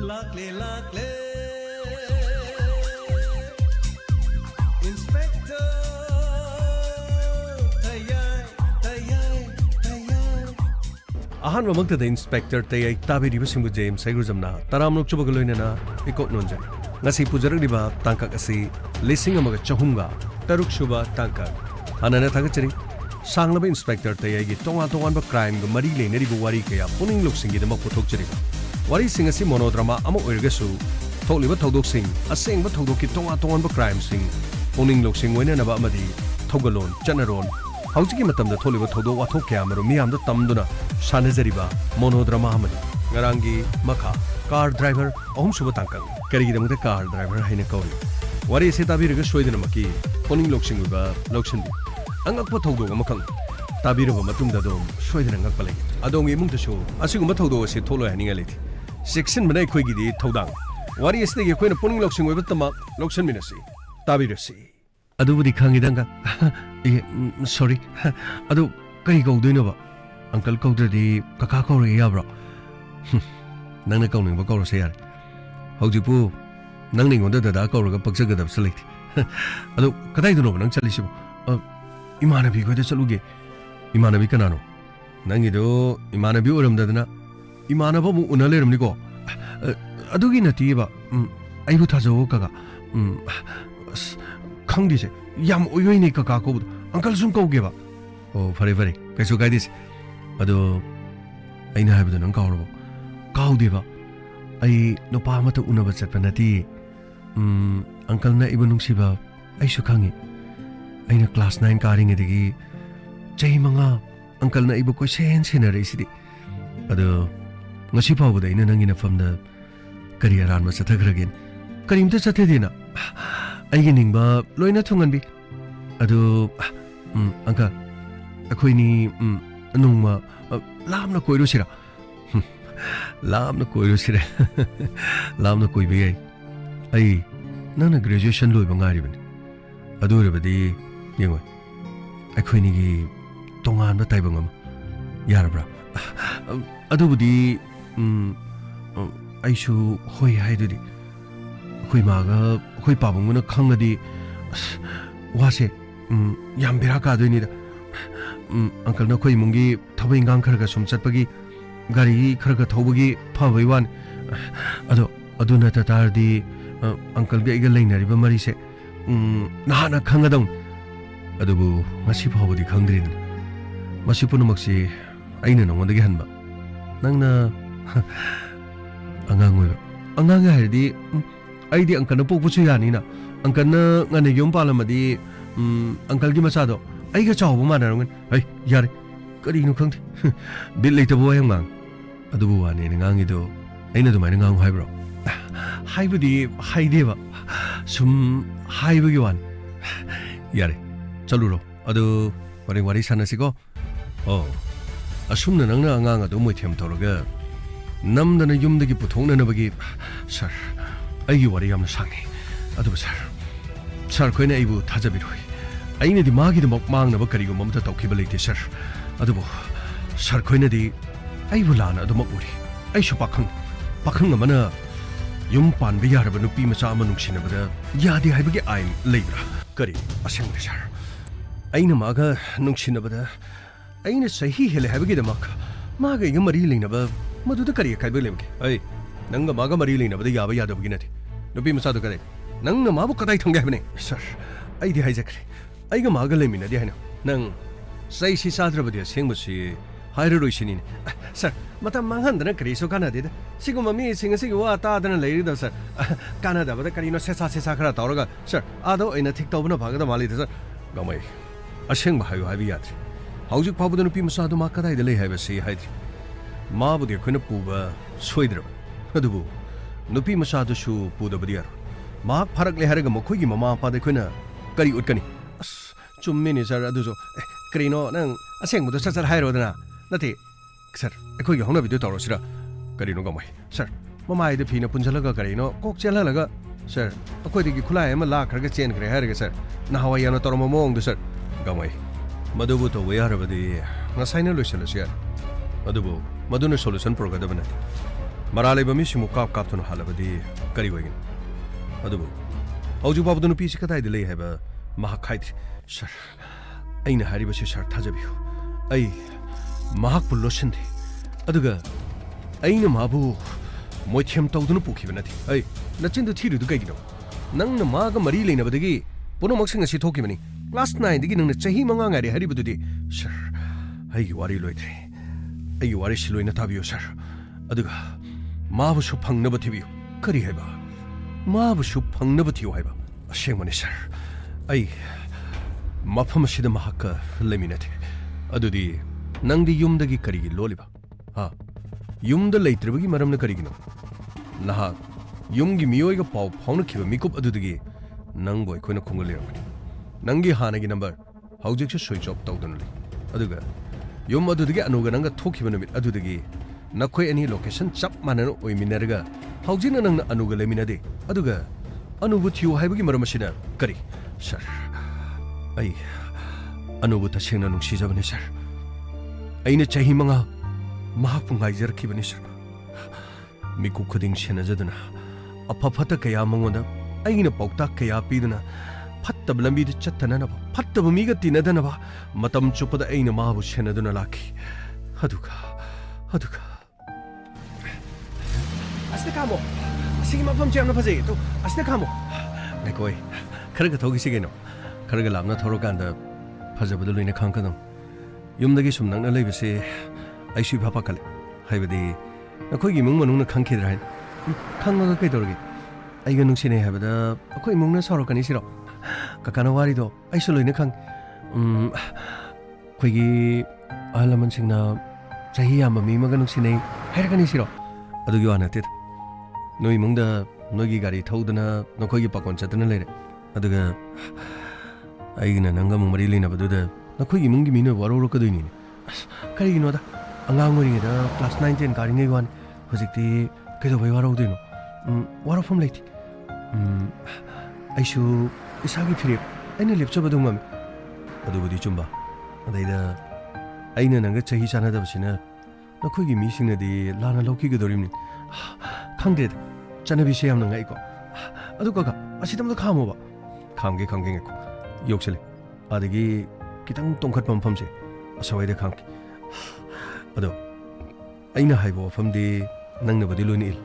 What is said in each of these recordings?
Lakle lakle Inspector Tayai Tayai Tayai Ahan mamagta da Inspector Tayai tabiri ba singbu James Saigurjamna taramlok chuba galoina na ikot nonjari ngasi pujarak diba tangkak asi lising amaga chahumga taruk shuba tangkak hanana thagachari sanglaba Inspector Tayai gi tonga tongan ba crime ga mari leinari bu wari kaya puning loksingi da mapothok chari wari sing asi monodrama ama oirgasu tholiba thodok sing asengba thodok ki tonga tongan ba crime sing puning loksing oina na ba amadi thogalon chanaron hauji matam da tholiba thodok wathok kya maru miyam da tamduna sanajariba monodrama amadi ngarangi makha car driver ahum suba tangkang kari gi damute car driver haina kauri wari se tabiraga soidana maki puning loksing ba loksindi angakpa thodok amakang tabiraba matungda dom soidana ngakpa lagi adongi mungta sho asiguma thodok ase tholo haninga lethi section manai khoi gi di thodang wari ase gi khoina puning loksing oiba tama loksan minasi tabirasi adubudi khangidanga sorry adu kari kaudoino ba uncle kaudadi kaka kauri yabra nangna kauning ba kauro se yar haujipu nangning onda dada kauraga pakjagadab select adu kadai duno nang chalisibo imanabi goida chaluge imanabi kanano nangido imanabi oramdadana imanaba mu unaleramni ko adugi natiba aibu thajo kaga khangdise yam oyoini kaka ko uncle sum kauge ba oh fare fare kaisu gaidis adu aina haibdu nang kaurabo kaude ba ai nopa mata unaba chatpa nati uncle na ibu nungsiba aisu khangi aina class 9 karing edigi chai manga uncle na ibu ko sen senare isidi adu ngasi pawda ina nangina famda career an ma sathagragin karimta sathedina aigi ningba loina thunganbi adu uncle akoini nungma lamna koiru sira lamna koiru sira lamna koibe ai nana graduation loiba ngaribani adu rebadi yengoi akoini gi tongan ba taibang ama yarabra adu budi aishu hoi haidudi khoi maga khoi pabungna khangadi wase yam bera ka doini da uncle na khoi mungi thabai ngang kharaga sum chatpagi gari kharaga thobagi phabai wan adu na tatardi uncle ge ga leinari ba mari se nahana khangadong adubu ngasi phawdi khangdrin masi punumaksi aina nongondagi hanba nangna angang oiba angang hairdi aidi uncle na pokpuchu yani na uncle na ngane yom palamadi uncle gi machado aiga chawba manarungan ai yare kari nu khangdi bil leitabo yangang adubu wani ngangi do aina do mai ngang haibro haibudi haideba sum haibagi wan yare chaluro adu wari sanasigo asumna nangna angang adu moi them toroga namdana yumdagi puthongna nabagi sir aigi wari yamna sangi adu sir koina ibu thajabiroi aina di magi de mangna ba karigo mamta tawkhiba leite sir adu sir koina di aibu lana adu makuri aishu pakhang amana yum pan bi yaraba nupi macha ama nungsina bada yadi haibagi ain leibra kari asengre sir aina maga nungsina bada aina sahi hele habagi damak maga iga mari leina ba maduda kari kaibe lemke ai nanga maga mari leina ba yaba yadabagi nati nupi masadu kare nanga mabu kadai thangge habne sir ai di haijakre aiga maga lemina di haina nang sai si sadrabadi sengbusi hairoi sini sir matam manghandana kari so kana de siguma mi singa sigi wa ta dana leiri da sir kana da ba kari no sesa khara tawraga sir ado aina thik tawbna bhaga da mali de sir gamai aseng ba hayu habi yatri haujuk phabuda nupi masadu ma kadai de lei haiba si haidri mabu de khuna puba soidra adubu nupi masadu shu puda badiyar ma pharak le haraga mokhui gi mama pa de khuna kari utkani as chummi ni sir adu jo krino nang aseng bu sar hairo dana nati sir akhoi gi hongna bidu tawro sira karino gamai sir mama ide phina punjalaga karino kok chelalaga sir akhoi de gi khulai ama la kharaga chen kre haraga sir na hawa yana tormo mong du sir gamai madubu to wayarabadi na saina loisala sir madubu maduna solution proga da banati ꯃꯔꯥ ꯂꯩꯕ ꯃꯤꯁꯤꯡꯕꯨ ꯀꯥꯞꯇꯨꯅ ꯍꯥꯠꯂꯕꯗꯤ ꯀꯔꯤ ꯑꯣꯏꯒꯅꯤ ꯑꯗꯨꯕꯨ ꯍꯧꯖꯤꯛ ꯐꯥꯎꯕꯗ ꯅꯨꯄꯤꯁꯤ ꯀꯗꯥꯏꯗ ꯂꯩ ꯍꯥꯏꯕ ꯃꯍꯥꯛ ꯍꯥꯏꯗ꯭ꯔꯤ ꯁꯥꯔ ꯑꯩꯅ ꯍꯥꯏꯔꯤꯕꯁꯤ ꯁꯥꯔ ꯊꯥꯖꯕꯤꯌꯨ ꯑꯩ ꯃꯍꯥꯛꯄꯨ ꯂꯣꯠꯁꯤꯟꯗꯦ ꯑꯗꯨꯒ ꯑꯩꯅ ꯃꯥꯕꯨ ꯃꯣꯏꯊꯦꯝ ꯇꯧꯗꯨꯅ ꯄꯨꯈꯤꯕ ꯅꯠꯇꯦ ꯑꯩ ꯅꯆꯤꯟꯗꯨ ꯊꯤꯔꯤꯗꯨ ꯀꯩꯒꯤꯅꯣ ꯅꯪꯅ ꯃꯥꯒ ꯃꯔꯤ ꯂꯩꯅꯕꯗꯒꯤ ꯄꯨꯝꯅꯃꯛꯁꯤꯡ ꯑꯁꯤ ꯊꯣꯛꯈꯤꯕꯅꯤ ꯀ꯭ꯂꯥꯁ 9 ꯅꯪꯅ ꯆꯍꯤ 5 ꯉꯥꯏꯔꯦ ꯍꯥꯏꯔꯤꯕꯗꯨꯗꯤ ꯁꯥꯔ ꯑꯩꯒꯤ ꯋꯥꯔꯤ ꯂꯣꯏꯗ꯭ꯔꯤ ꯑꯩꯒꯤ ꯋꯥꯔꯤꯁꯤ ꯂꯣꯏꯅ ꯇꯥꯕꯤꯌꯨ ꯁꯥꯔ ꯑꯗꯨꯒ ꯃꯥꯕꯨꯁꯨ ꯐꯪꯅꯕ ꯊꯤꯕꯤꯌꯨ ꯀꯔꯤ ꯍꯥꯏꯕ ꯃꯥꯕꯨꯁꯨ ꯐꯪꯅꯕ ꯊꯤꯌꯨ ꯍꯥꯏꯕ ꯑꯁꯦꯡꯕꯅꯤ ꯁꯥꯔ ꯑꯩ ꯃꯐꯝ ꯑꯁꯤꯗ ꯃꯍꯥꯛꯀ ꯂꯩꯃꯤꯟꯅꯗꯦ ꯑꯗꯨꯗꯤ ꯅꯪꯗꯤ ꯌꯨꯝꯗꯒꯤ ꯀꯔꯤꯒꯤ ꯂꯣꯜꯂꯤꯕ ꯍꯥ ꯌꯨꯝꯗ ꯂꯩꯇ꯭ꯔꯕꯒꯤ ꯃꯔꯝꯅ ꯀꯔꯤꯒꯤꯅꯣ ꯅꯍꯥꯛ ꯌꯨꯝꯒꯤ ꯃꯤꯑꯣꯏꯒ ꯄꯥꯎ ꯐꯥꯎꯅꯈꯤꯕ ꯃꯤꯀꯨꯞ ꯑꯗꯨꯗꯒꯤ ꯅꯪꯕꯨ ꯑꯩꯈꯣꯏꯅ ꯈꯣꯡꯒꯠꯂꯤꯔꯝꯒꯅꯤ ꯅꯪꯒꯤ ꯍꯥꯟꯅꯒꯤ ꯅꯝꯕꯔ ꯍꯧꯖꯤꯛꯁꯨ ꯁ꯭ꯋꯤꯆ ꯑꯣꯐ ꯇꯧꯗꯨꯅ ꯂꯩ ꯑꯗꯨꯒ ꯌꯨꯝ ꯑꯗꯨꯗꯒꯤ ꯑꯅꯨꯒ ꯅꯪꯒ ꯊꯣꯛꯈꯤꯕ ꯅꯨꯃꯤꯠ ꯑꯗꯨꯗꯒꯤ ꯅꯈꯣꯏ ꯑꯅꯤ ꯂꯣꯀꯦꯁꯟ ꯆꯞ ꯃꯥꯟꯅꯅ ꯑꯣꯏꯃꯤꯟꯅꯔꯒ ꯍꯧꯖꯤꯛꯅ ꯅꯪꯅ ꯑꯅꯨꯒ ꯂꯩꯃꯤꯟꯅꯗꯦ ꯑꯗꯨꯒ ꯑꯅꯨꯕꯨ ꯊꯤꯌꯨ ꯍꯥꯏꯕꯒꯤ ꯃꯔꯝ ꯑꯁꯤꯅ ꯀꯔꯤ ꯁꯥꯔ ꯑꯩ ꯑꯅꯨꯕꯨ ꯇꯁꯦꯡꯅ ꯅꯨꯡꯁꯤꯖꯕꯅꯤ ꯁꯥꯔ ꯑꯩꯅ ꯆꯍꯤ 5 ꯃꯍꯥꯛꯄꯨ ꯉꯥꯏꯖꯔꯛꯈꯤꯕꯅꯤ ꯁꯥꯔ ꯃꯤꯀꯨꯞ ꯈꯨꯗꯤꯡ ꯁꯦꯟꯅꯖꯗꯨꯅ ꯑꯐ ꯐꯠꯇ ꯀꯌꯥ ꯃꯉꯣꯟꯗ ꯑꯩꯅ ꯄꯥꯎꯇꯥꯛ ꯀꯌꯥ ꯄꯤꯗꯨꯅ ꯐꯠꯇꯕ ꯂꯝꯕꯤꯗ ꯆꯠꯇꯅꯅꯕ ꯐꯠꯇꯕ ꯃꯤꯒ ꯇꯤꯟꯅꯗꯅꯕ ꯃꯇꯝ ꯆꯨꯞꯄꯗ ꯑꯩꯅ ꯃꯥꯕꯨ ꯁꯦꯟꯅꯗꯨꯅ ꯂꯥꯛꯈꯤ ꯑꯗꯨꯒ ꯑꯁꯤꯗ ꯈꯥꯝꯃꯣ ꯑꯁꯤꯒꯤ ꯃꯐꯝꯁꯦ ꯌꯥꯝꯅ ꯐꯖꯩ ꯑꯗꯣ ꯑꯁꯤꯗ ꯈꯥꯝꯃꯣ ꯉꯥꯏꯈꯣꯏ ꯈꯔꯒ ꯊꯧꯈꯤꯁꯤ ꯀꯩꯅꯣ ꯈꯔꯒ ꯂꯥꯞꯅ ꯊꯧꯔꯀꯥꯟꯗ ꯐꯖꯕꯗꯣ ꯂꯣꯏꯅ ꯈꯪꯉꯛꯀꯗꯧ ꯌꯨꯝꯗꯒꯤ ꯁꯨꯝ ꯅꯛꯅ ꯂꯩꯕꯁꯦ ꯑꯩꯁꯨ ꯏꯐ ꯄꯥꯈꯠꯂꯦ ꯍꯥꯏꯕꯗꯤ ꯅꯈꯣꯏꯒꯤ ꯏꯃꯨꯡ ꯃꯅꯨꯡꯅ ꯈꯪꯈꯤꯗ꯭ꯔꯥ ꯍꯥꯏꯅ ꯈꯪꯉꯒ ꯀꯩꯗꯧꯔꯒꯦ ꯑꯩꯒ ꯅꯨꯡꯁꯤꯅꯩ ꯍꯥꯏꯕꯗ ꯑꯩꯈꯣꯏ ꯏꯃꯨꯡꯅ ꯁꯥꯎꯔꯛꯀꯅꯤ ꯁꯤꯔꯣ ꯀꯀꯥꯅ ꯋꯥꯔꯤꯗꯣ ꯑꯩꯁꯨ ꯂꯣꯏꯅ ꯈꯪꯉꯤ ꯑꯩꯈꯣꯏꯒꯤ ꯑꯍꯜ ꯂꯃꯟꯁꯤꯡꯅ ꯆꯍꯤ ꯌꯥꯝꯕ ꯃꯤ ꯑꯃꯒ ꯅꯨꯡꯁꯤꯅꯩ ꯍꯥꯏꯔꯛꯀꯅꯤ ꯁꯤꯔꯣ ꯑꯗꯨꯒꯤ ꯋꯥ ꯅꯠꯇꯦꯗ ꯅꯣꯏ ꯏꯃꯨꯡꯗ ꯅꯣꯏꯒꯤ ꯒꯥꯔꯤ ꯊꯧꯗꯨꯅ ꯅꯈꯣꯏꯒꯤ ꯄꯥꯀꯣꯟ ꯆꯠꯇꯨꯅ ꯂꯩꯔꯦ ꯑꯗꯨꯒ ꯑꯩꯒꯤꯅ ꯅꯪꯒ ꯑꯃꯨꯛ ꯃꯔꯤ ꯂꯩꯅꯕꯗꯨꯗ ꯅꯈꯣꯏꯒꯤ ꯏꯃꯨꯡꯒꯤ ꯃꯤꯅ ꯋꯥꯔꯧꯔꯛꯀꯗꯣꯏꯅꯤꯅꯦ ꯑꯁ ꯀꯔꯤꯒꯤꯅꯣꯗ ꯑꯉꯥꯡ ꯑꯣꯏꯔꯤꯉꯩꯗ ꯀ꯭ꯂꯥꯁ 9, 10 ꯀꯥꯔꯤꯉꯩ ꯋꯥꯅꯤ ꯍꯧꯖꯤꯛꯇꯤ ꯀꯩꯗꯧꯕꯩ ꯋꯥꯔꯧꯗꯣꯏꯅꯣ ꯋꯥꯔꯧꯐꯝ ꯂꯩꯇꯦ ꯑꯩꯁꯨ ꯏꯁꯥꯒꯤ ꯐꯤꯔꯦꯞ ꯑꯩꯅ ꯂꯦꯞꯆꯕꯗꯨ ꯉꯝꯃꯤ ꯑꯗꯨꯕꯨꯗꯤ ꯆꯨꯝꯕ ꯑꯗꯩꯗ ꯑꯩꯅ ꯅꯪꯒ ꯆꯍꯤ ꯆꯥꯟꯅꯗꯕꯁꯤꯅ ꯅꯈꯣꯏꯒꯤ ꯃꯤꯁꯤꯡꯅꯗꯤ ꯂꯥꯟꯅ ꯂꯧꯈꯤꯒꯗꯧꯔꯤꯕꯅꯤ ꯈꯪꯗꯦꯗ ꯆꯠꯅꯕꯤꯁꯦ ꯌꯥꯝꯅ ꯉꯛꯏꯀꯣ ꯑꯗꯨ ꯀꯀꯥ ꯑꯁꯤꯗ ꯑꯝꯇ ꯈꯥꯝꯃꯣꯕ ꯈꯥꯝꯒꯦ ꯉꯥꯏꯈꯣ ꯌꯧꯁꯤꯜꯂꯦ ꯑꯗꯒꯤ ꯈꯤꯇꯪ ꯇꯣꯡꯈꯠꯄ ꯃꯐꯝꯁꯦ ꯑꯁꯋꯥꯏꯗ ꯈꯥꯝꯈꯤ ꯑꯗꯣ ꯑꯩꯅ ꯍꯥꯏꯕ ꯋꯥꯐꯝꯗꯤ ꯅꯪꯅꯕꯨꯗꯤ ꯂꯣꯏꯅ ꯏꯜ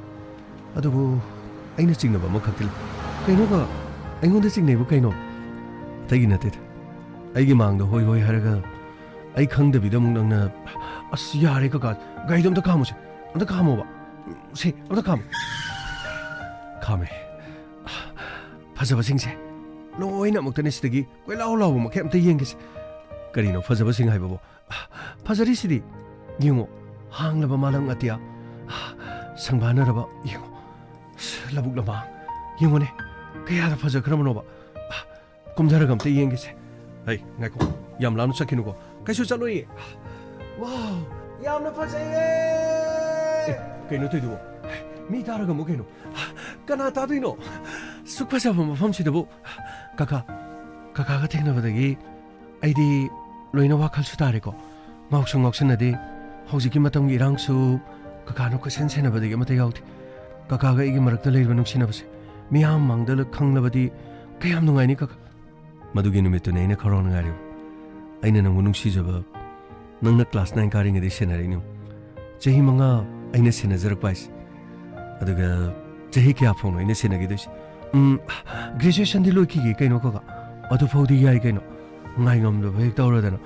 ꯑꯗꯨꯕꯨ ꯑꯩꯅ ꯆꯤꯡꯅꯕ ꯑꯃꯈꯛꯇꯤ ꯂꯩ ꯀꯩꯅꯣꯒ ꯑꯩꯉꯣꯟꯗ ꯆꯤꯡꯅꯩꯕꯨ ꯀꯩꯅꯣ ꯑꯇꯩꯒꯤ ꯅꯠꯇꯦꯗ ꯑꯩꯒꯤ ꯃꯥꯡꯗ ꯍꯣꯏ ꯍꯣꯏ ꯍꯥꯏꯔꯒ ꯑꯩ ꯈꯪꯗꯕꯤꯗ ꯑꯃꯨꯛ ꯅꯪꯅ ꯑꯁ ꯌꯥꯔꯦ ꯀꯀꯥ ꯒꯥꯔꯤꯗꯣ ꯑꯝꯇ ꯈꯥꯝꯃꯨꯁꯦ ꯑꯝꯇ ꯈꯥꯝꯃꯣꯕ ꯁꯤ ꯑꯝꯇ ꯈꯥꯝꯃꯦ ꯐꯖꯕꯁꯤꯡꯁꯦ ꯂꯣꯏꯅ ꯑꯃꯨꯛꯇꯅꯦ ꯁꯤꯗꯒꯤ ꯀꯣꯏꯂꯥꯎ ꯂꯥꯎꯕ ꯃꯈꯩ ꯑꯝꯇ ꯌꯦꯡꯒꯦꯁꯦ ꯀꯔꯤꯅꯣ ꯐꯖꯕꯁꯤꯡ ꯍꯥꯏꯕꯕꯨ ꯐꯖꯔꯤꯁꯤꯗꯤ ꯌꯦꯡꯉꯣ ꯍꯥꯡꯂꯕ ꯃꯥꯂꯪ ꯑꯇꯤꯌꯥ ꯁꯪꯕꯥꯅꯔꯕ ꯌꯦꯡꯉꯣ ꯂꯕꯨꯛ ꯂꯝꯍꯥꯡ ꯌꯦꯡꯉꯣꯅꯦ ꯀꯌꯥꯗ ꯐꯖꯈ꯭ꯔꯕꯅꯣꯕ ꯀꯨꯝꯊꯔꯒ ꯑꯝꯇ ꯌꯦꯡꯒꯦꯁꯦ ꯍꯩ ꯉꯥꯏꯈꯣ ꯌꯥꯝ ꯂꯥꯞꯅ ꯆꯠꯈꯤꯅꯨꯀꯣ ꯀꯩꯁꯨ ꯆꯠꯂꯣꯏꯌꯦ ꯋꯥꯎ ꯌꯥꯝꯅ ꯐꯖꯩꯌꯦ ꯀꯩꯅꯣ ꯇꯧꯏꯗꯨꯕꯣ ꯃꯤ ꯇꯥꯔꯒ ꯑꯃꯨꯛ ꯀꯩꯅꯣ ꯀꯅꯥ ꯇꯥꯗꯣꯏꯅꯣ ꯁꯨꯛ ꯐꯖꯕ ꯃꯐꯝꯁꯤꯗꯕꯨ ꯀꯀꯥꯒ ꯊꯦꯡꯅꯕꯗꯒꯤ ꯑꯩꯗꯤ ꯂꯣꯏꯅ ꯋꯥꯈꯜꯁꯨ ꯇꯥꯔꯦꯀꯣ ꯉꯥꯎꯁꯨ ꯉꯥꯎꯁꯟꯅꯗꯦ ꯍꯧꯖꯤꯛꯀꯤ ꯃꯇꯝꯒꯤ ꯏꯔꯥꯡꯁꯨ ꯀꯀꯥꯅ ꯀꯣꯏꯁꯦꯟ ꯁꯦꯟꯅꯕꯗꯒꯤ ꯑꯃꯠꯇ ꯌꯥꯎꯗꯦ ꯀꯀꯥꯒ ꯑꯩꯒꯤ ꯃꯔꯛꯇ ꯂꯩꯔꯤꯕ ꯅꯨꯡꯁꯤꯅꯕꯁꯦ ꯃꯤꯌꯥꯝ ꯃꯥꯡꯗ ꯈꯪꯂꯕꯗꯤ ꯀꯌꯥꯝ ꯅꯨꯡꯉꯥꯏꯅꯤ ꯀꯀꯥ ꯃꯗꯨꯒꯤ ꯅꯨꯃꯤꯠꯇꯨꯅꯦ ꯑꯩꯅ ꯈꯧꯔꯥꯡꯅ ꯉꯥꯏꯔꯤꯕ ꯑꯩꯅ ꯅꯪꯕꯨ ꯅꯨꯡꯁꯤꯖꯕ ꯅꯪꯅ ꯀ꯭ꯂꯥꯁ 9 ꯀꯥꯔꯤꯉꯩꯗꯩ सेनरैनो चही मंगा अइना सेनजरक पाइस अदुगा चही क्या फोन अइना सेनगिदैस ग्रेजुएशन दि लोइखिगे कैनो कगा अदु फौदि याइ कैनो ngaingam हेक तौरदना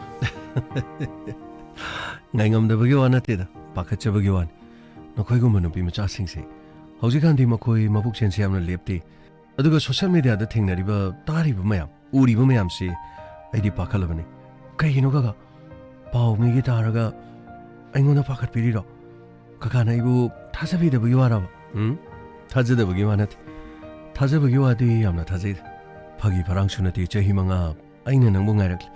ngaingam वा नतेदा पाखचबगी वान नखोइगुम नुपि मचा सिंगसे हौजिकान्दि मखोइ मबुक सेन्से यामना लेप्ते अदुगा सोशल मीडिया दा थेंगनरिबा तारिबा मयाम उरिबा मयाम से आइदि पाखलबने कैगिनो कगा पाउ मिगी तारगा अइंगोना पाखत पिरिरो ककाना इबु थाजबिदबगी वाराबा थाजदबगी वानते थाजबगी वादि यामना थाजै फगी फरांग सुनति चही मंगा अइना नंगबु ngairakli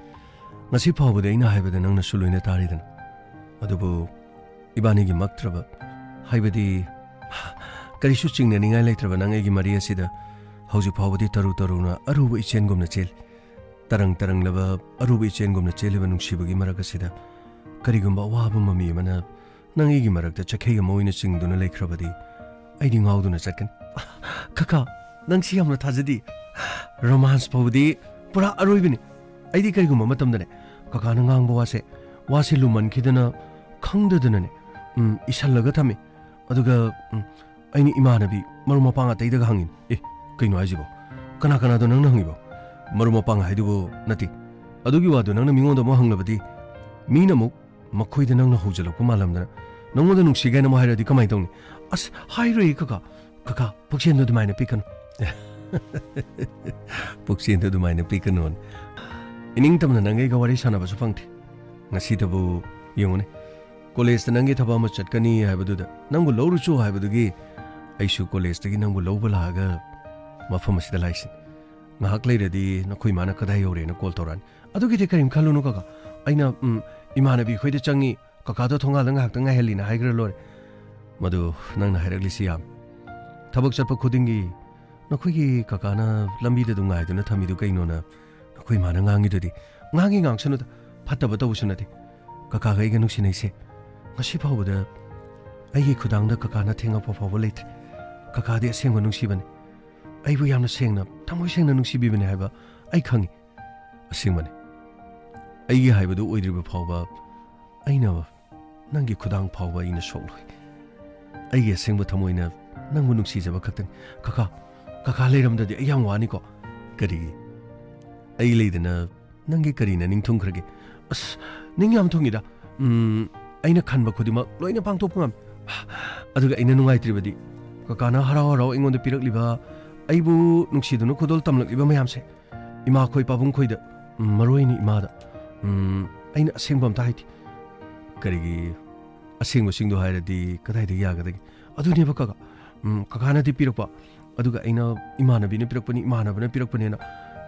ngasi फावबदे अइना हाइबदे नंगना सुलुइना तारिदन अदुबु इबानिगी मक्त्रबा हाइबदि करिसु चिंगननिङाइ लैत्रबा नंगैगी मरि असिदा हौजि फावबदि तरु तरुना अरुब इचेनगुमना चेल तरंग तरंग लब अरुब इचेनगुमना चेलिबा नुंसिबगी मरक असिदा करिगुम्बा वाबा ममी मना nang igi marakta chakhei amoina chingduna lekhrabadi aidi ngauduna chatkan kaka nang si amna thajadi romance pawdi pura aroibini aidi kariguma matamdane kaka na ngangba wase luman khidana khangdadana ne isallaga thami aduga aini imanabi maruma panga taidaga hangin kaino ajibo kana do nang hangibo maruma panga haidubo nati adugi wadu nang mingonda mo hanglabadi mina muk makhoi da nang na hojalakpa malamdana nangmoda nungsigaina mo hairadi kamai tawni as hairoi kaka puksien do dumaina pikan puksien do dumaina pikan ining tamna nangai ga wari sana basu fangti ngasi tabu yongone college ta nangai thaba ma chatkani haibadu da nangbu lawru chu haibadu gi aisu college ta gi nangbu lawbala ga mafam asida laisin ngahak leiradi nakhoi mana kadai yore na call toran adugi de karim khalunu kaka aina imanabi khoide changi kaka do thonga langa hak tanga helina haigra lore madu nangna hairagli siam thabak chatpa khudingi nakhoi kaka na lambi de dungai duna thami du kaino na nakhoi mana ngangi dudi ngangi ngangsanu da phatta bata usunati kaka ga iga nuksi naise ngasi phawda ai khudang da kaka na thenga phawba leit kaka de sengwa nuksi bane ai bu yamna sengna thamoi sengna nuksi bi bane haiba ai khangi asingmane ai gi haiba du oidriba phawba aina nangi khudang phawba ina sokloi ai gi sengba thamoina nangbu nuksi jaba khaktang kaka leiramdadi ai yang wani ko kari ai leidana nangi karina ningthung khrage as ningyam thungida aina khanba khudima loina pangthopngam aduga aina nungai tribadi kakana harao ingonda pirakliba aibu nungsiduna khodol tamlakliba mayamse ima khoi pabung khoida maroini imada aina asengbam taiti karigi asengbo singdo hairadi kadai de yagadagi aduni ba kakana di pirakpa aduga aina imanabi ne pirakpani imanabana pirakpani na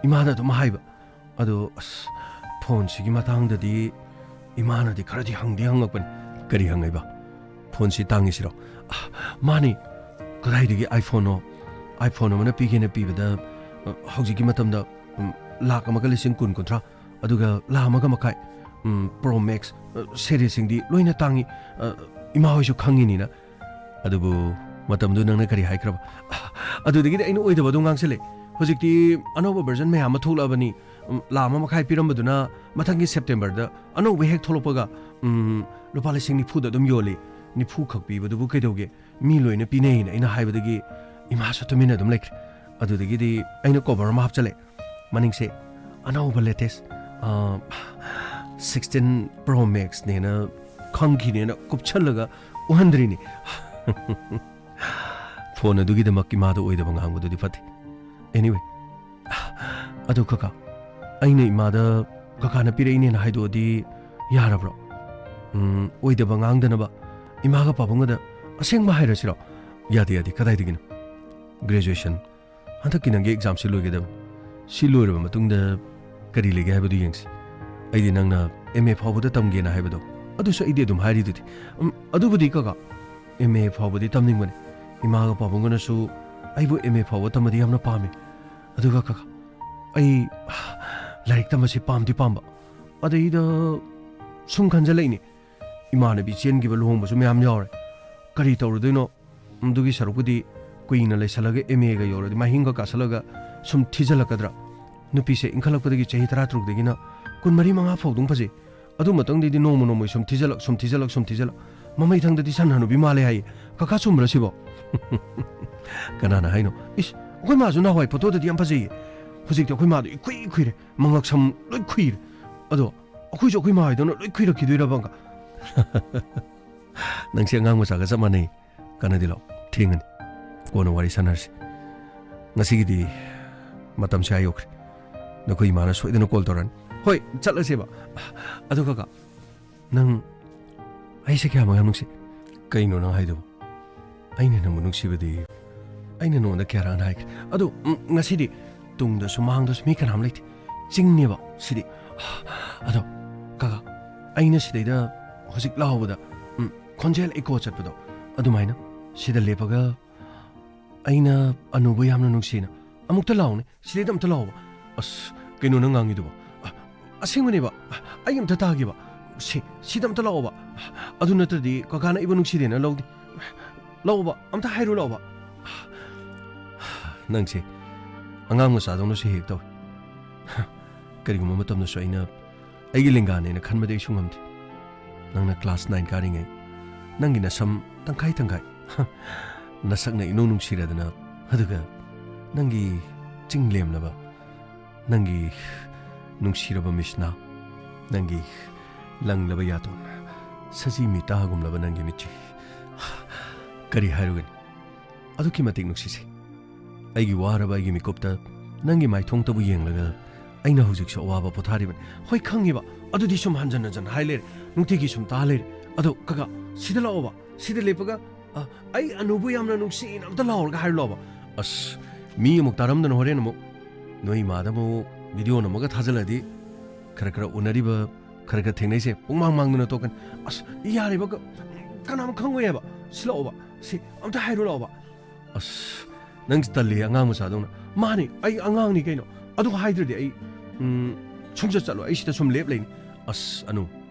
imana to mahaiba ado phone sigi matangdadi imana di kharadi hangdi hangakpani kari hangaiba phone si tangi siro mani kadai digi iphone mana pigena pibada hauji matamda lakh amaga lising kun kontra aduga la amaga makai pro max series singdi loina tangi ima hoisu khangini na adubu matamdu nangna kari haikraba adudagi aina oidaba dungang sele hojikti anoba version me ama tholabani lama makai pirambaduna mathangi september da anoba hek tholopaga lupa lising ni phuda dum yoli ni phu khakpi badubu kaidoge mi loina pinei na aina haibadagi ima satumina dum lek adudagi di aina cover ma hapchale maningse anoba latest 16 Pro Max nena khangki nena kupchalaga uhandrini phone adugi de makki madu oida bang dudi fati anyway adu kaka aina imada kaka na pire ine na haido di yarabro oida bang angdana ba imaga pabunga da aseng ma haira siro yadi kadai digina graduation hantak kinange exam siloge da silore ba matungda kari lege haibadu yengsi aidi nangna MA phawbada tamge na haibado adu so ide dum hairi dudi adu budi kaka MA phawbadi tamning bane imaga pabungana su aibu MA phawba tamadi yamna pame adu kaka ai laik tamasi pamdi pamba adai da sum khanjalaini imana bi chen gi ba lohong bu su myam yawre kari tawrudoino dugi sarukudi kuina leisalaga MA ga yawradi mahinga kasalaga sum thijalakadra nupi se inkhalakpadagi chahi 13 dagina kun mari manga phawdung phaje adu matang de nomo sum thijalak mamai thang da di san hanu bi male hai kaka sumra sibo kanana haino is koi ma ju na hoi photo da di am phaje hujik to koi ma du kui re mangak sam loi kui ado akoi jo koi ma hai do loi kui ra ki duira banga nang se ngang ma sa ga samane kana dilo thingan kono wari sanarsi ngasi gi di matam sa yok nakoi mana soidana call toran hoi chatlase ba adu kaka nang aise kya ma nungsi kaino na haido aine na munungsi badi aine no na kya ran haik adu ngasi di tungda sumang da smi kanam leit jingni ba sidi adu kaka aine sidai da hojik lawbada khonjel eko chatpado adu maina sida lepaga aina anubu yamna nungsi na amukta lawne sidai dam ta law as kaino na ngangi du asingmani ba ayam ta tagi ba ꯁꯤꯗ ꯑꯝꯇ ꯂꯥꯛꯑꯣꯕ ꯑꯗꯨ ꯅꯠꯇ꯭ꯔꯗꯤ ꯀꯀꯥꯅ ꯑꯩꯕꯨ ꯅꯨꯡꯁꯤꯗꯦꯅ ꯂꯧꯗꯦ ꯂꯥꯛꯑꯣꯕ ꯑꯝꯇ ꯍꯥꯏꯔꯨ ꯂꯥꯛꯑꯣꯕ ꯅꯪꯁꯦ ꯑꯉꯥꯡ ꯃꯆꯥꯗꯧꯅꯁꯨ ꯍꯦꯛ ꯇꯧꯏ ꯀꯔꯤꯒꯨꯝꯕ ꯃꯇꯝꯗꯁꯨ ꯑꯩꯅ ꯑꯩꯒꯤ ꯂꯦꯡꯒꯥꯅꯦꯅ ꯈꯟꯕꯗꯤ ꯑꯩꯁꯨ ꯉꯝꯗꯦ ꯅꯪꯅ ꯀ꯭ꯂꯥꯁ 9 ꯀꯥꯔꯤꯉꯩ ꯅꯪꯒꯤ ꯅꯁꯝ ꯇꯪꯈꯥꯏ ꯇꯪꯈꯥꯏ ꯅꯁꯛꯅ ꯏꯅꯨꯡ ꯅꯨꯡꯁꯤꯔꯗꯅ ꯑꯗꯨꯒ ꯅꯪꯒꯤ ꯆꯤꯡ ꯂꯦꯝꯂꯕ ꯅꯪꯒꯤ ꯅꯨꯡꯁꯤꯔꯕ ꯃꯤꯁꯅꯥ ꯅꯪꯒꯤ ꯂꯪꯂꯕ ꯌꯥꯇꯣꯟ ꯁꯖꯤ ꯃꯤꯇꯥꯒꯨꯝꯂꯕ ꯅꯪꯒꯤ ꯃꯤꯠꯆꯤ ꯀꯔꯤ ꯍꯥꯏꯔꯨꯒꯅꯤ ꯑꯗꯨꯛꯀꯤ ꯃꯇꯤꯛ ꯅꯨꯡꯁꯤꯁꯦ ꯑꯩꯒꯤ ꯋꯥꯔꯕ ꯑꯩꯒꯤ ꯃꯤꯀꯨꯞꯇ ꯅꯪꯒꯤ ꯃꯥꯏꯊꯣꯡꯇꯕꯨ ꯌꯦꯡꯂꯒ ꯑꯩꯅ ꯍꯧꯖꯤꯛꯁꯨ ꯑꯋꯥꯕ ꯄꯣꯊꯥꯔꯤꯕꯅꯤ ꯍꯣꯏ ꯈꯪꯉꯤꯕ ꯑꯗꯨꯗꯤ ꯁꯨꯝ ꯍꯟꯖꯟ ꯍꯟꯖꯟ ꯍꯥꯏ ꯂꯩꯔꯦ ꯅꯨꯡꯇꯤꯒꯤ ꯁꯨꯝ ꯇꯥ ꯂꯩꯔꯦ ꯑꯗꯣ ꯀꯀꯥ ꯁꯤꯗ ꯂꯥꯛꯑꯣꯕ ꯁꯤꯗ ꯂꯦꯞꯄꯒ ꯑꯩ ꯑꯅꯨꯕꯨ ꯌꯥꯝꯅ ꯅꯨꯡꯁꯤꯅ ꯑꯝꯇ ꯂꯥꯎꯔꯒ ꯍꯥꯏꯔꯨ ꯂꯥꯛꯑꯣꯕ ꯑꯁ ꯃꯤ ꯑꯃꯨꯛ ꯇꯥꯔꯝꯗꯅ ꯍꯣꯔꯦꯟ ꯑꯃꯨꯛ ꯅꯣꯏ ꯏꯃꯥꯗ ꯑꯃꯨꯛ ꯚꯤꯗꯤꯑꯣ ꯅꯝꯃꯒ ꯊꯥꯖꯤꯜꯂꯗꯤ ꯈꯔ ꯎꯅꯔꯤꯕ ꯈꯔ ꯊꯦꯡꯅꯩꯁꯦ ꯄꯨꯡꯃꯥꯡ ꯃꯥꯡꯗꯅ ꯇꯣꯛꯀꯅꯤ ꯑꯁ ꯌꯥꯔꯤꯕ ꯀꯅꯥꯝ ꯈꯪꯉꯣꯏꯑꯕ ꯁꯤ ꯂꯥꯛꯑꯣꯕ ꯁꯤ ꯑꯝꯇ ꯍꯥꯏꯔꯨ ꯂꯥꯛꯑꯣꯕ ꯑꯁ ꯅꯪꯁꯤ ꯇꯜꯂꯤ ꯑꯉꯥꯡ ꯃꯆꯥꯗꯧꯅ ꯃꯥꯅꯤ ꯑꯩ ꯑꯉꯥꯡꯅꯤ ꯀꯩꯅꯣ ꯑꯗꯨ ꯍꯥꯏꯗ꯭ꯔꯗꯤ ꯑꯩ ꯁꯨꯡꯆꯠ ꯆꯠꯂꯣ ꯑꯩ ꯁꯤꯗ ꯁꯨꯝ ꯂꯦꯞ ꯂꯩꯅꯤ ꯑꯁ ꯑꯅꯨ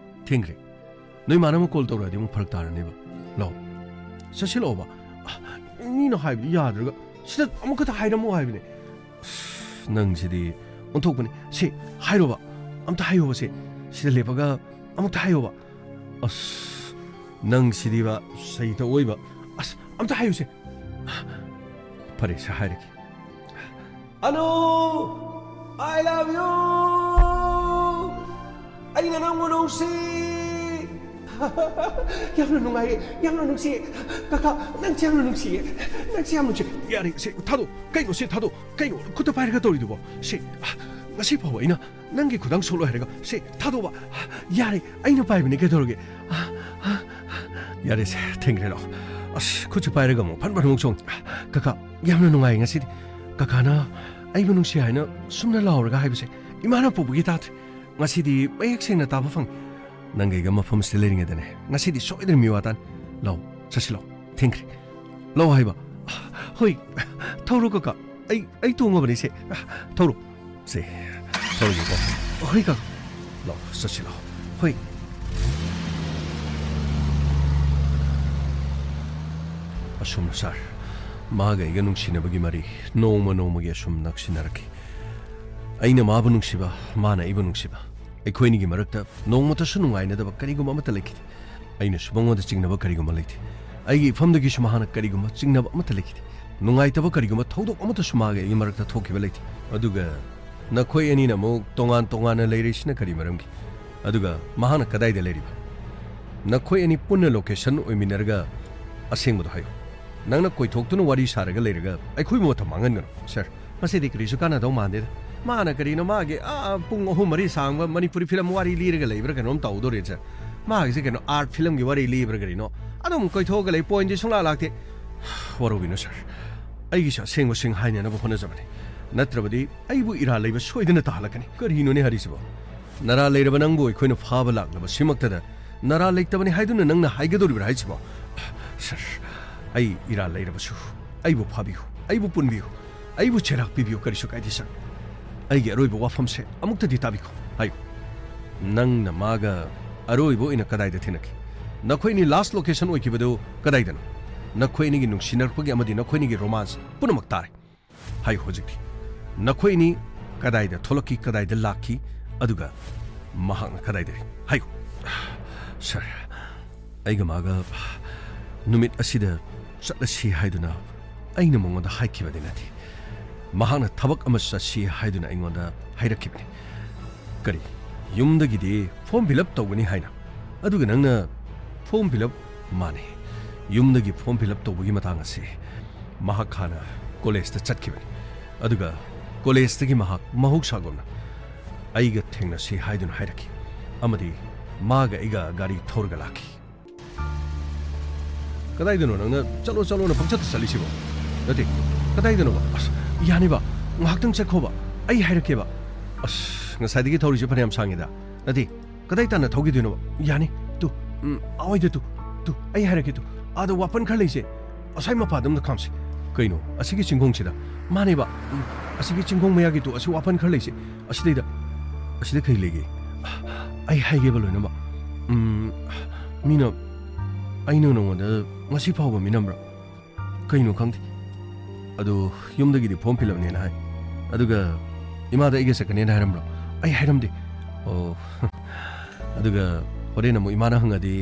ꯊꯦꯡꯈ꯭ꯔꯦ ꯅꯣꯏ ꯃꯥꯅ ꯑꯃꯨꯛ ꯀꯣꯜ ꯇꯧꯔꯛꯑꯗꯤ ꯑꯃꯨꯛ ꯐꯔꯛ ꯇꯥꯔꯅꯦꯕ ꯂꯥꯛꯑꯣ ꯆꯠꯁꯤꯜꯂꯛꯑꯣꯕ ꯃꯤꯅ ꯍꯥꯏꯕꯗꯤ ꯌꯥꯗ꯭ꯔꯒ ꯁꯤꯗ ꯑꯃꯨꯛꯈꯛꯇ ꯍꯥꯏꯔꯝꯃꯣ ꯍꯥꯏꯕꯅꯦ ꯑꯁ ꯅꯪꯁꯤꯗꯤ ꯑꯣꯟꯊꯣꯛꯄꯅꯤ ꯁꯤ ꯍꯥꯏꯔꯣꯕ ꯑꯝꯇ ꯍꯥꯏꯌꯣꯕ ꯁꯤꯗ ꯂꯦꯞꯄꯒ ꯑꯃꯨꯛꯇ ꯍꯥꯏꯌꯣꯕ ꯑꯁ ꯅꯪꯁꯤꯗꯤꯕ ꯁꯩꯇ ꯑꯣꯏꯕ ꯑꯁ ꯑꯝꯇ ꯍꯥꯏꯌꯨꯁꯦ ꯐꯔꯦ ꯁꯤ ꯍꯥꯏꯔꯒꯦ ꯑꯅꯨ I love you ꯑꯩꯅ ꯅꯪꯕꯨ ꯅꯨꯡꯁꯤ ꯌꯥꯝꯅ ꯅꯨꯡꯉꯥꯏꯌꯦ ꯌꯥꯝꯅ ꯅꯨꯡꯁꯤꯌꯦ ꯀꯀꯥ ꯅꯪꯁꯤ ꯌꯥꯝꯅ ꯅꯨꯡꯁꯤꯌꯦ ꯅꯪꯁꯤ ꯌꯥꯝ ꯅꯨꯡꯁꯤ ꯌꯥꯔꯦ ꯁꯤ ꯊꯥꯗꯣ ꯀꯩꯅꯣ ꯁꯤ ꯊꯥꯗꯣ ꯀꯩꯅꯣ ꯈꯨꯠꯇ ꯄꯥꯏꯔꯒ ꯇꯧꯔꯤꯗꯨꯕꯣ ꯁꯤ ngasi ꯐꯥꯎꯕ ꯑꯩꯅ ꯅꯪꯒꯤ ꯈꯨꯗꯥꯡ ꯁꯣꯛꯂꯣ ꯍꯥꯏꯔꯒ ꯁꯤ ꯊꯥꯗꯣꯛꯕ ꯌꯥꯔꯦ ꯑꯩꯅ ꯄꯥꯏꯕꯅꯤ ꯀꯩꯗꯧꯔꯒꯦ ꯌꯥꯔꯦ ꯁꯦ ꯊꯦꯡꯈ꯭ꯔꯦ ꯂꯥꯛꯑꯣ ꯑꯁ ꯈꯨꯠꯁꯨ ꯄꯥꯏꯔꯒ ꯑꯃꯨꯛ ꯐꯟ ꯑꯃꯨꯛ ꯆꯣꯡ ꯀꯀꯥ ꯌꯥꯝꯅ ꯅꯨꯡꯉꯥꯏ ꯉꯁꯤꯗꯤ ꯀꯀꯥꯅ ꯑꯩꯕꯨ ꯅꯨꯡꯁꯤ ꯍꯥꯏꯅ ꯁꯨꯝꯅ ꯂꯥꯎꯔꯒ ꯍꯥꯏꯕꯁꯦ ꯏꯃꯥꯅ ꯄꯨꯕꯒꯤ ꯇꯥꯗ꯭ꯔꯦ ꯉꯁꯤꯗꯤ ꯃꯌꯦꯛ ꯁꯦꯡꯅ ꯇꯥꯕ ꯐꯪꯉꯤ ꯅꯪꯒꯩꯒ ꯃꯐꯝꯁꯤꯗ ꯂꯩꯔꯤꯉꯩꯗꯅꯦ ꯉꯁꯤꯗꯤ ꯁꯣꯏꯗꯅ ꯃꯤ ꯋꯥ ꯇꯥꯅꯤ ꯂꯥꯎ ꯆꯠꯁꯤ ꯂꯥꯎ ꯊꯦꯡꯈ꯭ꯔꯦ ꯂꯥꯎ ꯍꯥꯏꯕ ꯍꯣꯏ ꯊꯧꯔꯣ ꯀꯀꯥ ꯑꯩ ꯇꯣꯡꯉꯕꯅꯤ ꯁꯦ ꯊꯧꯔꯣ ꯁꯦ ꯊꯧꯔꯒꯦꯀꯣ ꯍꯣꯏ ꯀꯀꯥ ꯂꯥꯎ ꯆꯠꯁꯤ ꯂꯥꯎ ꯍꯣꯏ ꯑꯁꯨꯝꯅ ꯁꯥꯔ ꯃꯥꯒ ꯑꯩꯒ ꯅꯨꯡꯁꯤꯅꯕꯒꯤ ꯃꯔꯤ ꯅꯣꯡꯃ ꯅꯣꯡꯃꯒꯤ ꯑꯁꯨꯝ ꯅꯛꯁꯤꯟꯅꯔꯛꯈꯤ ꯑꯩꯅ ꯃꯥꯕꯨ ꯅꯨꯡꯁꯤꯕ ꯃꯥꯅ ꯑꯩꯕꯨ ꯅꯨꯡꯁꯤꯕ ꯑꯩꯈꯣꯏꯅꯤꯒꯤ ꯃꯔꯛꯇ ꯅꯣꯡꯃꯇꯁꯨ ꯅꯨꯡꯉꯥꯏꯅꯗꯕ ꯀꯔꯤꯒꯨꯝꯕ ꯑꯃꯠꯇ ꯂꯩꯈꯤꯗꯦ ꯑꯩꯅꯁꯨ ꯃꯉꯣꯟꯗ ꯆꯤꯡꯅꯕ ꯀꯔꯤꯒꯨꯝꯕ ꯂꯩꯇꯦ ꯑꯩꯒꯤ ꯏꯐꯝꯗꯒꯤꯁꯨ ꯃꯍꯥꯛꯅ ꯀꯔꯤꯒꯨꯝꯕ ꯆꯤꯡꯅꯕ ꯑꯃꯠꯇ ꯂꯩꯈꯤꯗꯦ ꯅꯨꯡꯉꯥꯏꯇꯕ ꯀꯔꯤꯒꯨꯝꯕ ꯊꯧꯗꯣꯛ ꯑꯃꯠꯇꯁꯨ ꯃꯥꯒ ꯑꯩꯒꯤ ꯃꯔꯛꯇ ꯊꯣꯛꯈꯤꯕ ꯂꯩꯇꯦ ꯑꯗꯨꯒ ꯅꯈꯣꯏ ꯑꯅꯤꯅ ꯑꯃꯨꯛ ꯇꯣꯉꯥꯟ ꯇꯣꯉꯥꯟꯅ ꯂꯩꯔꯤꯁꯤꯅ ꯀꯔꯤ ꯃꯔꯝꯒꯤ ꯑꯗꯨꯒ ꯃꯍꯥꯛꯅ ꯀꯗꯥꯏꯗ ꯂꯩꯔꯤꯕ ꯅꯈꯣꯏ ꯑꯅꯤ ꯄꯨꯟꯅ ꯂꯣꯀꯦꯁꯟ ꯑꯣꯏꯃꯤꯟꯅꯔꯒ ꯑꯁꯦꯡꯕꯗꯣ ꯍꯥꯏꯌꯨ ꯅꯪꯅ ꯀꯣꯏꯊꯣꯛꯇꯨꯅ ꯋꯥꯔꯤ ꯁꯥꯔꯒ ꯂꯩꯔꯒ ꯑꯩꯈꯣꯏꯕꯨ ꯃꯇꯝ ꯃꯥꯡꯍꯟꯒꯅꯨ ꯁꯔ ꯃꯁꯤꯗꯤ ꯀꯔꯤꯁꯨ ꯀꯥꯟꯅꯗꯧ ꯃꯥꯟꯗꯦꯗ ꯃꯥꯅ ꯀꯔꯤꯅꯣ ꯃꯥꯒꯤ ꯄꯨꯡ 3-4 ꯁꯥꯡꯕ ꯃꯅꯤꯄꯨꯔꯤ ꯐꯤꯂꯝ ꯋꯥꯔꯤ ꯂꯤꯔꯒ ꯂꯩꯕ꯭ꯔꯥ ꯀꯩꯅꯣꯝ ꯇꯧꯗꯣꯔꯦ ꯁꯔ ꯃꯥꯒꯤꯁꯦ ꯀꯩꯅꯣ ꯑꯥꯔꯠ ꯐꯤꯂꯝꯒꯤ ꯋꯥꯔꯤ ꯂꯤꯕ꯭ꯔꯥ ꯀꯔꯤꯅꯣ ꯑꯗꯨꯝ ꯀꯣꯏꯊꯣꯛꯑꯒ ꯂꯩ ꯄꯣꯏꯟꯗꯤ ꯁꯨꯡꯂꯥꯛ ꯂꯥꯛꯇꯦ ꯋꯥꯔꯧꯕꯤꯅꯣ ꯁꯔ ꯑꯩꯒꯤꯁꯨ ꯑꯁꯦꯡꯕꯁꯤꯡ ꯍꯥꯏꯅꯅꯕ ꯍꯣꯠꯅꯖꯕꯅꯤ ꯅꯠꯇ꯭ꯔꯕꯗꯤ ꯑꯩꯕꯨ ꯏꯔꯥꯜ ꯂꯩꯕ ꯁꯣꯏꯗꯅ ꯇꯥꯍꯜꯂꯛꯀꯅꯤ ꯀꯔꯤꯅꯣꯅꯦ ꯍꯥꯏꯔꯤꯁꯤꯕꯣ ꯅꯔꯥ ꯂꯩꯔꯕ ꯅꯪꯕꯨ ꯑꯩꯈꯣꯏꯅ ꯐꯥꯕ ꯂꯥꯛꯂꯕ ꯁꯤꯃꯛꯇꯗ ꯅꯔꯥ ꯂꯩꯇꯕꯅꯤ ꯍꯥꯏꯗꯨꯅ ꯅꯪꯅ ꯍꯥꯏꯒꯗꯧꯔꯤꯕ꯭ꯔꯥ ꯍꯥꯏꯁꯤꯕꯣ ꯁꯔ ꯑꯩ ꯏꯔꯥꯜ ꯂꯩꯔꯕꯁꯨ ꯑꯩꯕꯨ ꯐꯥꯕꯤꯌꯨ ꯑꯩꯕꯨ ꯄꯨꯟꯕꯤꯌꯨ ꯑꯩꯕꯨ ꯆꯩꯔꯥꯛ ꯄꯤꯕꯤꯌꯨ ꯀꯔꯤꯁꯨ ꯀꯥꯏꯗꯦ ꯁꯔ ꯑꯩꯒꯤ ꯑꯔꯣꯏꯕ ꯋꯥꯐꯝꯁꯦ ꯑꯃꯨꯛꯇꯗꯤ ꯇꯥꯕꯤꯈꯣ ꯍꯥꯏꯌꯨ ꯅꯪꯅ ꯃꯥꯒ ꯑꯔꯣꯏꯕ ꯑꯣꯏꯅ ꯀꯗꯥꯏꯗ ꯊꯦꯡꯅꯈꯤ ꯅꯈꯣꯏꯅꯤ ꯂꯥꯁ ꯂꯣꯀꯦꯁꯟ ꯑꯣꯏꯈꯤꯕꯗꯨ ꯀꯗꯥꯏꯗꯅꯣ ꯅꯈꯣꯏꯅꯤꯒꯤ ꯅꯨꯡꯁꯤꯅꯔꯛꯄꯒꯤ ꯑꯃꯗꯤ ꯅꯈꯣꯏꯅꯤꯒꯤ ꯔꯣꯃꯥꯟꯁ ꯄꯨꯝꯅꯃꯛ ꯇꯥꯔꯦ ꯍꯥꯏꯌꯨ ꯍꯧꯖꯤꯛꯇꯤ ꯅꯈꯣꯏꯅꯤ ꯀꯗꯥꯏꯗ ꯊꯣꯛꯂꯛꯈꯤ ꯀꯗꯥꯏꯗ ꯂꯥꯛꯈꯤ ꯑꯗꯨꯒ ꯃꯍꯥꯛꯅ ꯀꯗꯥꯏꯗ ꯍꯥꯏꯌꯨ ꯁꯔ ꯑꯩꯒ ꯃꯥꯒ ꯅꯨꯃꯤꯠ ꯑꯁꯤꯗ ꯆꯠꯂꯁꯤ ꯍꯥꯏꯗꯨꯅ ꯑꯩꯅ ꯃꯉꯣꯟꯗ ꯍꯥꯏꯈꯤꯕꯗꯤ ꯅꯠꯇꯦ ꯃꯍꯥꯛꯅ ꯊꯕꯛ ꯑꯃ ꯆꯠꯁꯤ ꯍꯥꯏꯗꯨꯅ ꯑꯩꯉꯣꯟꯗ ꯍꯥꯏꯔꯛꯈꯤꯕꯅꯤ ꯀꯔꯤ ꯌꯨꯝꯗꯒꯤꯗꯤ ꯐꯣꯔꯝ ꯐꯤꯜ ꯑꯞ ꯇꯧꯒꯅꯤ ꯍꯥꯏꯅ ꯑꯗꯨꯒ ꯅꯪꯅ ꯐꯣꯔꯝ ꯐꯤꯜ ꯑꯞ ꯃꯥꯅꯦ ꯌꯨꯝꯗꯒꯤ ꯐꯣꯔꯝ ꯐꯤꯜ ꯑꯞ ꯇꯧꯕꯒꯤ ꯃꯇꯥꯡ ꯑꯁꯤ ꯃꯍꯥꯛ ꯍꯥꯟꯅ ꯀꯣꯂꯦꯖꯇ ꯆꯠꯈꯤꯕꯅꯤ ꯑꯗꯨꯒ ꯀꯣꯂꯦꯖꯇꯒꯤ ꯃꯍꯥꯛ ꯃꯍꯧꯁꯥꯒꯨꯝꯅ ꯑꯩꯒ ꯊꯦꯡꯅꯁꯤ ꯍꯥꯏꯗꯨꯅ ꯍꯥꯏꯔꯛꯈꯤ ꯑꯃꯗꯤ ꯃꯥꯒ ꯑꯩꯒ ꯒꯥꯔꯤ ꯊꯧꯔꯒ ꯂꯥꯛꯈꯤ ꯀꯗꯥꯏꯗꯅꯣ ꯅꯪꯅ ꯆꯠꯂꯣ ꯆꯠꯂꯣꯅ ꯄꯪꯆꯠꯇ ꯆꯠꯂꯤꯁꯤꯕꯣ ꯅꯠꯇꯦ ꯀꯗꯥꯏꯗꯅꯣꯕ ꯑꯁ ꯌꯥꯅꯤꯕ ꯉꯥꯏꯍꯥꯛꯇꯪ ꯆꯠꯈꯣꯕ ꯑꯩ ꯍꯥꯏꯔꯛꯀꯦꯕ ꯑꯁ ꯉꯁꯥꯏꯗꯒꯤ ꯊꯧꯔꯤꯁꯦ ꯐꯅꯌꯥꯝ ꯁꯥꯡꯉꯤꯗ ꯅꯠꯇꯦ ꯀꯗꯥꯏ ꯇꯥꯟꯅ ꯊꯧꯈꯤꯗꯣꯏꯅꯣꯕ ꯌꯥꯅꯤ ꯇꯨ ꯑꯋꯥꯏꯗ ꯇꯨ ꯑꯩ ꯍꯥꯏꯔꯛꯀꯦ ꯇꯨ ꯑꯥꯗ ꯋꯥꯄꯟ ꯈꯔ ꯂꯩꯁꯦ ꯑꯁꯥꯏ ꯃꯄꯥꯗꯝꯗ ꯈꯥꯝꯁꯤ ꯀꯩꯅꯣ ꯑꯁꯤꯒꯤ ꯆꯤꯡꯈꯣꯡꯁꯤꯗ ꯃꯥꯅꯦꯕ ꯑꯁꯤꯒꯤ ꯆꯤꯡꯈꯣꯡ ꯃꯌꯥꯒꯤ ꯇꯨ ꯑꯁꯤ ꯋꯥꯄꯟ ꯈꯔ ꯂꯩꯁꯦ ꯑꯁꯤꯗ ꯀꯩ ꯂꯩꯒꯦ ꯑꯩ ꯍꯥꯏꯒꯦꯕ ꯂꯣꯏꯅꯃꯛ ꯃꯤꯅ ꯑꯩꯅ ꯅꯉꯣꯟꯗ ꯉꯁꯤ ꯐꯥꯎꯕ ꯃꯤꯅꯝꯕ꯭ꯔꯥ ꯀꯩꯅꯣ ꯈꯪꯗꯦ ꯑꯗꯨ ꯌꯨꯝꯗꯒꯤꯗꯤ ꯐꯣꯔꯝ ꯐꯤꯜꯑꯞꯅꯦꯅ ꯍꯥꯏ ꯑꯗꯨꯒ ꯏꯃꯥꯗ ꯑꯩꯒ ꯆꯠꯀꯅꯦꯅ ꯍꯥꯏꯔꯝꯕ꯭ꯔꯣ ꯑꯩ ꯍꯥꯏꯔꯝꯗꯦ ꯑꯣ ꯑꯗꯨꯒ ꯍꯣꯔꯦꯟ ꯑꯃꯨꯛ ꯏꯃꯥꯅ ꯍꯪꯉꯗꯤ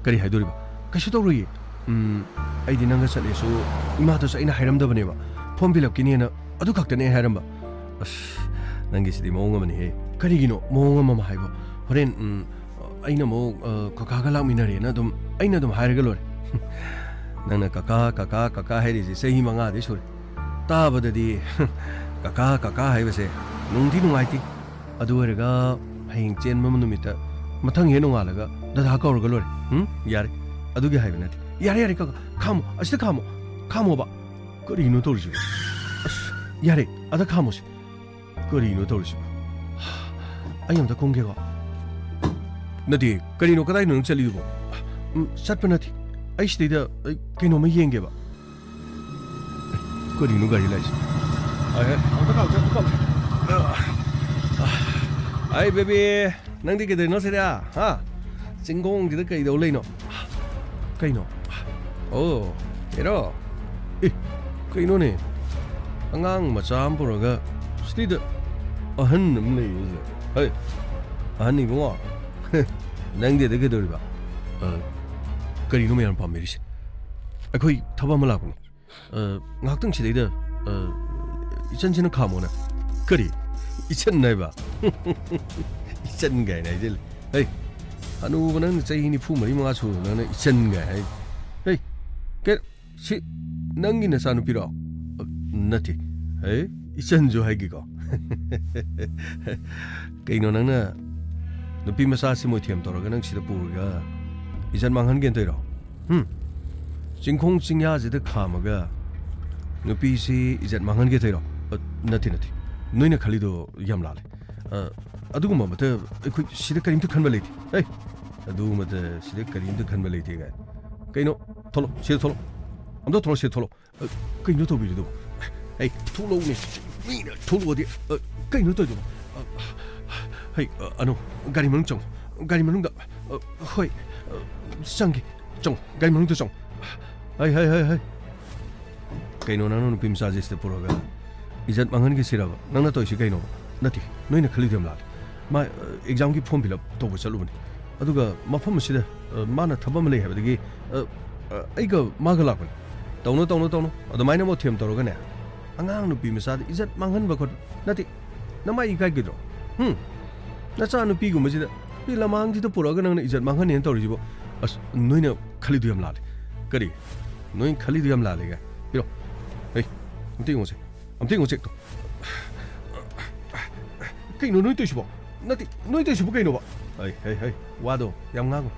ꯀꯔꯤ ꯍꯥꯏꯗꯣꯔꯤꯕ ꯀꯩꯁꯨ ꯇꯧꯔꯣꯏꯌꯦ ꯑꯩꯗꯤ ꯅꯪꯒ ꯆꯠꯂꯦꯁꯨ ꯏꯃꯥꯗꯁꯨ ꯑꯩꯅ ꯍꯥꯏꯔꯝꯗꯕꯅꯦꯕ ꯐꯣꯔꯝ ꯐꯤꯜꯑꯞꯀꯤꯅꯦꯅ ꯑꯗꯨ ꯈꯛꯇꯅꯦ ꯍꯥꯏꯔꯝꯕ ꯑꯁ ꯅꯪꯒꯤꯁꯤꯗꯤ ꯃꯑꯣꯡ ꯑꯃꯅꯤꯍꯦ ꯀꯔꯤꯒꯤꯅꯣ ꯃꯑꯣꯡ ꯑꯃ ꯍꯥꯏꯕꯣ ꯍꯣꯔꯦꯟ ꯑꯩꯅ ꯑꯃꯨꯛ ꯀꯀꯥꯒ ꯂꯥꯛꯃꯤꯟꯅꯔꯦꯅ ꯑꯩꯅ ꯑꯗꯨꯝ ꯍꯥꯏꯔꯒ ꯂꯣꯏꯔꯦ ꯅꯪꯅ ꯀꯀꯥ ꯍꯥꯏꯔꯤꯁꯦ ꯆꯍꯤ 5ꯗꯤ ꯁꯨꯔꯦ ꯇꯥꯕꯗꯗꯤ ꯀꯀꯥ ꯍꯥꯏꯕꯁꯦ ꯅꯨꯡꯗꯤ ꯅꯨꯡꯉꯥꯏꯇꯦ ꯑꯗꯨ ꯑꯣꯏꯔꯒ ꯍꯌꯦꯡ ꯆꯦꯟꯕ ꯅꯨꯃꯤꯠꯇ ꯃꯊꯪ ꯍꯦꯛ ꯅꯣꯡꯉꯥꯜꯂꯒ ꯗꯗꯥ ꯀꯧꯔꯒ ꯂꯣꯏꯔꯦ ꯌꯥꯔꯦ ꯑꯗꯨꯒꯤ ꯍꯥꯏꯕ ꯅꯠꯇꯦ ꯌꯥꯔꯦ ꯀꯀꯥ ꯈꯥꯝꯃꯣ ꯑꯁꯤꯗ ꯈꯥꯝꯃꯣꯕ ꯀꯔꯤꯅꯣ ꯇꯧꯔꯤꯁꯤꯕꯣ ꯑꯁ ꯌꯥꯔꯦ ꯑꯗ ꯈꯥꯝꯃꯣꯁꯤ ꯀꯔꯤꯅꯣ ꯇꯧꯔꯤꯁꯤꯕꯣ ꯑꯩ ꯑꯝꯇ ꯀꯨꯝꯒꯦꯀꯣ ꯅꯠꯇꯦ ꯀꯔꯤꯅꯣ ꯀꯗꯥꯏꯅꯣ ꯅꯪ ꯆꯠꯂꯤꯗꯨꯕꯣ ꯆꯠꯄ ꯅꯠꯇꯦ ꯑꯩ ꯁꯤꯗꯩꯗ ꯀꯩꯅꯣꯝꯃ ꯌꯦꯡꯒꯦꯕ ꯀꯔꯤꯅꯣ ꯒꯥꯔꯤ ꯂꯥꯛꯏꯁꯦ ꯑꯝꯇ ꯀꯥꯎꯁꯦ ꯑꯩ ꯕꯦꯕꯤ ꯅꯪꯗꯤ ꯀꯩꯗꯧꯔꯤꯅꯣ ꯁꯤꯗ ꯍꯥ ꯆꯤꯡꯈꯣꯡꯁꯤꯗ ꯀꯩꯗꯧ ꯂꯩꯅꯣ ꯀꯩꯅꯣ ꯑꯣ ꯍꯦꯔꯣ ꯀꯩꯅꯣꯅꯦ ꯑꯉꯥꯡ ꯃꯆꯥ ꯑꯃ ꯄꯨꯔꯒ ꯁꯤꯗ ꯑꯍꯟ ꯑꯃ ꯂꯩꯌꯦ ꯍꯩ ꯑꯍꯟ ꯏꯕꯨꯡꯉꯣ ꯅꯪꯗꯤ ꯑꯗ ꯀꯩꯗꯧꯔꯤꯕ ꯀꯔꯤꯅꯣ ꯃꯌꯥꯝ ꯄꯥꯝꯕꯤꯔꯤꯁꯦ ꯑꯩꯈꯣꯏ ꯊꯕꯛ ꯑꯃ ꯂꯥꯛꯄꯅꯤ ꯉꯥꯏꯍꯥꯛꯇꯪ ꯁꯤꯗꯩꯗ ꯏꯆꯟꯁꯤꯅ ꯈꯥꯝꯃꯣꯅ ꯀꯔꯤ ꯏꯆꯟ ꯍꯥꯏꯕ ꯏꯆꯟ ꯀꯥꯏꯅ ꯍꯥꯏꯖꯤꯜꯂꯦ ꯍꯩ ꯍꯅꯨꯕ ꯅꯪꯅ ꯆꯍꯤ 94-5 ꯁꯨꯔꯕ ꯅꯪꯅ ꯏꯆꯟ ꯀꯥꯏ ꯍꯥꯏ ꯍꯩ ꯁꯤ ꯅꯪꯒꯤ ꯅꯆꯥꯅꯨꯄꯤꯔꯣ ꯅꯠꯇꯦ ꯍꯩ ꯏꯆꯟꯁꯨ ꯍꯥꯏꯒꯦꯀꯣ ꯀꯩꯅꯣ ꯅꯪꯅ ꯅꯨꯄꯤ ꯃꯆꯥꯁꯤ ꯃꯣꯏꯊꯦꯝ ꯇꯧꯔꯒ ꯅꯪ ꯁꯤꯗ ꯄꯨꯔꯒ ꯏꯖꯠ ꯃꯥꯡꯍꯟꯒꯦꯅ ꯇꯧꯔꯣ ꯆꯤꯡꯈꯣꯡ ꯆꯤꯡꯌꯥꯁꯤꯗ ꯈꯥꯝꯃꯒ ꯅꯨꯄꯤꯁꯤ ꯏꯖꯠ ꯃꯥꯡꯍꯟꯒꯦ ꯇꯧꯔꯣ ꯅꯠꯇꯦ ꯅꯣꯏꯅ ꯈꯜꯂꯤꯗꯣ ꯌꯥꯝ ꯂꯥꯜꯂꯦ ꯑꯗꯨꯒꯨꯝꯕ ꯑꯃꯇ ꯑꯩꯈꯣꯏ ꯁꯤꯗ ꯀꯔꯤꯝꯇ ꯈꯟꯕ ꯂꯩꯇꯦ ꯍꯩ ꯑꯗꯨꯒꯨꯝꯕꯗ ꯁꯤꯗ ꯀꯔꯤꯝꯇ ꯈꯟꯕ ꯂꯩꯇꯦ ꯀꯥꯏ ꯀꯩꯅꯣ ꯊꯣꯛꯂꯛꯑꯣ ꯁꯤꯗ ꯊꯣꯛꯂꯛꯑꯣ ꯑꯝꯇ ꯊꯣꯛꯂꯛꯑꯣ ꯁꯤꯗ ꯊꯣꯛꯂꯛꯑꯣ ꯀꯩꯅꯣ ꯇꯧꯕꯤꯔꯤꯗꯨꯕꯣ ꯍꯩ ꯊꯣꯛꯂꯛꯎꯅꯦ ꯃꯤꯅ ꯊꯣꯛꯂꯛꯑꯣꯗꯤ ꯀꯩꯅꯣ ꯇꯧꯗꯨꯕꯣ ꯍꯩ ꯑꯅꯨ ꯒꯥꯔꯤ ꯃꯅꯨꯡ ꯆꯪꯉꯨ ꯒꯥꯔꯤ ꯃꯅꯨꯡꯗ ꯍꯣꯏ ꯆꯪꯒꯦ ꯆꯪꯉꯨ ꯒꯥꯔꯤ ꯃꯅꯨꯡꯗ ꯆꯪꯉꯨ ꯍꯩ ꯀꯩꯅꯣ ꯅꯪꯅ ꯅꯨꯄꯤ ꯃꯆꯥꯁꯦ ꯁꯤꯗ ꯄꯨꯔꯒ ꯏꯖꯠ ꯃꯥꯡꯍꯟꯒꯦꯁꯤꯔꯕ ꯅꯪꯅ ꯇꯧꯔꯤꯁꯤ ꯀꯩꯅꯣꯕ ꯅꯠꯇꯦ ꯅꯣꯏꯅ ꯈꯜꯂꯤꯗꯣ ꯌꯥꯝ ꯂꯥꯜꯂꯦ ꯃꯥ ꯑꯦꯛꯖꯥꯝꯒꯤ ꯐꯣꯔꯝ ꯐꯤꯜꯑꯞ ꯇꯧꯕ ꯆꯠꯂꯨꯕꯅꯤ ꯑꯗꯨꯒ ꯃꯐꯝ ꯑꯁꯤꯗ ꯃꯥꯅ ꯊꯕꯛ ꯑꯃ ꯂꯩ ꯍꯥꯏꯕꯗꯒꯤ ꯑꯩꯒ ꯃꯥꯒ ꯂꯥꯛꯄꯅꯤ ꯇꯧꯅꯣ ꯑꯗꯨꯃꯥꯏꯅ ꯃꯣꯊꯦꯝ ꯇꯧꯔꯒꯅꯦ ꯑꯉꯥꯡ ꯅꯨꯄꯤ ꯃꯆꯥꯗ ꯏꯖꯠ ꯃꯥꯡꯍꯟꯕ ꯈꯣꯠꯄ ꯅꯠꯇꯦ ꯅꯃꯥꯏ ꯏꯀꯥꯏꯒꯗ꯭ꯔꯣ ꯅꯆꯥ ꯅꯨꯄꯤꯒꯨꯝꯕꯁꯤda ꯂꯃꯥꯡꯁꯤꯗ ꯄꯨꯔꯛꯑꯒ ꯅꯪꯅ ꯏꯖꯠ ꯃꯥꯡꯍꯟꯅꯦꯅ ꯇꯧꯔꯤꯁꯤꯕꯣ ꯑꯁ ꯅꯣꯏꯅ ꯈꯜꯂꯤꯗꯣ ꯌꯥꯝ ꯂꯥꯜꯂꯦ ꯀꯔꯤ ꯅꯣꯏꯅ ꯈꯜꯂꯤꯗꯣ ꯌꯥꯝ ꯂꯥꯜꯂꯦ ꯀꯥꯏ ꯄꯤꯔꯣ ꯍꯩ ꯑꯝꯇ ꯌꯦꯡꯉꯣꯁꯦ ꯀꯩꯅꯣ ꯅꯣꯏ ꯇꯧꯏꯁꯤꯕꯣ ꯅꯠꯇꯦ ꯅꯣꯏ ꯇꯧꯏꯁꯤꯕꯣ ꯀꯩꯅꯣꯕ ꯍꯩ ꯋꯥꯗꯣ ꯌꯥꯝ ꯉꯥꯡꯉꯨ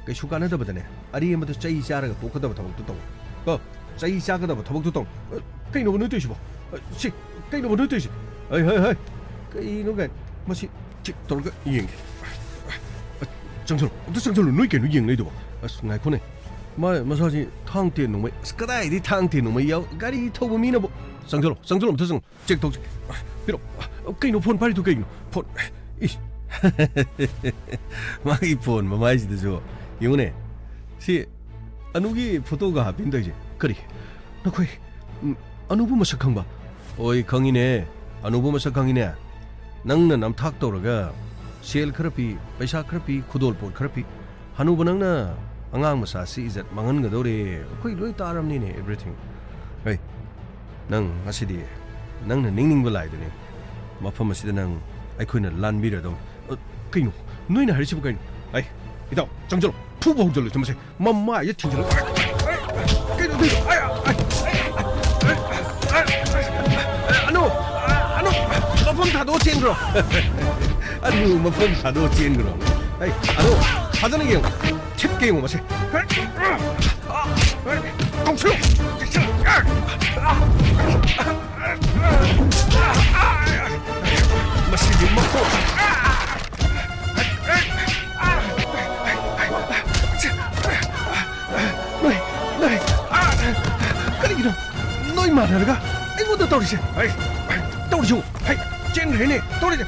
ꯀꯩꯁꯨ ꯀꯥꯟꯅꯗꯕꯗꯅꯦ ꯑꯔꯦꯝꯕꯗ ꯆꯩ ꯆꯥꯔꯒ ꯇꯣꯛꯀꯗꯕ ꯊꯕꯛꯇꯨ ꯇꯧ ꯀꯣ ꯆꯩ ꯆꯥꯒꯗꯕ ꯊꯕꯛꯇꯨ ꯇꯧ ꯀꯩꯅꯣꯕ ꯅꯣꯏ ꯇꯧꯏꯁꯤꯕꯣ ꯁꯤ ꯀꯩꯅꯣꯕ ꯅꯣꯏ ꯇꯧꯏꯁꯤ ꯍꯩ ꯀꯩꯅꯣ ꯀꯥꯏ ꯃꯁꯤ ꯆꯤꯛ ꯇꯧꯔꯒ ꯌꯦꯡꯒꯦ ꯆꯪꯁꯜꯂꯨ ꯅꯣꯏ ꯀꯩꯅꯣ ꯌꯦꯡ ꯂꯩꯗꯨꯕꯣ ꯑꯁ ꯉꯥꯏꯈꯣꯅꯦ ꯃꯁꯥꯁꯤ ꯊꯥꯡ ꯇꯦꯟ ꯅꯣꯡꯃꯩ ꯑꯁ ꯀꯗꯥꯏꯗꯤ ꯊꯥꯡ ꯇꯦꯟ ꯅꯣꯡꯃꯩ ꯌꯥꯎ ꯒꯥꯔꯤ ꯊꯧꯕ ꯃꯤꯅꯕꯨ ꯆꯪꯁꯜꯂꯣ ꯑꯝꯇ ꯆꯪꯉꯣ ꯆꯦꯛ ꯇꯧꯁꯤ ꯄꯤꯔꯣ ꯀꯩꯅꯣ ꯐꯣꯟ ꯄꯥꯏꯔꯤꯗꯨ ꯀꯩꯅꯣ ꯐꯣꯟ ꯏꯁ ꯃꯥꯒꯤ ꯐꯣꯟ ꯃꯃꯥꯏꯁꯤꯗꯁꯨ ꯌꯦꯡꯉꯨꯅꯦ ꯁꯤ ꯑꯅꯨꯒꯤ ꯐꯣꯇꯣꯒ ꯍꯥꯞꯄꯤꯅ ꯇꯧꯔꯤꯁꯦ ꯀꯔꯤ ꯅꯈꯣꯏ ꯑꯅꯨꯕꯨ ꯃꯁꯛ ꯈꯪꯕ ꯍꯣꯏ ꯈꯪꯉꯤꯅꯦ ꯑꯅꯨꯕꯨ ꯃꯁꯛ ꯈꯪꯉꯤꯅꯦ ꯅꯪꯅ ꯅꯝꯊꯥꯛ ꯇꯧꯔꯒ ꯁꯦꯜ ꯈꯔ ꯄꯤ ꯄꯩꯁాꯈꯔ ꯄꯤ ꯈꯨꯗꯣꯜ ꯄꯣꯠ ꯈꯔ ꯄꯤ ꯍꯅꯨꯕ ꯅꯪꯅ ꯑꯉꯥꯡ ꯃꯆꯥꯁꯤ ꯏꯖꯠ ꯃꯥꯡꯍꯟꯒꯗꯧꯔꯦ ꯑꯩꯈꯣꯏ ꯂꯣꯏ ꯇꯥꯔꯝꯅꯤꯅꯦ ꯑꯦꯚ꯭ꯔꯤꯊꯤꯡ ꯍꯩ ꯅꯪ ꯉꯁꯤꯗꯤ ꯅꯪꯅ ꯅꯤꯡꯕ ꯂꯥꯏꯗꯨꯅꯤ ꯃꯐꯝ ꯑꯁꯤꯗ ꯅꯪ ꯑꯩꯈꯣꯏꯅ ꯂꯥꯟꯕꯤꯔꯗꯧꯅꯤ ꯀꯩꯅꯣ ꯅꯣꯏꯅ ꯍꯥꯏꯔꯤꯁꯤꯕꯨ ꯀꯩꯅꯣ ꯑꯩ ꯏꯇꯥꯎ ꯆꯪꯁꯤꯜꯂꯣ ꯐꯨꯕ ꯍꯧꯖꯤꯜꯂꯨ ꯆꯨꯝꯃꯁꯦ ꯃꯃꯥꯏꯁꯦ ꯊꯤꯟꯖꯤꯜꯂꯣ ꯀꯩꯅꯣ ꯑꯅꯨ ꯃꯐꯝ ꯊꯥꯗꯣꯛꯑ ꯆꯦꯟꯈ꯭ꯔꯣ ꯃꯐꯝ ꯊꯥꯗꯣꯛꯑ ꯆꯦꯟꯈ꯭ꯔꯣ ꯑꯩ ꯑꯅꯨ ꯐꯖꯅ ꯌꯦꯡꯉꯣ ꯊꯤꯠꯀ ꯌꯦꯡꯉꯣ ꯃꯁꯦ ꯀꯧꯁꯤꯜꯂꯣ ꯃꯁꯤꯗꯤ ꯃꯈꯣꯡ ꯀꯔꯤꯒꯤꯅꯣ ꯅꯣꯏ ꯃꯥꯟꯅꯔꯒ ꯑꯩꯉꯣꯟꯗ ꯇꯧꯔꯤꯁꯦ ꯇꯧꯔꯤꯁꯨ ꯆꯦꯟꯈ꯭ꯔꯦꯅꯦ ꯇꯧꯔꯤꯁꯦ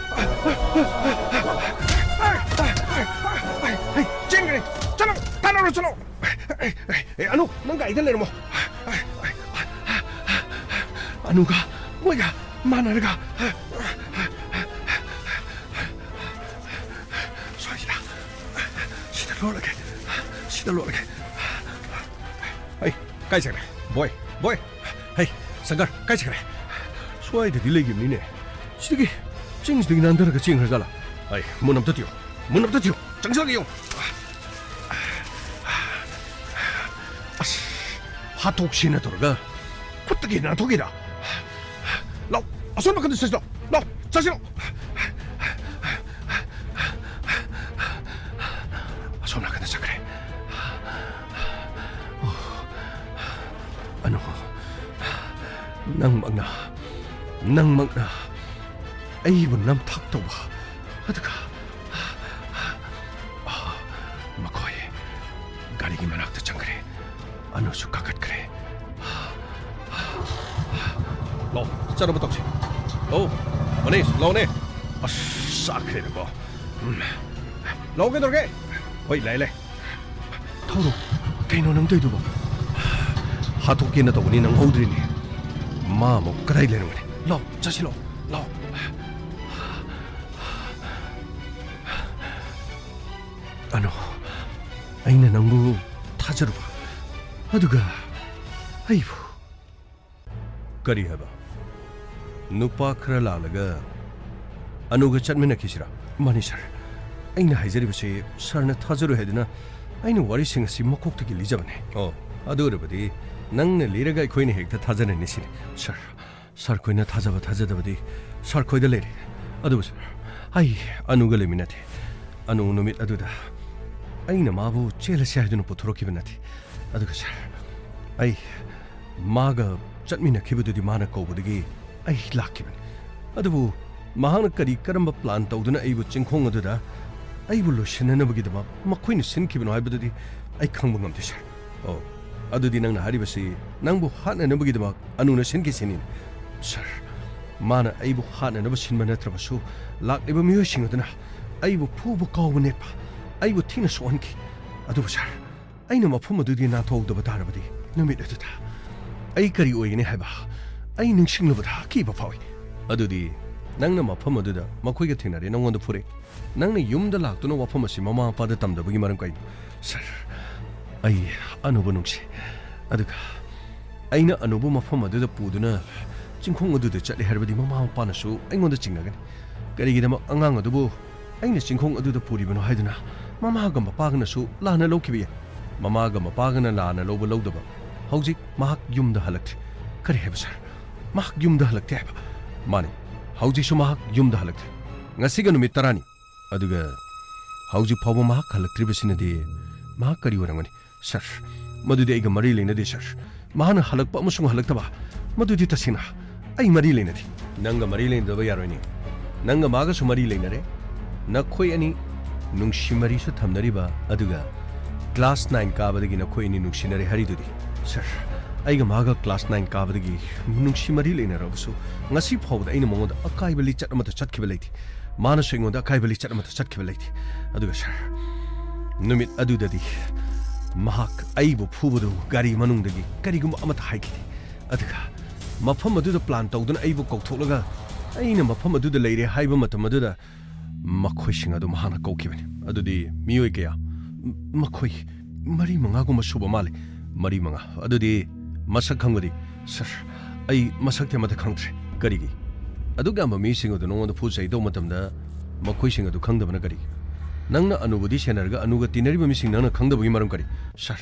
चेन करे चलो तानो चलो अनु नंगा इधर ले रमो अनुगा 뭐야 마나르가 소리다 시달로르게 아이 까이지 그래 뭐해 아이 상갈 까이지 그래 소아이들 딜레기미네 시득이 찡시득이 난다라가 찡을 갈라 아이 문 없다 뛰어 정상하게 용 하톡시나 돌아가 호떡이나 독이다 너 어서만 건드 쓰시오 너 자시오 어서만 건드 자 그래 아노 낭 먹나 에이분 남 탁도 봐 어떡하 마코이 가리기만 학도 참 그래 아노 수가갓 그래 로 짜르부 떡지 오 머니 로네 싸크레 거 로게 돌게 어이 레레 타오로 개노 능도이도 뭐 하토끼나 도니 능 호드리니 마모 그라이 레는 거네 로 자시로 로 아노 아이네 낭부 타자로 봐 아두가 아이부 करी है बा नुपा खरा लालगा अनुगा चटमिना खिसिरा मानी सर आइना हाइजरी बसे सरना थाजरो हेदना आइना वारी सिंग सि मकोक्तगी लिजाबने ओ अदुरबदी नंगने लिरगा खोइने हेक्ता थाजने निसिन सर खोइना थाजदबदी सर खोइदा लेरे अदु सर आई अनुगा लेमिनाथे अनु नुमित अदुदा आइना माबु चेलसे हाइदुनु पुथरोकिबनाथे अदुगा सर आई मागा चटमिना खिबदुदी माना कौबदगी आई लाखिबन अदुबु महाना करी करम प्लान तौदुना आइबु चिंखोंग अदुदा आइबु लोशननबगिदमा मखोइना सिनखिबनो हाइबदुदी आई खंबु ngamde सर ओ अदुदी नंगना हारिबसि नंगबु हाननबगिदमा अनुना सिनखि सिनिन सर माना आइबु हाननब सिनबा नत्रबसु लाक्लिबा मियोसिंग अदुना आइबु फुबु कावनेपा आइबु थिना सोहनखि अदुबु सर आइना मफम अदुदी नाथौदबा तारबदी नुमित अदुदा आई करी ओइने हाइबा आई निंगसिंगलबदा किबा फावि अदुदी नंगना मफम अदुदा मखोइगा थिंगनारे नंगोंद फुरे नंगना युमदा लाक्तुना वफम असि ममा पादा तमदबगी मरम काइ सर आई अनुभव नुंगसि अदुगा आइना अनुभव मफम अदुदा पुदुना चिंखोंग अदुदा चले हरबदी ममा पानासु आइंगोंद चिंगनागनि करिगिदम अंगांग अदुबु आइना चिंखोंग अदुदा पुरिबनो हाइदुना ममागा मपागनासु लाना लौखिबि ममागा मपागना लाना लौब लौदबा हौजिक माहक युमदा हलक्थि करि हेब सर माहक युमदा हलक्थि हेब माने हौजिकसु माहक युमदा हलक्थि ngasiga numit tarani aduga hauji phawa maha khalaktribasina de maha kari warangani sir madudi aiga mari leina de sir mahana halakpa amusung halaktaba madudi tasina ai mari leina di nanga mari leina da yaroini nanga maga su mari leina re nakhoi ani nungshi mari su thamnari ba aduga class 9 ka badagi nakhoi ni nungsinare haridudi sir aiga maga class 9 ka badagi nungshi mari leina rabusu ngasi phawda aina mongoda akaibali chatmata chatkiba leiti माना सिंगोंदा काइबली चटमत चटखिब लेथि अदुगा sir नुमित अदुददी महाक आइबु फुबदु गारी मनुंगदगी करिगुम अमत हाइखिदि अदुगा मफम अदुदा plan तौदुना आइबु कौथोलगा आइना मफम अदुदा लेरे हाइबा मतम अदुदा मखोइसिंग अदु महाना कौखिबनि अदुदी मियोय कया मखोइ मरी मंगागुम सुबा माले मरी मंगा अदुदी मसक खंगदि सर आई मसक तेमत खंगथ्रे करिगी अदुगा ममीसिंग अदु नोंद फुजै दो मतमदा मखोइसिंग अदु खंगदबना करि नंगना अनुभूति सेनरगा अनुगा तिनरिबा मिसिंग नंगना खंगदबगी मरम करि सर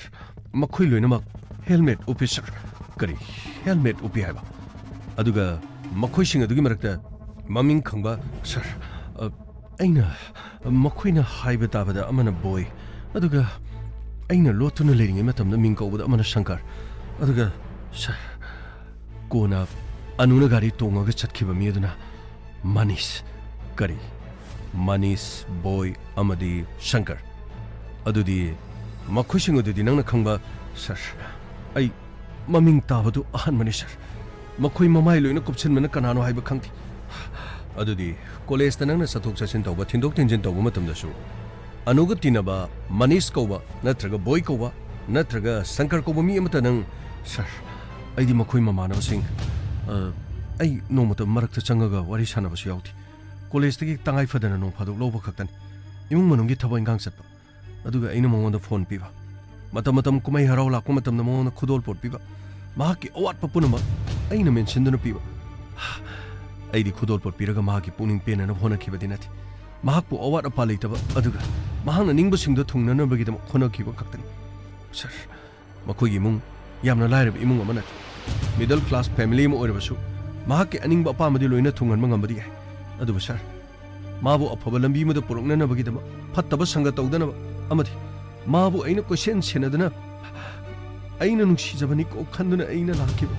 मखोइ लोइनमक हेलमेट ऑफिसर करि हेलमेट उपि हाइबा अदुगा मखोइसिंग अदुगी मरकता ममिंग खंगबा सर अइना मखोइना हाइबा ताबदा अमना बोय अदुगा अइना लोतुना लेरिंगे मतमदा मिंग कौबदा अमना शंकर अदुगा सर कोना अनुना गाड़ी तोंगागा चटखिबा मियदुना मनीष करी मनीष बोय अमदी शंकर अदुदी मखोइसिंग अदुदी नंगना खंगबा सर आई ममिंग ताबदु अहनमनि सर मखोइ ममाइ लोइना कुपसिनमना कनानो हाइबा खंगथि अदुदी कॉलेज ता नंगना सथोक चसिन तौबा थिंदोक थिंजिन तौबा मतमदसु अनुग तीनबा मनीष कौबा नत्रगा बॉय कौबा नत्रगा शंकर कौबा मी अमता नंग सर अइदी मखोय ममानबसिंग नोमत मरक्ता चंगगा वारी सानबसु याउथि कॉलेजदगी तंगाई फदना नों फादोक लौबा खक्तन इमुंग मनुंगी थबक इंगांग चटपा अदुगा अइना मंगोंदा फोन पीबा मतम मतम कुमै हराव लाक्पा मतमना मंगोंदा खुदोल पोट पीबा महाकी अवाटपा पुनमक अइना मेंशनदुना पीबा अइदी खुदोल पोट पीरगा महाकी पुनिंग पेनना होनाखिबदि नथि महाकपु अवाट अपा लेतबा अदुगा महांगना निंगबसिंगदो थुंगननबगिदमक होनाखिबा खक्तनि सर मखोयगी इमुंग यामना लायरब इमुंग अमा नथि मिडल क्लास फैमिली अमा ओइरबसु महाकी अनिंगबा अपामदि लोइना थुंगनबा ngambadi याय अदुबा सर माबु अफबा लंबी मद पुरकननबगिदम फत्तबा संग तौदनबा अमदि माबु अइना क्वेश्चन सेनदना अइना नुंसीजबनि को खंदुना अइना लाखिबा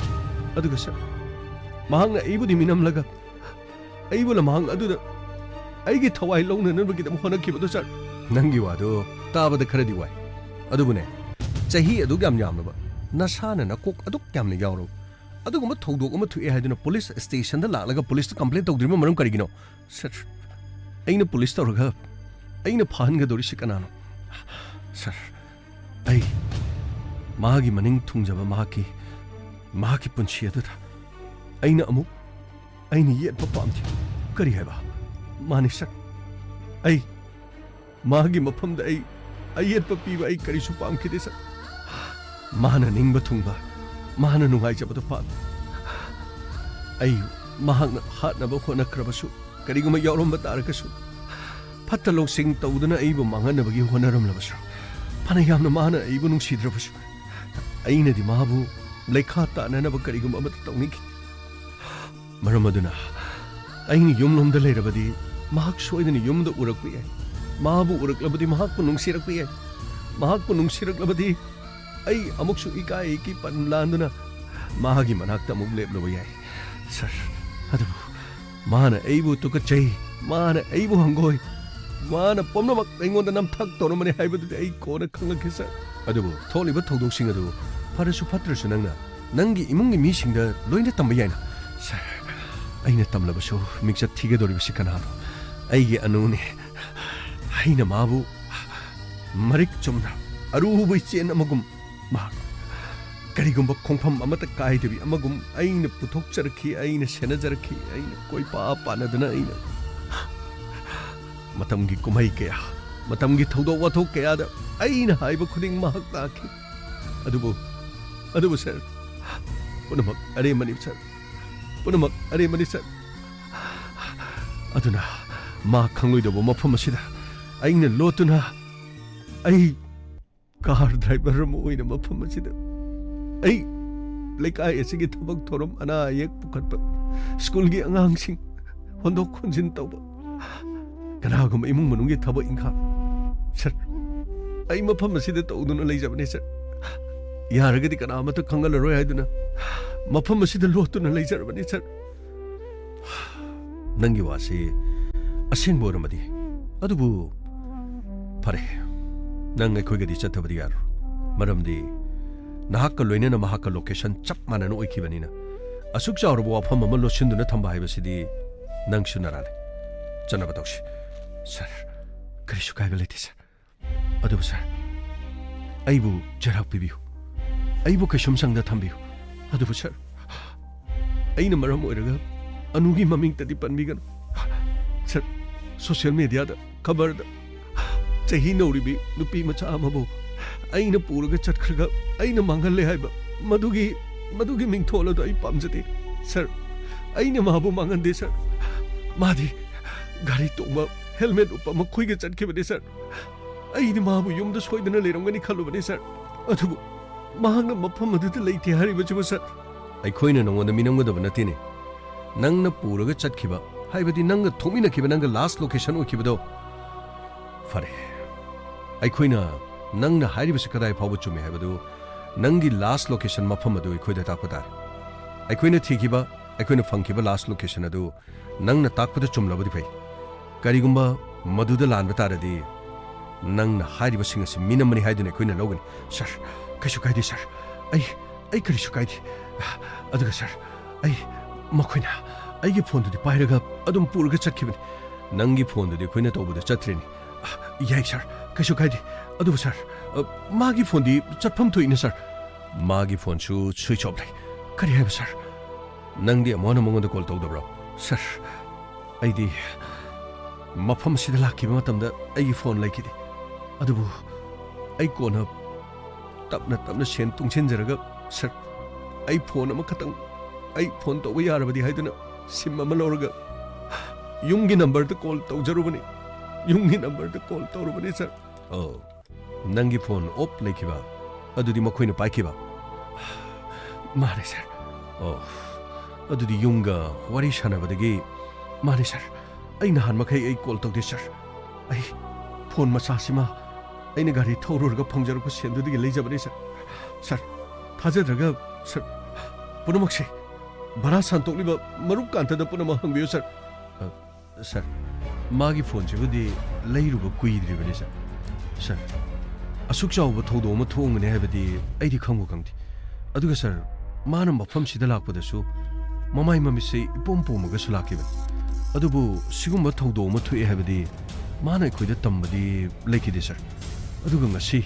अदुगा सर महांगना अइबुदि मिनमलगा अइबुला महांग अदुदा अइगी थवाई लौननबगिदम होनखिबदो सर नंगी वादो ताबदा खरदि वाय अदुबुने चही अदुग याम यामनबा नसाना नकोक अदुक यामने यावरो अदुगुम थौदोक अमा थुए हायदुना पुलिस स्टेशन दा लालगा पुलिस कंप्लेंट तौद्रिमा मरम करिगिनो सर अइना पुलिस तौरगा अइना फाहनगदोरिसि कनानो सर अइ मागी मनिंग थुंजबा माकी पुंसी अदुदा अइना अमुक अइना येटपा पामथि करि हायबा मानि सर अइ मागी मफमदा अइ येटपा पीबा अइ करिसु पामखिदे सर माना निंगबा थुंगबा माना नुंगाइजबदो पाम अइ महांगना हातनबा होनख्रबसु करिगुमा यावरम तारकसु फत्ता लौसिंग तौदना अइबु मांगनबगी होनरमलबसु फना यामना माना अइबु नुंसिद्रबसु अइनदि माबु लेखा ताननबा करिगुमा अमत तौनिखि मरमदुना अइनि युमलोमदा लेरबदि महाक सोइदनि युमदा उरकपि याय माबु उरकलबदि महाकपु नुंसिरकपि याय महाकपु नुंसिरकलबदि अइ अमुकसु इकाई की पनलांदुना मागी मनाक्ता अमुक लेपलबा याय सर अदुबु माना अइबु तुकचै माना अइबु हंगोय माना पोमनमक अइंगोंदा नमथक तोरमने हाइबदुदि अइ कोना खंगखि सर अदुबु थोलिबा थौदोकसिंग अदु फरसु फत्रसु नंगी इमुंगी मीसिंगदा लोइना तंबा यायना sir अइना तमलबसु mix up थिगदोरिबसि कनानो अइगे अनुने अइना माबु Marik Chumna अरुबै chain अमगुम महाक करिगुंबा खोंफम अमत कायदबि अमगुम अइना पुथोकचरखि अइना सेनजरखि अइना कोइपा पानदना अइना मतमगी कुमई कया मतमगी थौदो वाथो कयादा अइना हाइबा खुदिंग महाक ताखि अदुबु सर पुनमक अरे मनि सर पुनमक अरे मनि सर अदुना मा खंगोइदबो मफम असिदा अइना लोतुना अइ कार ड्राइवर मोइना मफम असिदा अइ लेकाय असिगी थबक थोरम अना येक पुखटप स्कूल गी अंगांगसिंग होंदोक खोंजिन तौबा कनागुम इमुंग मनुंगी थबक इंखा सर अइ मफम असिदा तौदुना लेजबने सर यारगदि कनामत खंगलरोय हायदुना मफम असिदा लोतुना लेजरबने सर नंगी वासे असेंग बोरमदि अदुबु फरे नंग अखोइगदि चथबदि यारो मरमदि नाहक लोइनना महाक लोकेशन चप मानन ओइखिबनिना असुक चावरबो वाफम अमा लोसिन्दुना थंबा हाइबसिदि नंग सुनराले चनबा तौसि सर करिसु कायबा लेते सर अदुबु सर अइबु जराक पिबियु अइबु कैसुम संगदा थंबियु अदुबु सर अइना मरम ओइरगा अनुगी ममिंग तदि पनबिगन सर सोशल मीडिया दा खबर दा चही नौरिबी नुपी मचा अमबो अइना पुरगा चटखरगा अइना मांगले हाइबा मदुगी मिंगथोलदो अइ पामजदे सर अइना माबु मांगनदे सर मादी गाड़ी तोंबा हेलमेट उपा मखोइगा चटखिबदे सर अइना माबु युमदा सोइदना लेरंगनी खलुबने सर अदुबु मांगना मफम अदुदा लेते हारिबचबो सर अइखोइना नंगोंदा मिनंगदब नतिने नंगना पुरगा चटखिबा हाइबदि नंगा थोमिनखिबा नंगा लास्ट लोकेशन ओखिबदो फरे अइखोइना नंगना हाइरिबसे कदाय फावबो चुमे हाइबदु नंगी लास्ट लोकेशन मफम अदु अइखोइदा ताकपदा अइखोइना थिखिबा अइखोइना फंखिबा लास्ट लोकेशन अदु नंगना ताकपदा चुमलबदि फै करिगुंबा मदुदा लानबा तारदि नंगना हाइरिबसिंग असि मिनमनि हाइदुने अइखोइना लौगनि सर कैसु काइदे सर अइ करिसु काइदे अदुगा सर अइ मखोइना अइगे फोन दुदि पाइरगा अदुम पुरगा चटखिबनि नंगी फोन दुदि अइखोइना तौबदा चत्रेनि ꯌꯥꯏ ꯁꯥꯔ ꯀꯩꯁꯨ ꯀꯥꯏꯗꯦ ꯑꯗꯨꯕꯨ ꯁꯥꯔ ꯃꯥꯒꯤ ꯐꯣꯟꯗꯤ ꯆꯠꯐꯝ ꯊꯣꯛꯏꯅꯦ ꯁꯥꯔ ꯃꯥꯒꯤ ꯐꯣꯟꯁꯨ ꯁ꯭ꯋꯤꯆ ꯑꯣꯐ ꯂꯩ ꯀꯔꯤ ꯍꯥꯏꯕ ꯁꯥꯔ ꯅꯪꯗꯤ ꯑꯃꯨꯛ ꯍꯟꯅ ꯃꯉꯣꯟꯗ ꯀꯣꯜ ꯇꯧꯗꯕ꯭ꯔꯣ ꯁꯥꯔ ꯑꯩꯗꯤ ꯃꯐꯝ ꯑꯁꯤꯗ ꯂꯥꯛꯈꯤꯕ ꯃꯇꯝꯗ ꯑꯩꯒꯤ ꯐꯣꯟ ꯂꯩꯈꯤꯗꯦ ꯑꯗꯨꯕꯨ ꯑꯩ ꯀꯣꯟꯅ ꯇꯞꯅ ꯇꯞꯅ ꯁꯦꯟ ꯇꯨꯡꯁꯤꯟꯖꯔꯒ ꯁꯥꯔ ꯑꯩ ꯐꯣꯟ ꯑꯃꯈꯛꯇꯪ ꯑꯩ ꯐꯣꯟ ꯇꯧꯕ ꯌꯥꯔꯕꯗꯤ ꯍꯥꯏꯗꯨꯅ ꯁꯤꯝ ꯑꯃ ꯂꯧꯔꯒ ꯌꯨꯝꯒꯤ ꯅꯝꯕꯔꯗ ꯀꯣꯜ ꯇꯧꯖꯔꯨꯕꯅꯤ ꯌꯨꯝꯒꯤ ꯅꯝꯕꯔꯗ ꯀꯣꯜ ꯇꯧꯔꯨꯕꯅꯤ ꯁꯥꯔ ꯅꯪꯒꯤ ꯐꯣꯟ ꯑꯣꯐ ꯂꯩꯈꯤꯕ ꯑꯗꯨꯗꯤ ꯃꯈꯣꯏꯅ ꯄꯥꯏꯈꯤꯕ ꯃꯥꯅꯦ ꯁꯥꯔ ꯑꯗꯨꯗꯤ ꯌꯨꯝꯒ ꯋꯥꯔꯤ ꯁꯥꯟꯅꯕꯗꯒꯤ ꯃꯥꯅꯦ ꯁꯥꯔ ꯑꯩ ꯅꯍꯥꯟ ꯃꯈꯩ ꯑꯩ ꯀꯣꯜ ꯇꯧꯗꯦ ꯁꯥꯔ ꯑꯩ ꯐꯣꯟ ꯃꯆꯥꯁꯤꯃ ꯑꯩꯅ ꯒꯥꯔꯤ ꯊꯧꯔꯨꯔꯒ ꯐꯪꯖꯔꯛꯄ ꯁꯦꯟꯗꯨꯗꯒꯤ ꯂꯩꯖꯕꯅꯤ ꯁꯥꯔ ꯁꯥꯔ ꯊꯥꯖꯗ꯭ꯔꯒ ꯁꯥꯔ ꯄꯨꯝꯅꯃꯛꯁꯦ ꯚꯔꯥ ꯁꯥꯟꯇꯣꯛꯂꯤꯕ ꯃꯔꯨꯞ ꯀꯥꯟꯇꯗ ꯄꯨꯝꯅꯃꯛ ꯍꯪꯕꯤꯌꯨ ꯁꯥꯔ ꯁꯥꯔ ꯃꯥꯒꯤ ꯐꯣꯟꯁꯤꯕꯨꯗꯤ ꯂꯩꯔꯨꯕ ꯀꯨꯏꯗ꯭ꯔꯤꯕꯅꯤ ꯁꯥꯔ ꯁꯥꯔ ꯑꯁꯨꯛ ꯆꯥꯎꯕ ꯊꯧꯗꯣꯛ ꯑꯃ ꯊꯣꯛꯑꯝꯒꯅꯤ ꯍꯥꯏꯕꯗꯤ ꯑꯩꯗꯤ ꯈꯪꯕꯨ ꯈꯪꯗꯦ ꯑꯗꯨꯒ ꯁꯥꯔ ꯃꯥꯅ ꯃꯐꯝꯁꯤꯗ ꯂꯥꯛꯄꯗꯁꯨ ꯃꯃꯥꯏ ꯃꯃꯤꯠꯁꯦ ꯏꯄꯣꯝ ꯄꯣꯝꯃꯒꯁꯨ ꯂꯥꯛꯈꯤꯕꯅꯤ ꯑꯗꯨꯕꯨ ꯁꯤꯒꯨꯝꯕ ꯊꯧꯗꯣꯛ ꯑꯃ ꯊꯣꯛꯑꯦ ꯍꯥꯏꯕꯗꯤ ꯃꯥꯅ ꯑꯩꯈꯣꯏꯗ ꯇꯝꯕꯗꯤ ꯂꯩꯈꯤꯗꯦ ꯁꯥꯔ ꯑꯗꯨꯒ ꯉꯁꯤ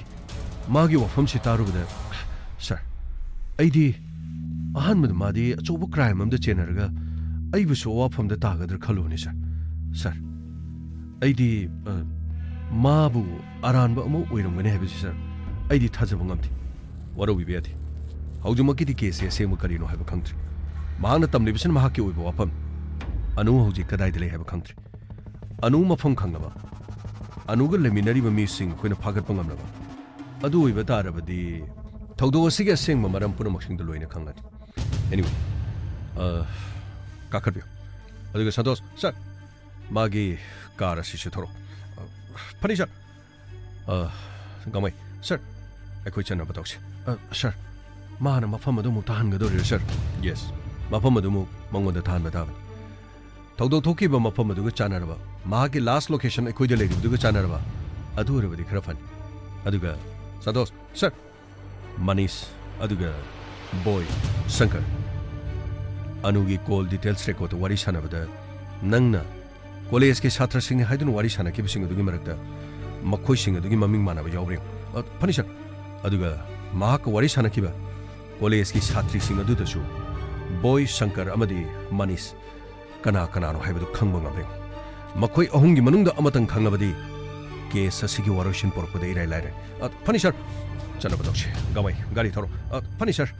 ꯃꯥꯒꯤ ꯋꯥꯐꯝꯁꯤ ꯇꯥꯔꯨꯕꯗ ꯁꯥꯔ ꯑꯩꯗꯤ ꯑꯍꯥꯟꯕꯗ ꯃꯥꯗꯤ ꯑꯆꯧꯕ ꯀ꯭ꯔꯥꯏꯝ ꯑꯃꯗ ꯆꯦꯟꯅꯔꯒ ꯑꯩꯕꯨꯁꯨ ꯑꯋꯥꯐꯝꯗ ꯇꯥꯒꯗ꯭ꯔꯥ ꯈꯜꯂꯨꯕꯅꯤ ꯁꯥꯔ ꯁꯥꯔ ꯑꯩꯗꯤ ꯃꯥꯕꯨ ꯑꯔꯥꯟꯕ ꯑꯃ ꯑꯣꯏꯔꯝꯒꯅꯤ ꯍꯥꯏꯕꯁꯤ ꯁꯥꯔ ꯑꯩꯗꯤ ꯊꯥꯖꯕ ꯉꯝꯗꯦ ꯋꯥꯔꯧꯕꯤꯕ ꯌꯥꯗꯦ ꯍꯧꯖꯤꯛꯃꯛꯀꯤꯗꯤ ꯀꯦꯁꯁꯦ ꯑꯁꯦꯡꯕ ꯀꯔꯤꯅꯣ ꯍꯥꯏꯕ ꯈꯪꯗ꯭ꯔꯤ ꯃꯍꯥꯛꯅ ꯇꯝꯂꯤꯕꯁꯤꯅ ꯃꯍꯥꯛꯀꯤ ꯑꯣꯏꯕ ꯋꯥꯐꯝ ꯑꯅꯨ ꯍꯧꯖꯤꯛ ꯀꯗꯥꯏꯗ ꯂꯩ ꯍꯥꯏꯕ ꯈꯪꯗ꯭ꯔꯤ ꯑꯅꯨ ꯃꯐꯝ ꯈꯪꯅꯕ ꯑꯅꯨꯒ ꯂꯩꯃꯤꯟꯅꯔꯤꯕ ꯃꯤꯁꯤꯡ ꯑꯩꯈꯣꯏꯅ ꯐꯥꯒꯠꯄ ꯉꯝꯅꯕ ꯑꯗꯨ ꯑꯣꯏꯕ ꯇꯥꯔꯕꯗꯤ ꯊꯧꯗꯣꯛ ꯑꯁꯤꯒꯤ ꯑꯁꯦꯡꯕ ꯃꯔꯝ ꯄꯨꯝꯅꯃꯛꯁꯤꯡꯗꯣ ꯂꯣꯏꯅ ꯈꯪꯂꯅꯤ ꯑꯦꯅꯤꯋꯦ ꯀꯥꯈꯠꯄꯤꯌꯨ ꯑꯗꯨꯒ ꯁꯟꯇꯣꯁ ꯁꯥꯔ ꯃꯥꯒꯤ ꯀꯥꯔ ꯑꯁꯤꯁꯨ ꯊꯧꯔꯛꯑꯣ ꯐꯅꯤ ꯁꯥꯔ ꯒꯥꯃꯩ ꯁꯥꯔ ꯑꯩꯈꯣꯏ ꯆꯠꯅꯕ ꯇꯧꯁꯤ ꯁꯥꯔ ꯃꯥꯅ ꯃꯐꯝ ꯑꯗꯨꯃꯨꯛ ꯊꯥꯍꯟꯒꯗꯧꯔꯤꯔ ꯁꯥꯔ ꯌꯦꯁ ꯃꯐꯝ ꯑꯗꯨꯃꯨꯛ ꯃꯉꯣꯟꯗ ꯊꯥꯍꯟꯕ ꯇꯥꯕꯅꯤ ꯊꯧꯗꯣꯛ ꯊꯣꯛꯈꯤꯕ ꯃꯐꯝ ꯑꯗꯨꯒ ꯆꯥꯟꯅꯔꯕ ꯃꯍꯥꯛꯀꯤ ꯂꯥꯁ ꯂꯣꯀꯦꯁꯟ ꯑꯩꯈꯣꯏꯗ ꯂꯩꯔꯤꯕꯗꯨꯒ ꯆꯥꯟꯅꯔꯕ ꯑꯗꯨ ꯑꯣꯏꯔꯕꯗꯤ ꯈꯔ ꯐꯅꯤ ꯑꯗꯨꯒ ꯁꯟꯇꯣꯁ ꯁꯥꯔ ꯃꯅꯤꯁ ꯑꯗꯨꯒ ꯕꯣꯏ ꯁꯪꯀꯔ ꯑꯅꯨꯒꯤ ꯀꯣꯜ ꯗꯤꯇꯦꯜꯁ ꯔꯦꯀꯣꯔꯗꯇ ꯋꯥꯔꯤ ꯁꯥꯟꯅꯕꯗ ꯅꯪꯅ ꯀꯣꯂꯦꯖꯀꯤ ꯁꯥꯇ꯭ꯔꯁꯤꯡꯅꯤ ꯍꯥꯏꯗꯨꯅ ꯋꯥꯔꯤ ꯁꯥꯟꯅꯈꯤꯕꯁꯤꯡ ꯑꯗꯨꯒꯤ ꯃꯔꯛꯇ ꯃꯈꯣꯏꯁꯤꯡ ꯑꯗꯨꯒꯤ ꯃꯃꯤꯡ ꯃꯥꯟꯅꯕ ꯌꯥꯎꯕ꯭ꯔ ꯐꯅꯤ ꯁꯥꯔ ꯑꯗꯨꯒ ꯃꯍꯥꯛꯀ ꯋꯥꯔꯤ ꯁꯥꯟꯅꯈꯤꯕ ꯀꯣꯂꯦꯖꯀꯤ ꯁꯥꯇ꯭ꯔꯤꯁꯤꯡ ꯑꯗꯨꯗꯁꯨ ꯕꯣꯏ ꯁꯪꯀꯔ ꯑꯃꯗꯤ ꯃꯅꯤꯁ ꯀꯅꯥꯅꯣ ꯍꯥꯏꯕꯗꯨ ꯈꯪꯕ ꯉꯝꯂꯦ ꯃꯈꯣꯏ ꯑꯍꯨꯝꯒꯤ ꯃꯅꯨꯡꯗ ꯑꯃꯇꯪ ꯈꯪꯂꯕꯗꯤ ꯀꯦꯁ ꯑꯁꯤꯒꯤ ꯋꯥꯔꯣꯏꯁꯤꯟ ꯄꯣꯔꯛꯄꯗ ꯏꯔꯥꯏ ꯂꯥꯏꯔꯦ ꯐꯅꯤ ꯁꯥꯔ ꯆꯠꯅꯕ ꯇꯧꯁꯤ ꯒꯥꯃꯩ ꯒꯥꯔꯤ ꯊꯧꯔꯣ ꯐꯅꯤ ꯁꯥꯔ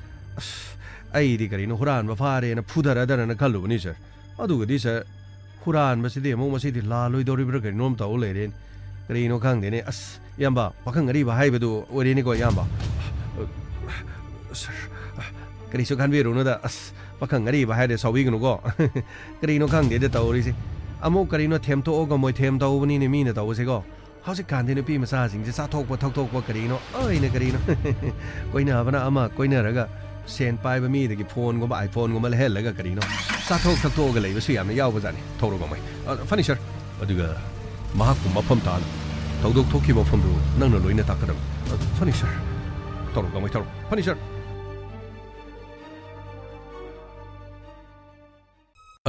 ꯑꯩꯗꯤ ꯀꯔꯤꯅꯣ ꯍꯨꯔꯥꯟꯕ ꯐꯥꯔꯦꯅ ꯐꯨꯊꯔꯗꯔꯅ ꯈꯜꯂꯨꯕꯅꯤ ꯁꯥꯔ ꯑꯗꯨꯒꯗꯤ ꯁꯥꯔ ꯍꯨꯔꯥꯟꯕꯁꯤꯗꯤ ꯑꯃꯨꯛ ꯃꯁꯤꯗꯤ ꯂꯥꯜꯂꯣꯏꯗꯧꯔꯤꯕ꯭ꯔꯥ ꯀꯔꯤꯅꯣꯝ ꯇꯧ ꯂꯩꯔꯦꯅꯦ ꯀꯔꯤꯅꯣ ꯈꯪꯗꯦꯅꯦ ꯑꯁ ꯏꯌꯥꯝꯕ ꯄꯥꯈꯪ ꯑꯔꯤꯕ ꯍꯥꯏꯕꯗꯨ ꯑꯣꯏꯔꯦꯅꯦꯀꯣ ꯏꯌꯥꯝꯕ ꯁꯥꯔ ꯀꯔꯤꯁꯨ ꯈꯟꯕꯤꯔꯨꯅꯨꯗ ꯑꯁ ꯄꯥꯈꯪ ꯑꯔꯤꯕ ꯍꯥꯏꯔꯦ ꯁꯥꯎꯕꯤꯒꯅꯨꯀꯣ ꯀꯔꯤꯅꯣ ꯈꯪꯗꯦꯗ ꯇꯧꯔꯤꯁꯦ ꯑꯃꯨꯛ ꯀꯔꯤꯅꯣ ꯊꯦꯝꯇꯣꯛꯑꯒ ꯃꯣꯏꯊꯦꯝ ꯇꯧꯕꯅꯤꯅꯦ ꯃꯤꯅ ꯇꯧꯕꯁꯦꯀꯣ ꯍꯧꯖꯤꯛꯀꯥꯟꯗꯤ ꯅꯨꯄꯤ ꯃꯆꯥꯁꯤꯡꯁꯦ ꯆꯥꯊꯣꯛꯄ ꯊꯛꯇꯣꯛꯄ ꯀꯔꯤꯅꯣ ꯑꯩꯅ ꯀꯔꯤꯅꯣ ꯀꯣꯏꯅꯕꯅ ꯑꯃ ꯀꯣꯏꯅꯔꯒ ꯁꯦꯟ ꯄꯥꯏꯕ ꯃꯤꯗꯒꯤ ꯐꯣꯟꯒꯨꯝꯕ ꯑꯥꯏꯐꯣꯟꯒꯨꯝꯕ ꯂꯩꯍꯜꯂꯒ ꯀꯔꯤꯅꯣ ꯆꯥꯊꯣꯛ ꯊꯛꯇꯣꯛꯑꯒ ꯂꯩꯕꯁꯨ ꯌꯥꯝꯅ ꯌꯥꯎꯕꯖꯥꯠꯅꯤ ꯊꯧꯔꯣ ꯃꯩ ꯐꯅꯤ ꯁꯥꯔ ꯑꯗꯨꯒ ꯃꯍꯥꯛꯄꯨ ꯃꯐꯝ ꯇꯥꯅ ꯊꯧꯗꯣꯛ ꯊꯣꯛꯈꯤꯕ ꯃꯐꯝꯗꯨ ꯅꯪꯅ ꯂꯣꯏꯅ ꯇꯥꯛꯀꯗꯕ ꯐꯅꯤ ꯁꯥꯔ ꯊꯧꯔꯣ ꯒꯥꯃꯩ ꯊꯧꯔꯣ ꯐꯅꯤ ꯁꯥꯔ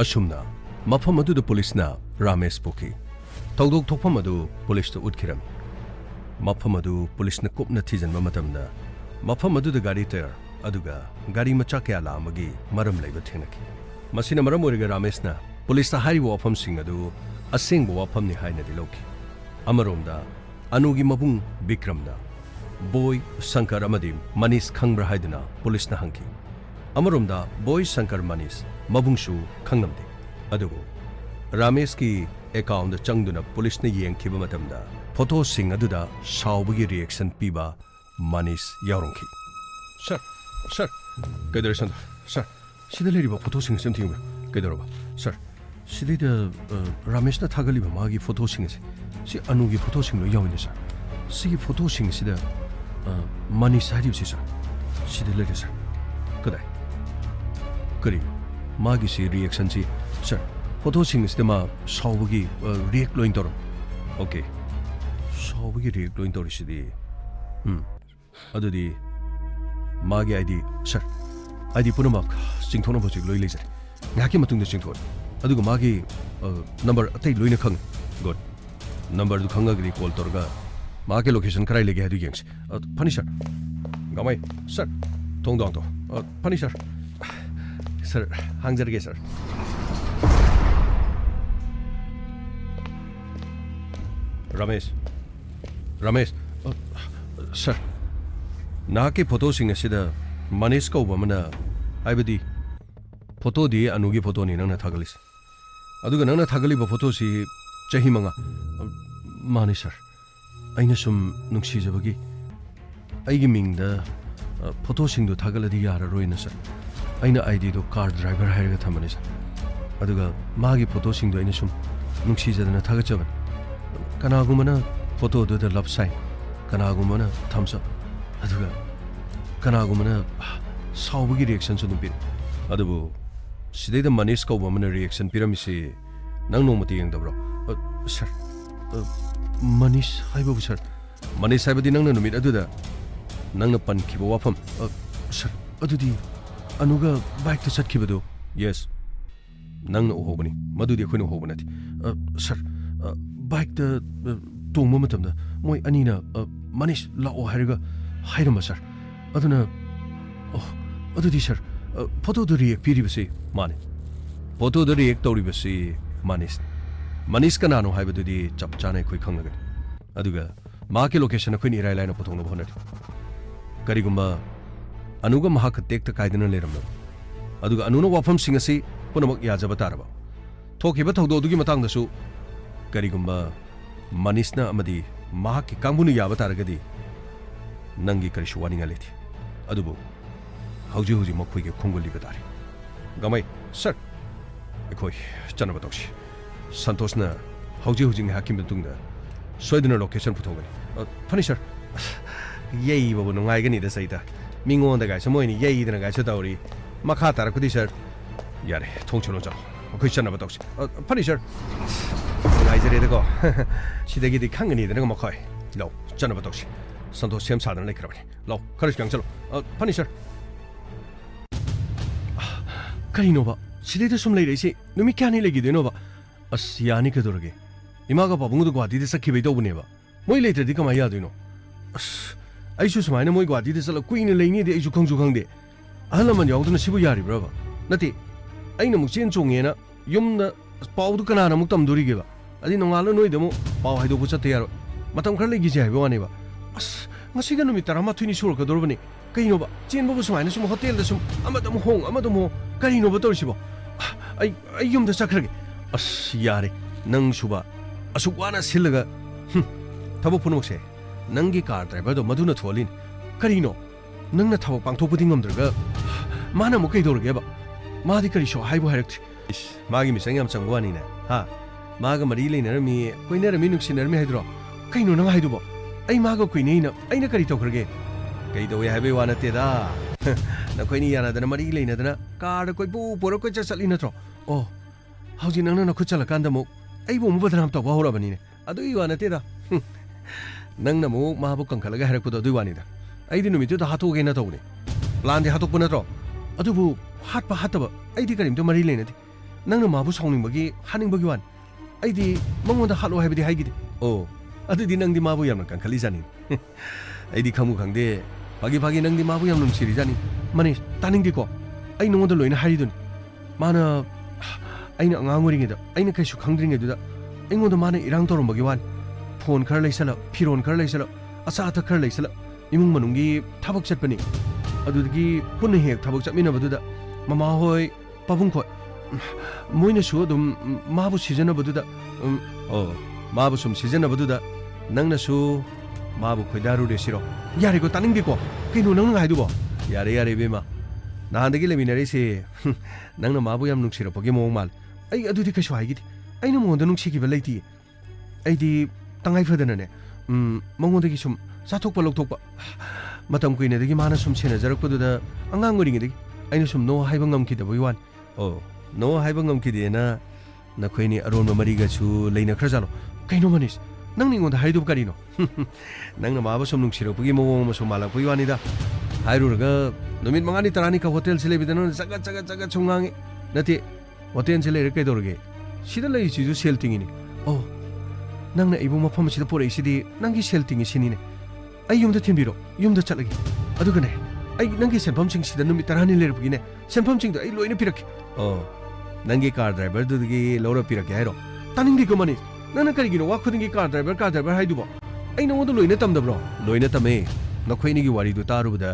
ꯑꯁꯨꯝꯅ ꯃꯐꯝ ꯑꯗꯨꯗ ꯄꯨꯂꯤꯁꯅ ꯔꯥꯃꯦꯁ ꯄꯨꯈꯤ ꯊꯧꯗꯣꯛ ꯊꯣꯛꯐꯝ ꯑꯗꯨ ꯄꯨꯂꯤꯁꯇ ꯎꯠꯈꯤꯔꯝꯃꯤ ꯃꯐꯝ ꯑꯗꯨ ꯄꯨꯂꯤꯁꯅ ꯀꯨꯞꯅ ꯊꯤꯖꯤꯟꯕ ꯃꯇꯝꯗ ꯃꯐꯝ ꯑꯗꯨꯗ ꯒꯥꯔꯤ ꯇꯌꯔ ꯑꯗꯨꯒ ꯒꯥꯔꯤ ꯃꯆꯥ ꯀꯌꯥ ꯂꯥꯛꯑꯝꯕꯒꯤ ꯃꯔꯝ ꯂꯩꯕ ꯊꯦꯡꯅꯈꯤ ꯃꯁꯤꯅ ꯃꯔꯝ ꯑꯣꯏꯔꯒ ꯔꯥꯃꯦꯁꯅ ꯄꯨꯂꯤꯁꯇ ꯍꯥꯏꯔꯤꯕ ꯋꯥꯐꯝꯁꯤꯡ ꯑꯗꯨ ꯑꯁꯦꯡꯕ ꯋꯥꯐꯝꯅꯤ ꯍꯥꯏꯅꯗꯤ ꯂꯧꯈꯤ ꯑꯃꯔꯣꯝꯗ ꯑꯅꯨꯒꯤ ꯃꯕꯨꯡ ꯕꯤꯀ꯭ꯔꯝꯅ ꯕꯣꯏ ꯁꯪꯀꯔ ꯑꯃꯗꯤ ꯃꯅꯤꯁ ꯈꯪꯕ꯭ꯔꯥ ꯍꯥꯏꯗꯨꯅ ꯄꯨꯂꯤꯁꯅ ꯍꯪꯈꯤ ꯑꯃꯔꯣꯝꯗ ꯕꯣꯏ ꯁꯪꯀꯔ ꯃꯅꯤꯁ ꯃꯕꯨꯡꯁꯨ ꯈꯪꯂꯝꯗꯦ ꯑꯗꯨꯕꯨ ꯔꯥꯃꯦꯁꯀꯤ ꯑꯦꯀꯥꯎꯟꯗ ꯆꯪꯗꯨꯅ ꯄꯨꯂꯤꯁꯅ ꯌꯦꯡꯈꯤꯕ ꯃꯇꯝꯗ ꯐꯣꯇꯣꯁꯤꯡ ꯑꯗꯨꯗ ꯁꯥꯎꯕꯒꯤ ꯔꯤꯑꯦꯛꯁꯟ ꯄꯤꯕ ꯃꯅꯤꯁ ꯌꯥꯎꯔꯝꯈꯤ ꯁꯥꯔ ꯀꯩꯗꯧꯔꯦ ꯁꯟꯇꯣ ꯁꯥꯔ ꯁꯤꯗ ꯂꯩꯔꯤꯕ ꯐꯣꯇꯣꯁꯤꯡ ꯑꯁꯤ ꯑꯝꯇ ꯌꯦꯡꯕꯤꯌꯨ ꯀꯩꯗꯧꯔꯕ ꯁꯥꯔ ꯁꯤꯗꯩꯗ ꯔꯥꯃꯦꯁꯅ ꯊꯥꯒꯠꯂꯤꯕ ꯃꯥꯒꯤ ꯐꯣꯇꯣꯁꯤꯡ ꯑꯁꯤ ꯁꯤ ꯑꯅꯨꯒꯤ ꯐꯣꯇꯣꯁꯤꯡ ꯂꯣꯏ ꯌꯥꯎꯏꯅꯦ ꯁꯥꯔ ꯁꯤꯒꯤ ꯐꯣꯇꯣꯁꯤꯡ ꯑꯁꯤꯗ ꯃꯅꯤꯁ ꯍꯥꯏꯔꯤꯕꯁꯤ ꯁꯥꯔ ꯁꯤꯗ ꯂꯩꯔꯦ ꯁꯥꯔ ꯀꯗꯥꯏ ꯀꯔꯤ ꯃꯥꯒꯤꯁꯤ ꯔꯤꯑꯦꯛꯁꯟꯁꯤ ꯁꯥꯔ ꯐꯣꯇꯣꯁꯤꯡ ꯑꯁꯤꯗ ꯃꯥ ꯁꯥꯎꯕꯒꯤ ꯔꯤꯑꯦꯛ ꯂꯣꯏ ꯇꯧꯔꯝ ꯑꯣꯀꯦ ꯁꯥꯎꯕꯒꯤ ꯔꯤꯑꯦꯛ ꯂꯣꯏ ꯇꯧꯔꯤꯁꯤꯗꯤ ꯑꯗꯨꯗꯤ ꯃꯥꯒꯤ ꯑꯥꯏꯗꯤ ꯁꯥꯔ ꯑꯥꯏꯗꯤ ꯄꯨꯝꯅꯃꯛ ꯆꯤꯡꯊꯣꯛꯅꯕ ꯍꯧꯖꯤꯛ ꯂꯣꯏ ꯂꯩꯖꯔꯦ ꯉꯥꯏꯍꯥꯛꯀꯤ ꯃꯇꯨꯡꯗ ꯆꯤꯡꯊꯣꯛꯑꯅꯤ ꯑꯗꯨꯒ ꯃꯥꯒꯤ ꯅꯝꯕꯔ ꯑꯇꯩ ꯂꯣꯏꯅ ꯈꯪꯉꯤ ꯒꯨꯗ नंबर दु खंगगरी कॉल तोरगा माके लोकेशन कराई लेगे हदु गेंग्स फनी सर गामाई सर थोंग दोंग तो फनी सर हांगजरगे सर रमेश सर नाके फोटो सिंग असिदा मनीष को बमना हाइबदी फोटो दी अनुगी फोटो नि नंगना थागलिस अदुगा नंगना थागली ब फोटो सि चही मंगा माने सर अइना सुम नुक्सी जबगी अइगी मिंगदा फोटो सिंग दो थागलदी यारा रोइना सर अइना आईडी दो कार ड्राइवर हायरगा थमने सर अदुगा मागी फोटो सिंग दो अइना सुम नुक्सी जदना थागचबन कनागुमना फोटो दो द लव साइन कनागुमना थम्स अप अदुगा कनागुमना साउबगी रिएक्शन सु दुपि अदुबु सिदैदा मनीष कौबमना रिएक्शन पिरमिसि नंग नोमति यंगदब्रो सर मनीष हाइबु सर मनीष हाइबदि नंगना नुमित अदुदा नंगना पनखिबो वाफम सर अदुदि अनुगा बाइक त चटखिबदो यस नंगना ओहोबनि मदुदि अखोइना ओहोबनाति सर बाइक त तोंगबो मतमदा मोय अनिना मनीष लाओ हाइरगा हाइरम सर अदुना अदुदि सर फोटो द रिएक्ट पिरिबसि माने फोटो द रिएक्ट तौरिबसि मनीष कनानो हाइबदुदि चप चानै खोइ खंगगनि अदुगा माके लोकेशन खोइनि इराय लाइना पुथोंनो होनरि करिगुम्बा अनुगा महाक टेक्ट कायदना लेरमनो अदुगा अनुनो वाफम सिंगसि पुनमक याजबा तारबा थोखिबा थौदो दुगी मतंगदसु करिगुम्बा मनीषना अमदि महाकि कांगबुनु याबा तारगदि नंगी करिसु वानिंगा लेथि अदुबु हौजी मखोइगे खुंगुलिबा तारे गमाई सर एखोइ चनबा तौसि संतोषना हौजी हाकी मतुंगदा सोइदना लोकेशन पुथोगनि फनी सर यई बाबु नुंगाइगनि द सैता मिंगोंदा गाइस मोइनि यईदना गाइस तौरी मखा तारकुदि सर यारे थोंचनो चलो अखोइ चनबा तौसि फनी सर नुंगाइजरेदको सिदगिदि खंगनिदना मखोइ लो चनबा तौसि संतोष सेम सादना लेखरबनि लो खरस गांग चलो फनी सर करिनोबा सिदैदा सुम लेरैसे नुमि क्यानि लेगिदेनोबा अस यानि कदोरगे इमागा पाबुंगदो गुवाहाटीदे सखिबै तौबनेबा मोइ लेत्रदि कमाय यादोइनो अस आइसु सुमाइना मोइ गुवाहाटीदे चला कुइना लेइनेदे आइसु खंजु खंगदे अहल लमन यावदुना सिबु यारिब्राबा नति अइना मुक चेन चोंगेना युमना पाउदु कनाना मुक तमदोरिगेबा अदि नोंगालो नोइदमु पाउ हाइदोबु चते यारो मतम खर लेगिजे हाइबो वानेबा अस ngasiga numit 13 ni surkadorबनि कइनोबा चेनबो सुमाइना सुम होटेल द सुम अमदम होंग अमदम हो करिनोबा तोरसिबो आई युमदा चखरगे अस यारे नंग सुबा असुक वाना सिलगा थबो पुनोक्से नंगी कार ड्राइवर दो मधुना थोलिन करिनो नंगना थबो पांथोपुदि ngमद्रगा माना मु कइदोरगेबा मादि करिसो हाइबो हाइरक्ति मागी मिसंग याम चंगवानिना हा मागा मरि लेनरमी कोइनरमी नुक्सिनरमी हाइद्रो कइनो नंग हाइदुबो आई मागा कोइनेना आइना करि तोखरगे कइदोवे हाइबे वानतेदा नखोइनी यानादना मरि लेनदना कार कोइबु पोरो कोइ चसलि नथ्रो ओ हौजि नंगना नखु चलकांदा मु आइबो मु बदनाम तौबा होरबनिने अदुइ वानतेदा नंगना मु माबु कंखलगा हाइरकपदो दुइ वानिदा आइदि नुमितु दा हातोगेना तौने प्लान दे हातोकप नथ्रो अदुबु हातबा हातबा आइदि करिमतो मरि लेनदि नंगना माबु साउनिंबगी हानिंबगी वान आइदि मंगोंदा हालो हाइबदि हाइगिदि ओ अदुदि नंगदि माबु यामना कंखलि जानि आइदि खमु खंगदे फागी नंगदि माबु याम नुंसिरि जानि माने तानिंदिको आइ नोंगोंदा लोइना हारिदुन माना आइना अंगांगोरिङेदा आइना कैसु खंद्रिङेदुदा आइंगोंदा माने इरांग तोरमबगी वान फोन खर लैसला फिरोन खर लैसला असा अथ खर लैसला इमुंग मनुंगी थबक चटपनि अदुदगी पुन्ने हेक थबक चटमिनबदुदा ममा होय पाबुंग खोय मोइनसु अदुम माबु सिजनबदुदा ओ माबु सुम सिजनबदुदा नंगनसु माबु खोइदारु रेसिरो यारेको तानिंदिको कइनो नंग हाइदुबो यारे बेमा नाहांदगी लेमिनारेसे नंगना माबु याम नुंसिरपगे मोंग माल आई अदुदि कैसु हाइगिदि आइना मोंगोंदा नुंसिगिबा लैति आइदि तंगाइ फदनने मंगोंदगी सुम साथोकपा लौथोकपा मतम कुइनेदगी माना सुम सेनाजरकपदुदा अंगांग ओरिङेदगी आइना सुम नो हाइबा ngमखिदबोइ वान ओ नो हाइबा ngमखिदेना नखोइनि अरोन मरिगछु लेना खरजालो कइनो मनिस नंग निंगोंदा हाइदुब करिनो नंगना माबा सुम नुंसिरपगी मोंग मसु मालाकपइ वानिदा हाइरुरगा नुमित मंगानी तरानी का होटल से लेबिदन जगत छुंगांगे नते होटल से लेरे कइदोरगे सिदा लई सिजु सेल तिंगिनी ओ ꯅꯪꯅ ꯑꯩꯕꯨ ꯃꯐꯝ ꯑꯁꯤꯗ ꯄꯨꯔꯛꯏꯁꯤꯗꯤ ꯅꯪꯒꯤ ꯁꯦꯜ ꯇꯤꯡꯉꯤꯁꯤꯅꯤꯅꯦ ꯑꯩ ꯌꯨꯝꯗ ꯊꯤꯟꯕꯤꯔꯣ ꯌꯨꯝꯗ ꯆꯠꯂꯒꯦ ꯑꯗꯨꯒꯅꯦ ꯑꯩ ꯅꯪꯒꯤ ꯁꯦꯟꯐꯝꯁꯤꯡꯁꯤꯗ ꯅꯨꯃꯤꯠ 10ꯅꯤ ꯂꯩꯔꯛꯄꯒꯤꯅꯦ ꯁꯦꯟꯐꯝꯁꯤꯡꯗꯣ ꯑꯩ ꯂꯣꯏꯅ ꯄꯤꯔꯛꯀꯦ ꯅꯪꯒꯤ ꯀꯥꯔ ꯗ꯭ꯔꯥꯏꯚꯔꯗꯨꯗꯒꯤ ꯂꯧꯔ ꯄꯤꯔꯛꯀꯦ ꯍꯥꯏꯔꯣ ꯇꯥꯅꯤꯡꯗꯦꯀꯣ ꯃꯅꯤꯁ ꯅꯪꯅ ꯀꯔꯤꯒꯤꯅꯣ ꯋꯥ ꯈꯨꯗꯤꯡꯒꯤ ꯀꯥꯔ ꯗ꯭राꯏꯚꯔ ꯍꯥꯏꯗꯨꯕꯣ ꯑꯩ ꯅꯉꯣꯟꯗ ꯂꯣꯏꯅ ꯇꯝꯗꯕ꯭ꯔꯣ ꯂꯣꯏꯅ ꯇꯝꯃꯦ ꯅꯈꯣꯏꯅꯤꯒꯤ ꯋꯥꯔꯤꯗꯨ ꯇꯥꯔꯨꯕꯗ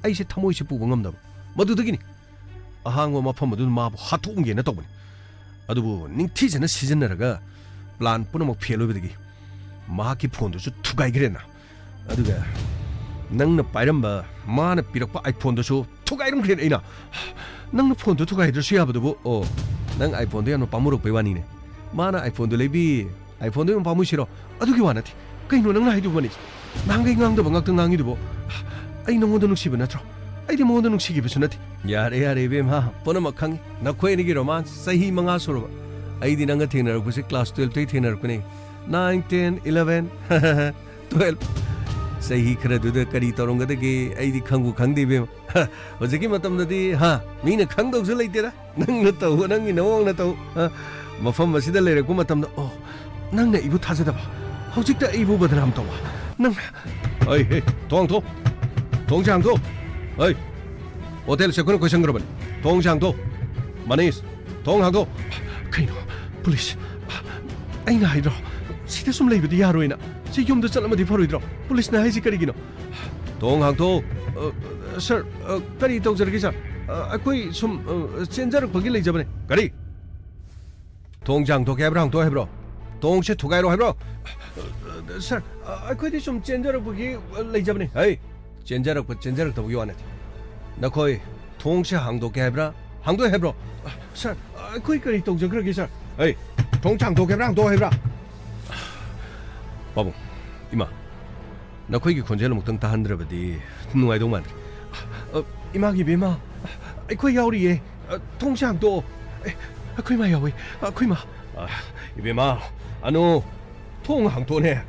ꯑꯩꯁꯦ ꯊꯃꯣꯏꯁꯦ ꯄꯨꯕ ꯉꯝꯗꯕ ꯃꯗꯨꯗꯒꯤꯅꯤ ꯑꯍꯥꯡꯕ ꯃꯐꯝ ꯑꯗꯨꯅ ꯃꯥꯕꯨ ꯍꯥꯠꯇꯣꯛꯒꯦꯅ ꯇꯧꯕꯅꯤ ꯑꯗꯨꯕꯨ ꯅꯤꯡꯊꯤꯖꯅ ꯁꯤꯖꯤꯟꯅꯔꯒ ꯄ꯭ꯂꯥꯟ ꯄꯨꯝꯅꯃꯛ ꯐꯦꯜ ꯑꯣꯏꯕꯗꯒꯤ ꯃꯍꯥꯛꯀꯤ ꯐꯣꯟꯗꯨꯁꯨ ꯊꯨꯒꯥꯏꯈ꯭ꯔꯦꯅ ꯑꯗꯨꯒ ꯅꯪꯅ ꯄꯥꯏꯔꯝꯕ ꯃꯥꯅ ꯄꯤꯔꯛꯄ ꯑꯥꯏꯐꯣꯟꯗꯨꯁꯨ ꯊꯨꯒꯥꯏꯔꯝꯈ꯭ꯔꯦ ꯑꯩꯅ ꯅꯪꯅ ꯐꯣꯟꯗꯨ ꯊꯨꯒꯥꯏꯗ꯭ꯔꯁꯨ ꯌꯥꯕꯗꯨꯕꯨ ꯅꯪ ꯑꯥꯏꯐꯣꯟꯗꯣ ꯌꯥꯝꯅ ꯄꯥꯝꯃꯨꯔꯛꯄꯩ ꯋꯥꯅꯤꯅꯦ ꯃꯥꯅ ꯑꯥꯏꯐꯣꯟꯗꯣ ꯂꯩꯕꯤ ꯑꯥꯏꯐꯣꯟꯗꯣ ꯌꯥꯝ ꯄꯥꯝꯃꯨꯁꯤꯔꯣ ꯑꯗꯨꯒꯤ ꯋꯥ ꯅꯠꯇꯦ ꯀꯩꯅꯣ ꯅꯪꯅ ꯍꯥꯏꯗꯨꯕꯅꯤ ꯅꯍꯥꯟꯒꯩ ꯉꯥꯡꯗꯕ ꯉꯥꯛꯇ ꯉꯥꯡꯉꯤꯗꯨꯕꯣ ꯑꯩ ꯅꯉꯣꯟꯗ ꯅꯨꯡꯁꯤꯕ ꯅꯠꯇ꯭ꯔꯣ ꯑꯩꯗꯤ ꯃꯉꯣꯟꯗ ꯅꯨꯡꯁꯤꯈꯤꯕꯁꯨ ꯅꯠꯇꯦ ꯌꯥꯔꯦ ꯏꯕꯦꯝꯃ ꯄꯨꯝꯅꯃꯛ ꯈꯪꯉꯤ ꯅꯈꯣꯏ ꯑꯅꯤꯒꯤ ꯔꯣꯃꯥꯟꯁ ꯆꯍꯤ 5 ꯁꯨꯔꯕ ꯑꯩꯗꯤ ꯅꯪꯒ ꯊꯦꯡꯅꯔꯛꯄꯁꯦ ꯀ꯭ꯂꯥꯁ 12ꯇꯩ ꯊꯦꯡꯅꯔꯛꯄꯅꯦ 9, 10, 11, 12 ꯆꯍꯤ ꯈꯔꯗꯨꯗ ꯀꯔꯤ ꯇꯧꯔꯝꯒꯗꯒꯦ ꯑꯩꯗꯤ ꯈꯪꯕꯨ ꯈꯪꯗꯦ ꯏꯕꯦꯝꯃ ꯍꯧꯖꯤꯛꯀꯤ ꯃꯇꯝꯗꯗꯤ ꯃꯤꯅ ꯈꯪꯗꯧꯁꯨ ꯂꯩꯇꯦꯗ ꯅꯪꯅ ꯇꯧ ꯅꯪꯒꯤ ꯅꯋꯣꯡꯅ ꯇꯧ ꯃꯐꯝ ꯑꯁꯤꯗ ꯂꯩꯔꯛꯄ ꯃꯇꯝꯗ ꯅꯪꯅ ꯑꯩꯕꯨ ꯊꯥꯖꯗꯕ ꯍꯧꯖꯤꯛꯇ ꯑꯩꯕꯨ ꯕꯗꯅꯥꯝ ꯇꯧꯕ ꯅꯪ ꯊꯣꯡꯁꯦ ꯍꯥꯡꯇꯣꯛ ꯍꯣꯇꯦꯜꯁꯦ ꯑꯩꯈꯣꯏꯅ ꯀꯣꯏꯁꯟꯈ꯭ꯔꯕꯅꯤ ꯊꯣꯡꯁꯦ ꯍꯥꯡꯇꯣꯛ ꯃꯅꯤꯁ ꯊꯣꯡ ꯍꯥꯡꯇꯣꯛ ꯀꯩꯅꯣ ꯄꯨꯂꯤꯁ ꯑꯩꯅ ꯍꯥꯏꯗ꯭ꯔꯣ ꯁꯤꯗ ꯁꯨꯝ ꯂꯩꯕꯗꯤ ꯌꯥꯔꯣꯏꯅ ꯁꯤ ꯌꯨꯝꯗ ꯆꯠꯂꯝꯃꯗꯤ ꯐꯔꯣꯏꯗ꯭ꯔꯣ ꯄꯨꯂꯤꯁꯅ ꯍꯥꯏꯁꯤ ꯀꯔꯤꯒꯤꯅꯣ ꯊꯣꯡ ꯍꯥꯡꯇꯣꯛ ꯁꯔ ꯀꯔꯤ ꯇꯧꯖꯔꯒꯦ ꯁꯔ ꯑꯩꯈꯣꯏ ꯁꯨꯝ ꯆꯦꯟꯖꯔꯛꯄꯒꯤ ꯂꯩꯖꯕꯅꯦ ꯀꯔꯤ ꯊꯣꯡꯁꯦ ꯍꯥꯡꯇꯣꯛꯀꯦ ꯍꯥꯏꯕ꯭ꯔꯣ ꯍꯥꯡꯇꯣꯛ ꯍꯥꯏꯕ꯭ꯔꯣ ꯊꯣꯡꯁꯦ ꯊꯨꯒꯥꯏꯔꯣ ꯍꯥꯏꯕ꯭ꯔꯣ ꯁꯔ ꯑꯩꯈꯣꯏꯗꯤ ꯁꯨꯝ ꯆꯦꯟꯖꯔꯛꯄꯒꯤ ꯂꯩꯖꯕꯅꯦ ꯆꯦꯟꯖꯔꯛꯇꯕꯒꯤ ꯋꯥ ꯅꯠꯇꯦ ꯅꯈꯣꯏ ꯊꯣꯡꯁꯦ ꯍꯥꯡꯗꯣꯛꯀꯦ ꯍꯥꯏꯕ꯭ꯔꯥ ꯍꯥꯡꯗꯣꯛ ꯍꯥꯏꯕ꯭ꯔꯣ ꯁꯔ ꯑꯩꯈꯣꯏ ꯀꯔꯤ ꯇꯧꯖꯈ꯭ꯔꯒꯦ ꯁꯔ ꯊꯣꯡꯁꯦ ꯍꯥꯡꯗꯣꯛꯀꯦ ꯍꯥꯏꯕ꯭ꯔꯥ ꯍꯥꯡꯗꯣꯛ ꯍꯥꯏꯕ꯭ꯔꯥ ꯄꯥꯕꯨꯡ 이마 너코이기 곤젤로 먹던 다 한드려버디 누아이동 만들 이마기 비마 아이코이 야우리에 통장도 아이코이마 야우이 아이코이마 이비마 아노 통항도네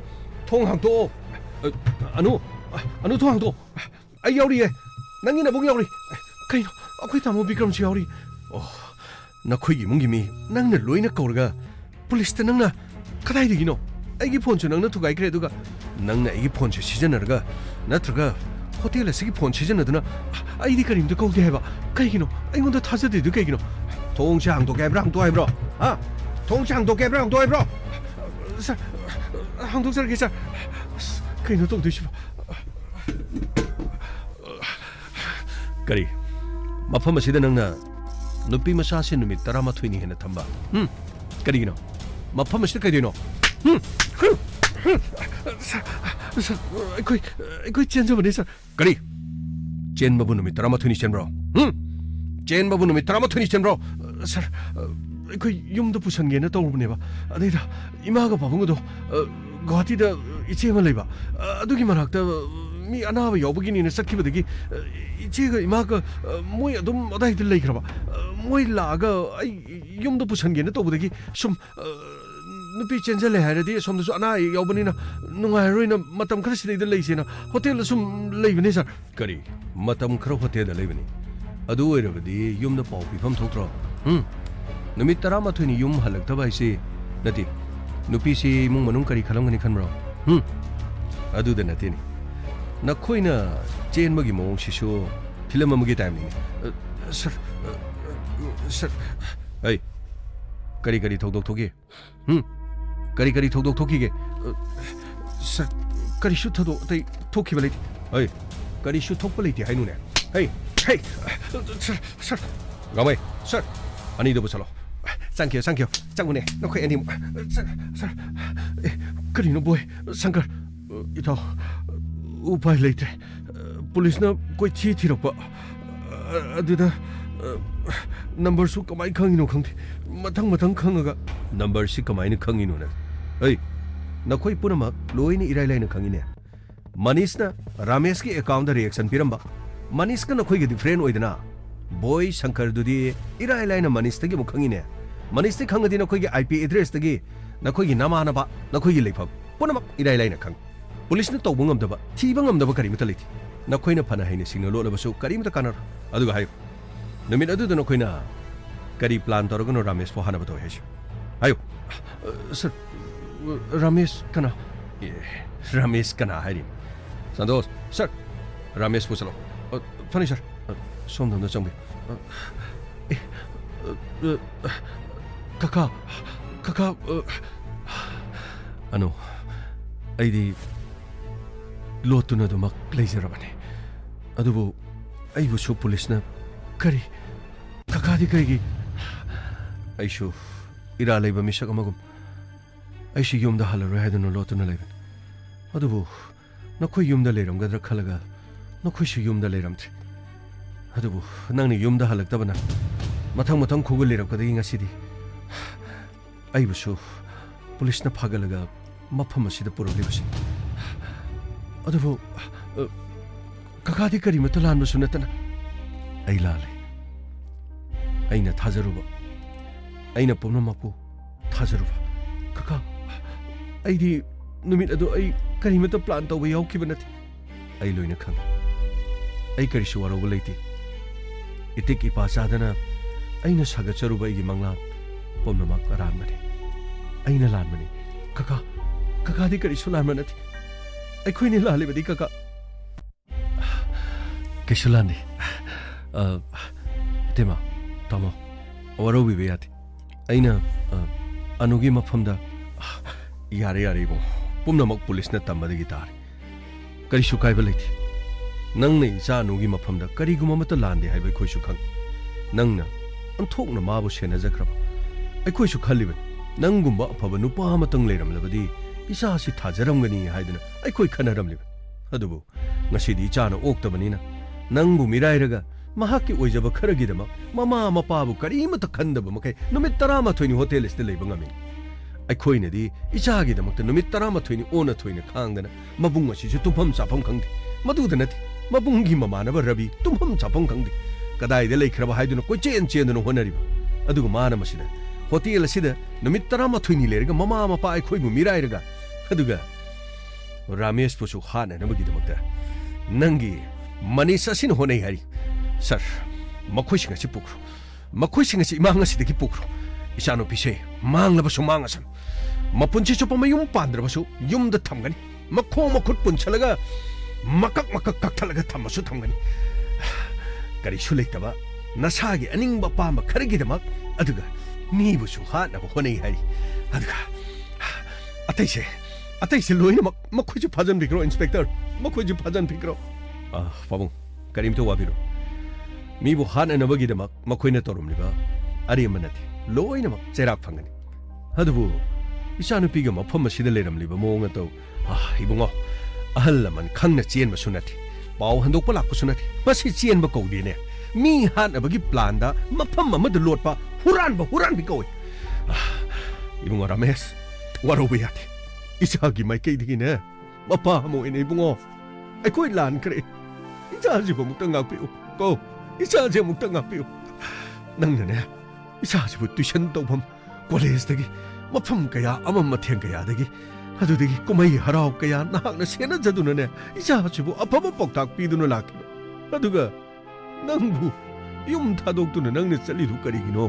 통항도 아노 통항도 아이 야우리에 낭이나 몽 야우리 카이노 아이코이 다모 비그럼치 야우리 너코이기 몽기미 낭네 로이나 까우르가 폴리스트 낭나 카다이르기노 아이기 폰츠 낭나 투가이 그래도가 낭나 아이기 폰츠 시즌너가 나트가 호텔에 쓰기 폰 시즌너드나 아이디 그림도 거기 해봐 까이기노 아이건도 타서들도 까이기노 동시항도 개브랑 또 해브로 동시항도 개브랑 또 해브로 항동살 계자 까이노 또 드시고 까리 마파마 시대 낭나 누피 마사시 누미 따라마 트위니 해나 탐바 까리기노 마파마 시대 까이디노 कोई चेंज बने सर करी चेन बाबू नुमी तरामा थुनी चेन ब्रो चेन बाबू नुमी तरामा थुनी चेन ब्रो सर कोई युम दो पुछन गे न तौरबने बा अदैदा इमागा बाबुंगदो गुवाहाटीदा इचेमा लेबा अदुगी मनाक्ता मी अनाबा यावबगिनी न सखिबदगी इचेगा इमागा मोय अदुम अदाइदा लेखरबा मोय लागा आई युम दो पुछन गे न तौबदगी सुम नुपी चेंजले हारदी सोमदसु अना यावबनिना नुंगायरोइना मतम खर सिदैदा लेसेना होटेल सुम लेबने सर करी मतम खर होटेल लेबनी अदु ओइरबदी युमदा पाउ पिफम थोक्त्रो नुमित 13 युम हलक्तबा हाइसे नति नुपीसी मुंग मनुंग करी खलंगनि खनब्रो अदुदा नतिनि नखोइना चेनबगी मोंग सिसु फिल्म अमगी टाइमनि सर ऐ करी थोदोक थोगे करी थोदोक थोकीगे सर करीशु थोदो तै थोकीबा लेति ऐ करीशु थोकबा लेति हाइनुने हे सर गामै सर अनिदो बसलो सांख्य चांगुने नखै अनि सर करिनो बोय शंकर इथो उपाय लेते पुलिसना कोइ थिरक्पा अदुदा नंबर सु कमाई खंगिनो खंगथि मथंग खंगगा नंबर सि कमाई खंगिनो न ऐ नखोई पुनमक लोइने इराइलाइना खंगिने मनीषना रमेश की अकाउंट रिएक्शन पिरंबा मनीष का नखोई गे फ्रेंड ओइदना बॉय शंकर दुदी इराइलाइना मनीष तगी मु खंगिने मनीष ते खंगदि नखोई गे आईपी एड्रेस तगी नखोई गे नमानबा नखोई गे लेफब पुनमक इराइलाइना खंग पुलिस ने तौबो ngamdaba thiba ngamdaba karimata leiti नखोइना फना हाइने सिग्नल लोलबसु कारिमता कानर अदुगा हाय नमिन अदुदा नखोइना करी प्लान तौरगनो रमेश फो हानबतो हेसु आयो sir Ramesh kana Ramesh kana hai ri Santosh sir Ramesh pusalo Funny sir som dam da chang bi kaka ano aidi lotuna do mak leizarabane adubu aibu su police na kari kaka di kai aishu ira leiba misak amagum aishi yumda halaro haidano lotuna leiban adubu nakoi yumda leiramgadra khalaga nakoi shi yumda leiramtre adubu nangni yumda halaktabana mathang khugul leirakadagi ngasidi aibu su police na phagalaga mafam asida purulibasi adubu kaka di kari matalan basu natana ai lale aina thajaruba aina pumnamaku thajaruba kaka aidi numit adu ai kari mata plan tawba yaukiba nati ai loina khang ai kari suwaro leiti itik ipa sadana aina sagacharuba igi mangla pumnamak aran mani aina lan mani kaka di kari sulan manati ai khoini lale badi kaka Kishulandi tema tamo waro bi beyati aina anugi mafamda yare bo pumnamak police na tammadagi tar kari sukai baliti nang nei sa anugi mafamda kari guma mata lande haibai khoi su khang nangna anthokna mabu sena jakraba ai khoi su khaliban nangumba afaba nupa matang leiramlabadi isa si thajaramgani haiduna ai khoi khanaramliba adubu ngasidi chana oktabanina nangbu mirairaga mahaki oijaba kharagidama mama mapabu karimata khandaba makai numit 13 ni hotel este leiba ngami aikhoina di ichagi damakta numit 13 ni ona thoina khangdana mabung asi ju tumpham chapam khangdi maduda nati mabungi mamanaba rabi tumpham chapam khangdi kadai de leikhraba haiduna koi chen no honariba aduga mana masida hotel asida numit 13 ni lerga mama mapa aikhoibu mirairaga aduga Ramesh pusu hana nabagi damakta nangi Manisa sin honei hari sir makhoi singa si pukro makhoi singa si imanga sidagi pukro isano pise mangla basu mangasam mapunchi chopa mayum pandra basu yum da thamgani makho makhut punchalaga makak kakthalaga thamasu thamgani kari sulektaba nasagi aning ba pama kharagi damak aduga ni busu hana honei hari aduga ataise loina makhoi ju phajan bikro inspector makhoi ju phajan bikro pabung karim to wabiro mi bu han anabagi da makoina torum liba ari manati loina mak cherak phangani hadubu isanu piga mafam asida leram liba monga to ibungo ahal man khangna chen masunati paw handok pa lakpu sunati masi chen ba kodi ne mi han abagi plan da mafam amad lot pa huran bi koi ibungo Ramesh waro bi yati isagi mai kai digi ne mapa mo ine ibungo ai koi lan kre Isaji bu mukta ngakpiu ko isaji mukta ngakpiu nangna ne isaji bu tuition tawbam college dagi mafam kaya amam matheng kaya dagi adudagi kumai harau kaya nahakna sena jaduna ne isaji bu afaba poktak piduna lakki aduga nangbu yum thadokuna nangna chalidu karigino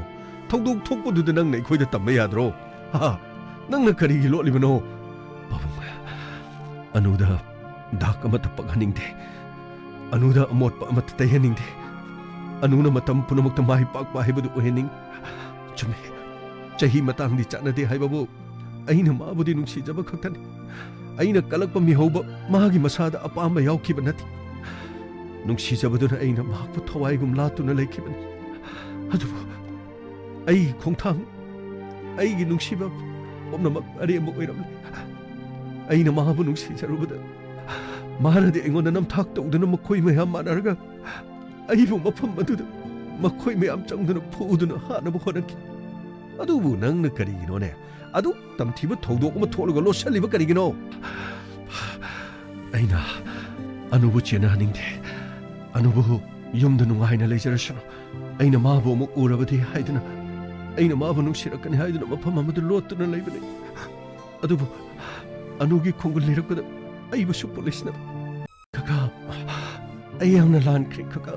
thokdok thokpodu nangna ikhoida tamma yadro ha nangna karigi lolibano babam anuda dak amata paghaningde anuda amotpa amata tayaningde anuna matam punamukta mahi pakpa haibadu ohening chume chahi matangdi chanade haibabu aina mabudi nungsijaba khaktani aina kalakpa mihauba magi masada apamba yaukiba nati nungsijabaduna aina mahakpu thawaigum latuna laikibani adubu ai khongthang aigi nungsiba omnamak arembu oiramle aina mahabu nungsijarubada Maharadi engona nam thak tawduna makhoi mayam manarga aibu mafam aduda makhoi mayam changduna phuduna hanabu honaki adubu nangna karigino ne adu tamthiba thodok ma tholuga losaliba karigino aina anubu chena ningde anubu yumda nungaina lejarasano aina mabu mu urabadi haiduna aina mabu nungsirakani haiduna mafam amadu lotuna leibane adubu anugi khongul lirakada aibu su police na kaka ayang na lan kri kaka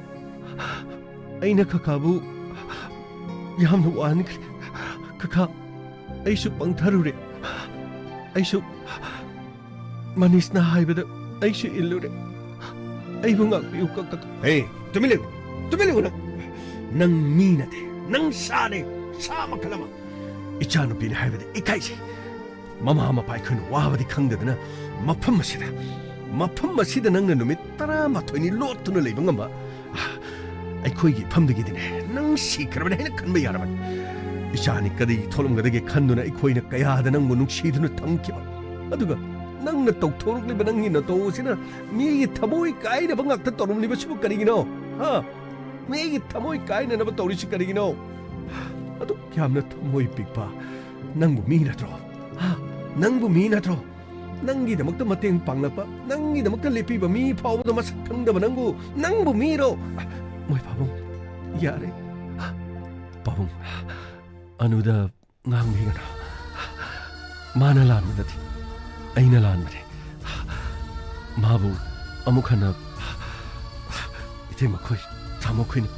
aina kaka bu yam na wan kri kaka ai su pangtharu re ꯑꯩꯁꯨ ꯃꯅꯤꯁꯅ ꯍꯥꯏꯕꯗ ꯑꯩꯁꯨ ꯏꯜꯂꯨꯔꯦ ꯑꯩꯕꯨ ꯉꯥꯛꯄꯤꯌꯨ ꯀꯀꯥ ꯍꯦ ꯇꯨꯃꯤꯟ ꯂꯩꯌꯨ ꯅꯪ ꯃꯤ ꯅꯠꯇꯦ ꯅꯪ ꯁꯥꯅꯦ ꯁꯥ ꯃꯈꯜ ꯑꯃ ꯏꯆꯥꯅꯨꯄꯤꯅꯤ ꯍꯥꯏꯕꯗ ꯏꯀꯥꯏꯖꯩ ꯃꯃꯥ ꯃꯄꯥ ꯑꯩꯈꯣꯏꯅ ꯋꯥꯕꯗꯤ ꯈꯪꯗꯗꯅ ꯃꯐꯝ ꯑꯁꯤꯗ ꯅꯪꯅ ꯅꯨꯃꯤꯠ 12ꯅꯤ ꯂꯣꯠꯇꯨꯅ ꯂꯩꯕ ꯉꯝꯕ ꯑꯩꯈꯣꯏꯒꯤ ꯏꯐꯝꯗꯒꯤꯗꯤꯅꯦ ꯅꯪ ꯁꯤꯈ꯭ꯔꯕꯅꯤ ꯍꯥꯏꯅ ꯈꯟꯕ ꯌꯥꯔꯕꯅꯤ ꯏꯆꯥꯅꯤ ꯀꯔꯤ ꯊꯣꯛꯂꯝꯒꯗꯒꯦ ꯈꯟꯗꯨꯅ ꯑꯩꯈꯣꯏꯅ ꯀꯌꯥꯗ ꯅꯪꯕꯨ ꯅꯨꯡꯁꯤꯗꯨꯅ ꯊꯝꯈꯤꯕ ꯑꯗꯨꯒ ꯅꯪꯅ ꯇꯧꯊꯣꯔꯛꯂꯤꯕ ꯅꯪꯒꯤ ꯅꯇꯧ ꯑꯁꯤꯅ ꯃꯤꯒꯤ ꯊꯃꯣꯏ ꯀꯥꯏꯅꯕ ꯉꯥꯛꯇ ꯇꯧꯔꯝꯂꯤꯕꯁꯤꯕꯨ ꯀꯔꯤꯒꯤꯅꯣ ꯃꯤꯒꯤ ꯊꯃꯣꯏ ꯀꯥꯏꯅꯅꯕ ꯇꯧꯔꯤꯁꯤ ꯀꯔꯤꯒꯤꯅꯣ ꯑꯗꯨ ꯌꯥꯝꯅ ꯊꯃꯣꯏ ꯄꯤꯛꯄ ꯅꯪꯕꯨ ꯃꯤ ꯅꯠꯇ꯭ꯔꯣ ꯅꯪꯕꯨ ꯃꯤ ꯅꯠꯇ꯭ꯔꯣ ꯅꯪꯒꯤꯗꯃꯛꯇ ꯃꯇꯦꯡ ꯄꯥꯡꯂꯛꯄ ꯅꯪꯒꯤꯗꯃꯛꯇ ꯂꯦꯞꯄꯤꯕ ꯃꯤ ꯐꯥꯎꯕꯗ ꯃꯁꯛ ꯈꯪꯗꯕ ꯅꯪꯕꯨ ꯃꯤꯔꯣ ꯃꯣꯏ ꯄꯥꯕꯨꯡ ꯌꯥꯔꯦ ꯄꯥꯕꯨꯡ ꯑꯅꯨꯗ ꯉꯥꯡꯕꯤꯒꯅꯨ ꯃꯥꯅ ꯂꯥꯟꯕ ꯅꯠꯇꯦ ꯑꯩꯅ ꯂꯥꯟꯕꯅꯦ ꯃꯥꯕꯨ ꯑꯃꯨꯛ ꯍꯟꯅ ꯏꯇꯩꯃꯈꯣꯏ ꯇꯥꯃꯣꯈꯣꯏꯅ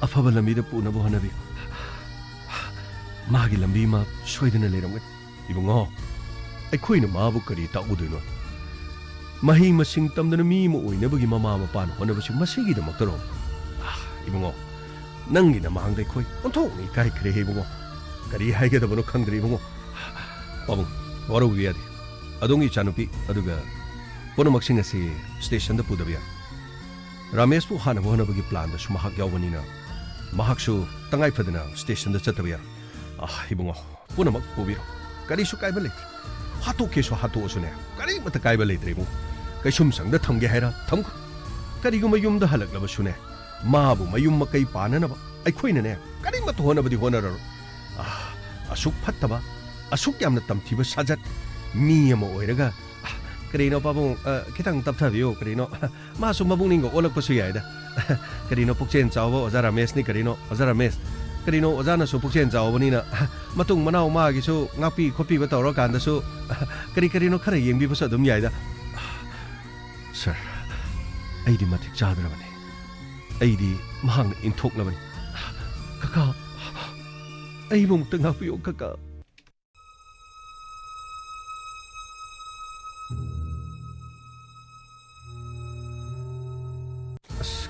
ꯑꯐꯕ ꯂꯝꯕꯤꯗ ꯄꯨꯅꯕ ꯍꯣꯠꯅꯕꯤꯌꯨ ꯃꯥꯒꯤ ꯂꯝꯕꯤ ꯑꯃ ꯁꯣꯏꯗꯅ ꯂꯩꯔꯝꯒꯅꯤ 이봉아 ꯑꯩꯈꯣꯏꯅ ꯃꯥꯕꯨ ꯀꯔꯤ ꯇꯥꯛꯎꯗꯣꯏꯅꯣ ꯃꯍꯩ ꯃꯁꯤꯡ ꯇꯝꯗꯅ ꯃꯤ ꯑꯃ ꯑꯣꯏꯅꯕꯒꯤ ꯃꯃꯥ ꯃꯄꯥꯅ ꯍꯣꯠꯅꯕꯁꯤ ꯃꯁꯤꯒꯤꯗꯃꯛꯇꯔꯣ 이봉아 ꯅꯪꯒꯤ ꯅꯃꯥꯡꯗ ꯑꯩꯈꯣꯏ ꯑꯣꯟꯊꯣꯛꯅ ꯏꯀꯥꯏꯈ꯭ꯔꯦ 이봉아 ꯀꯔꯤ ꯍꯥꯏꯒꯗꯕꯅꯣ ꯈꯪꯗ꯭ꯔꯦ 이봉아 ꯄꯥꯕꯨꯡ ꯋꯥꯔꯧꯕꯤꯕ ꯌꯥꯗꯦ ꯑꯗꯣꯝꯒꯤ ꯏꯆꯥꯅꯨꯄꯤ ꯑꯗꯨꯒ ꯄꯨꯝꯅꯃꯛꯁꯤꯡ ꯑꯁꯤ ꯁ꯭ꯇꯦꯁꯟꯗ ꯄꯨꯗꯕ ꯌꯥꯏ ꯔꯥꯃꯦꯁꯄꯨ ꯍꯥꯟꯅꯕ ꯍꯣꯠꯅꯕꯒꯤ ꯄ꯭ꯂꯥꯟꯗꯁꯨ ꯃꯍꯥꯛ ꯌꯥꯎꯕꯅꯤꯅ ꯃꯍꯥꯛꯁꯨ ꯇꯉꯥꯏꯐꯗꯅ ꯁ꯭ꯇꯦꯁꯟꯗ ꯆꯠꯇꯕ ꯌꯥꯏ 이봉아 ꯄꯨꯝꯅꯃꯛ ꯄꯨꯕꯤꯔꯣ ꯀꯔꯤꯁꯨ ꯀꯥꯏꯕ ꯂꯩꯇ꯭ꯔꯦ ꯍꯥꯠꯇꯣꯛꯀꯦꯁꯨ ꯍꯥꯠꯇꯣꯛꯑꯁꯨꯅꯦ ꯀꯔꯤꯃꯠꯇ ꯀꯥꯏꯕ ꯂꯩꯇ꯭ꯔꯦ ꯏꯕꯨꯡ ꯀꯩꯁꯨꯝꯁꯪꯗ ꯊꯝꯒꯦ ꯍꯥꯏꯔ ꯊꯝꯈ꯭ꯔꯣ ꯀꯔꯤꯒꯨꯝꯕ ꯌꯨꯝꯗ ꯍꯜꯂꯛꯂꯕꯁꯨꯅꯦ ꯃꯥꯕꯨ ꯃꯌꯨꯝ ꯃꯀꯩ ꯄꯥꯅꯅꯕ ꯑꯩꯈꯣꯏꯅꯅꯦ ꯀꯔꯤꯃꯠꯇ ꯍꯣꯠꯅꯕꯗꯤ ꯍꯣꯠꯅꯔꯔꯣꯏ ꯑꯁꯨꯛ ꯐꯠꯇꯕ ꯑꯁꯨꯛ ꯌꯥꯝꯅ ꯇꯝꯊꯤꯕ ꯁꯥꯖꯠ ꯃꯤ ꯑꯃ ꯑꯣꯏꯔꯒ ꯀꯔꯤꯅꯣ ꯄꯥꯕꯨꯡ ꯈꯤꯇꯪ ꯇꯞꯊꯕꯤꯌꯨ ꯀꯔꯤꯅꯣ ꯃꯥꯁꯨ ꯃꯕꯨꯛꯅꯤꯡꯒ ꯑꯣꯜꯂꯛꯄꯁꯨ ꯌꯥꯏꯗ ꯀꯔꯤꯅꯣ ꯄꯨꯛꯆꯦꯜ ꯆꯥꯎꯕ ꯑꯣꯖꯥ ꯔꯥꯃꯦꯁꯅꯤ ꯀꯔꯤꯅꯣ ꯑꯣꯖꯥ ꯔꯥꯃꯦꯁ ꯀꯔꯤꯅꯣ ꯑꯣꯖꯥꯅꯁꯨ ꯄꯨꯛꯆꯦꯜ ꯆꯥꯎꯕꯅꯤꯅ ꯃꯇꯨꯡ ꯃꯅꯥꯎ ꯃꯥꯒꯤꯁꯨ ꯉꯥꯛꯄꯤ ꯈꯣꯠꯄꯤꯕ ꯇꯧꯔꯀꯥꯟꯗꯁꯨ ꯀꯔꯤꯅꯣ ꯈꯔ ꯌꯦꯡꯕꯤꯕꯁꯨ ꯑꯗꯨꯝ ꯌꯥꯏꯗ ꯁꯔ ꯑꯩꯗꯤ ꯃꯇꯤꯛ ꯆꯥꯗ꯭ꯔꯕꯅꯤ ꯑꯩꯗꯤ ꯃꯍꯥꯛꯅ ꯏꯟꯊꯣꯛꯂꯕꯅꯤ ꯀꯀꯥ ꯑꯩꯕꯨ ꯑꯃꯨꯛꯇ ꯉꯥꯛꯄꯤꯌꯨ ꯀꯀꯥ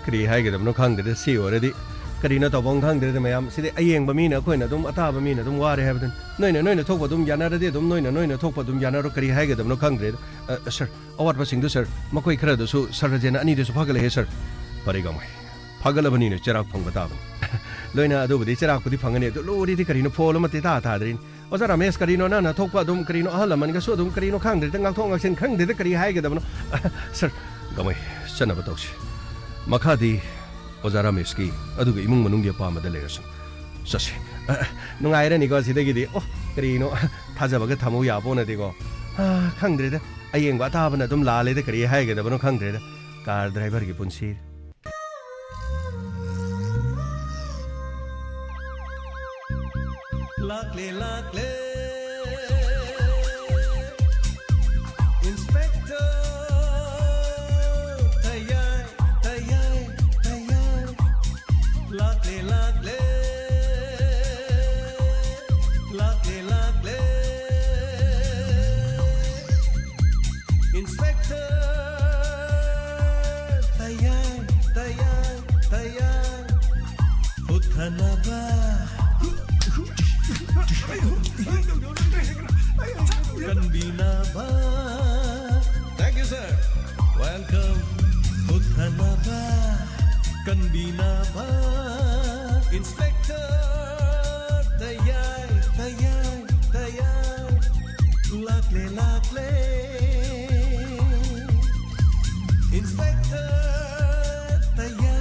ꯀꯔꯤ ꯍꯥꯏꯒꯗꯕꯅꯣ ꯈꯪꯗ꯭ꯔꯦꯗ ꯁꯤ ꯑꯣꯏꯔꯗꯤ ꯀꯔꯤꯅꯣ ꯇꯧꯐꯝ ꯈꯪꯗ꯭ꯔꯦꯗ ꯃꯌꯥꯝ ꯁꯤꯗꯤ ꯑꯌꯦꯡꯕ ꯃꯤꯅ ꯑꯩꯈꯣꯏꯅ ꯑꯗꯨꯝ ꯑꯇꯥꯕ ꯃꯤꯅ ꯑꯗꯨꯝ ꯋꯥꯔꯦ ꯍꯥꯏꯕꯗꯨꯅꯤ ꯅꯣꯏꯅ ꯊꯣꯛꯄ ꯑꯗꯨꯝ ꯌꯥꯅꯔꯗꯤ ꯑꯗꯨꯝ ꯅꯣꯏꯅ ꯊꯣꯛꯄ ꯑꯗꯨꯝ ꯌꯥꯅꯔꯣ ꯀꯔꯤ ꯍꯥꯏꯒꯗꯕꯅꯣ ꯈꯪꯗ꯭ꯔꯦꯗ ꯁꯔ ꯑꯋꯥꯠꯄꯁꯤꯡꯗꯨ ꯁꯔ ꯃꯈꯣꯏ ꯈꯔꯗꯁꯨ ꯁꯔ ꯔꯥꯖꯦꯟ ꯑꯅꯤꯗꯁꯨ ꯐꯒꯠꯂꯛꯑꯦ ꯁꯔ ꯐꯔꯦ ꯒꯥꯡꯃꯩ ꯐꯒꯠꯂꯕꯅꯤꯅ ꯆꯩꯔꯥꯛ ꯐꯪꯕ ꯇꯥꯕꯅꯤ ꯂꯣꯏꯅ ꯑꯗꯨꯕꯨꯗꯤ ꯆꯩꯔꯥꯛꯄꯨꯗꯤ ꯐꯪꯒꯅꯤ ꯑꯗꯨ ꯂꯣꯏꯔꯤꯗꯤ ꯀꯔꯤꯅꯣ ꯐꯣꯜ ꯑꯃ ꯇꯦꯇꯥ ꯊꯥꯗ꯭ꯔꯤꯅꯤ ꯑꯣꯖꯥ ꯔꯥꯃꯦꯁ ꯀꯔꯤꯅꯣ ꯅꯪꯅ ꯊꯣꯛꯄ ꯑꯗꯨꯝ ꯀꯔꯤꯅꯣ ꯑꯍꯜ ꯂꯃꯟꯒꯁꯨ ꯑꯗꯨꯝ ꯀꯔꯤꯅೋ ꯈꯪꯗ꯭ꯔꯦꯗ ꯉꯥꯛꯊꯣꯛ ꯉꯥꯛꯁꯤꯟ ꯈꯪꯗ꯭ꯔꯦꯗ ꯀꯔꯤ ꯍꯥꯏꯒꯗꯕꯅꯣ ꯁꯔ ꯒꯥꯡꯃꯩ ꯆꯠꯅꯕ ꯇꯧꯁꯤ ꯃꯈꯥꯗꯤ ꯑꯣꯖꯥ ꯔꯥꯃꯦꯁꯀꯤ ꯑꯗꯨꯒ ꯏꯃꯨꯡ ꯃꯅꯨꯡꯒꯤ ꯑꯄꯥꯝꯕꯗ ꯂꯩꯔꯁꯨ ꯆꯠꯁꯤ ꯅꯨꯡꯉꯥꯏꯔꯅꯤꯀꯣ ꯁꯤꯗꯒꯤꯗꯤ ꯀꯔꯤꯅꯣ ꯊꯥꯖꯕꯒ ꯊꯝꯃꯨ ꯌꯥꯄꯣꯠꯅꯠꯇꯦꯀꯣ ꯈꯪꯗ꯭ꯔꯦꯗ ꯑꯌꯦꯡꯕ ꯑꯇꯥꯕꯅ ꯑꯗꯨꯝ ꯂꯥꯜꯂꯦꯗ ꯀꯔꯤ ꯍꯥꯏꯒꯗꯕꯅꯣ ꯈꯪꯗ꯭ꯔꯦꯗ ꯀꯥꯔ ꯗ꯭ꯔꯥꯏꯚꯔꯒꯤ ꯄꯨꯟꯁꯤ lakle inspector tayay lakle inspector tayay uthanaba Kanbinaba. Thank you, sir. Welcome. Uthanaba. Kanbinaba. Inspector. Tayay. Lakle. Inspector. Tayay.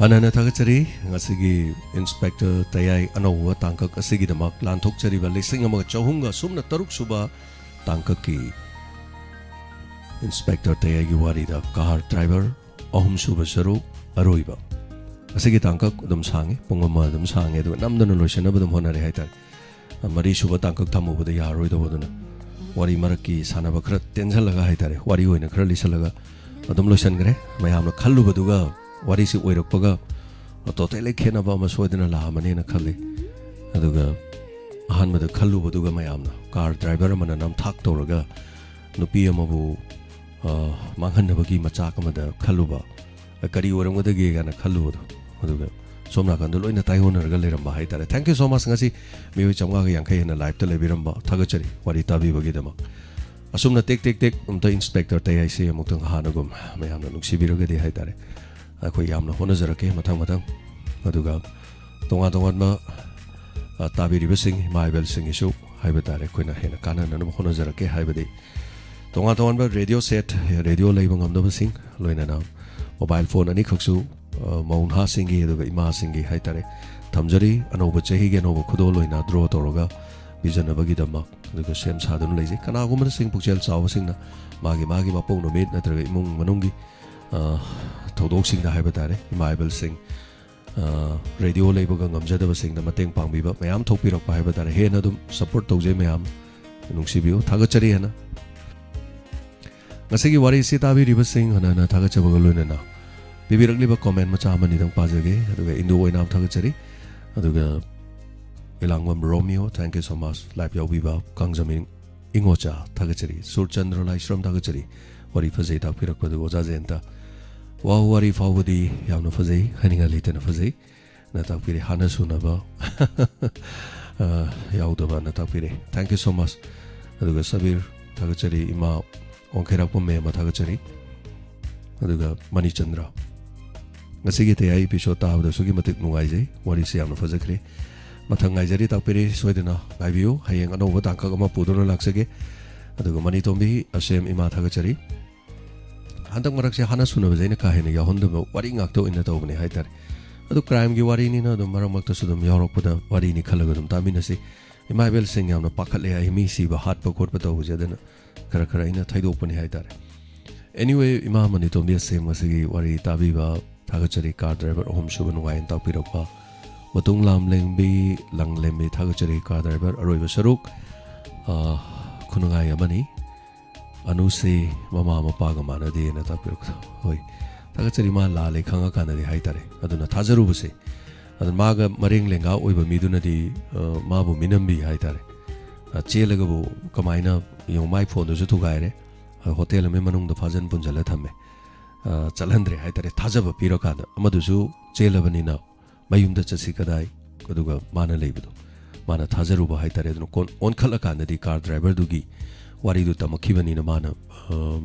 ꯍꯥꯟꯅ ꯊꯥꯒꯠꯆꯔꯤ ꯉꯁꯤꯒꯤ ꯏꯟꯁꯄꯦꯛꯇꯔ ꯇꯌꯥꯏ ꯑꯅꯧꯕ ꯇꯥꯡꯀꯛ ꯑꯁꯤꯒꯤꯗꯃꯛ ꯂꯥꯟꯊꯣꯛꯆꯔꯤꯕ 1903 ꯁꯨꯕ ꯇꯥꯡꯀꯛꯀꯤ ꯏꯟꯁꯄꯦꯛꯇꯔ ꯇꯌꯥꯏꯒꯤ ꯋꯥꯔꯤꯗ ꯀꯥꯔ ꯗ꯭ꯔꯥꯏꯚꯔ 3ꯁꯨꯕ ꯁꯔꯨꯛ ꯑꯔꯣꯏꯕ ꯑꯁꯤꯒꯤ ꯇꯥꯡꯀꯛ ꯑꯗꯨꯝ ꯁꯥꯡꯉꯤ ꯄꯨꯡ ꯑꯃ ꯑꯗꯨꯝ ꯁꯥꯡꯉꯤ ꯑꯗꯨꯒ ꯅꯝꯗꯅ ꯂꯣꯏꯁꯤꯟꯅꯕ ꯑꯗꯨꯝ ꯍꯣꯠꯅꯔꯦ ꯍꯥꯏꯇꯥꯔꯦ mari suba tangkak thamu bada yaroi do boduna wari maraki sanaba khara tension laga haitare wari hoina khara lisalaga adum loisan gre mayamna khallu baduga wari si oirakpaga totally khena ba ma soidina la mane na khalli aduga ahan mada khallu baduga mayamna car driver mana nam thak toraga nupi amabu manghan bagi macha kamada khallu ba kari oramgada ge gana khallu badu aduga somna kan loina taihon raga leramba haitare thank you so much ngasi mi chamga ga yankai na live ta lebiramba thagachari wari tabi bagi dama asumna tek umta inspector tay ai se amutang hanagum mayamna nuksibiraga de haitare akhoi yamna honazarake mathang aduga tonga ma tabiri besing maibel sing isu haibetare koina hena kana nan honazarake haibedi tonga ba radio set radio leibang amda besing loina na mobile phone ani khaksu maun ha singi aduga ima singi haitare thamjari anoba chahi ge anoba khudo loina draw toroga vision abagi dama aduga sem sadun leije kana gumna sing pukchel chaw singna magi mapong no met natraga imung manungi thodok sing da haibetare imaibel sing radio leibaga ngamjadaba sing na mateng pangbiba mayam thokpirak pa haibetare hena dum support tawje mayam nungsibiu thagachari hena ngasigi wari sitabi riba sing hana thagachabaga loina bibirakliba comment macha amani dang pajage aduga indu oinam thagachari aduga ilangwam romeo thank you so much live yaubiba kangjamin ingocha thagachari surchandra laisram thagachari wari phajai takpirakpadu oja jenta wow wari fawdi yamna phajai haninga litena phajai na takpire hana sunaba yaudaba na takpire thank you so much aduga sabir thagachari ima onkerakpa me ma thagachari aduga manichandra ngasigi te ai episode tabda sugi matik nungaijai wari se yamna phajakre mathang ngaijari takpire soidena ngaibiu hayeng anoba tangkak ama puduna laksage aduga manitombi asem ima thagachari handak marak se hana sunaba jaina ka hena yahondaba wari ngakto inna tawbani haitare adu crime gi wari ni na dum marak makta sudum yorokpada wari ni khalaga dum taminasi imaibel sing yamna pakhale ai mi si ba hat pa khot pa taw jadana khara ina thaidokpani haitare anyway ima manitombi asem ngasigi wari tabi ba thagachari car driver home shuban wain tapirokpa matung lam lengbi lang lembi thagachari car driver aroiba saruk khunungai amani anuse mama mapaga manade na tapirok hoi thagachari ma la le khanga kanadi haitare aduna thajaru buse adun maga maring lenga oiba midunadi mabu minambi haitare chelaga bu kamaina yo mai phone du ju gaire hotel me manung da fajan punjala thamme chalandre haitare thajaba pirokada amadusu chelabani na mayum da chasi kadai aduga mana leibudu mana thajaru ba haitare adun kon on khala kanadi car driver dugi wari du tamakhibani na mana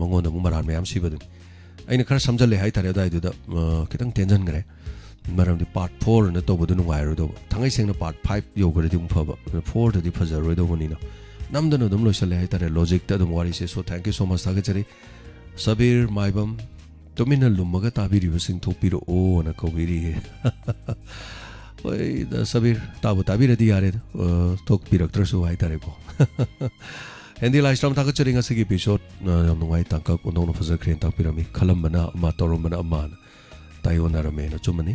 mangon mu maran mayam sibadu aina khara samjale haitare dai du da kitang tension gre maram di part 4 na tobudu nungai ro do thangai sengna part 5 yogre di umphaba 4 da di phajaro do bani na namdana dum loisale haitare logic ta dum wari se so thank you so much thagachari sabir maibam tomina lumaga tabiri basing thopiro o na kobiri oi da sabir tabu tabira di yare thokpirak trasu haitare ko Hindi livestream thagachari ngasigi episode yam nungai tangkak undong fajar kren takpirami khalambana ama torombana ama tayona rame na chumani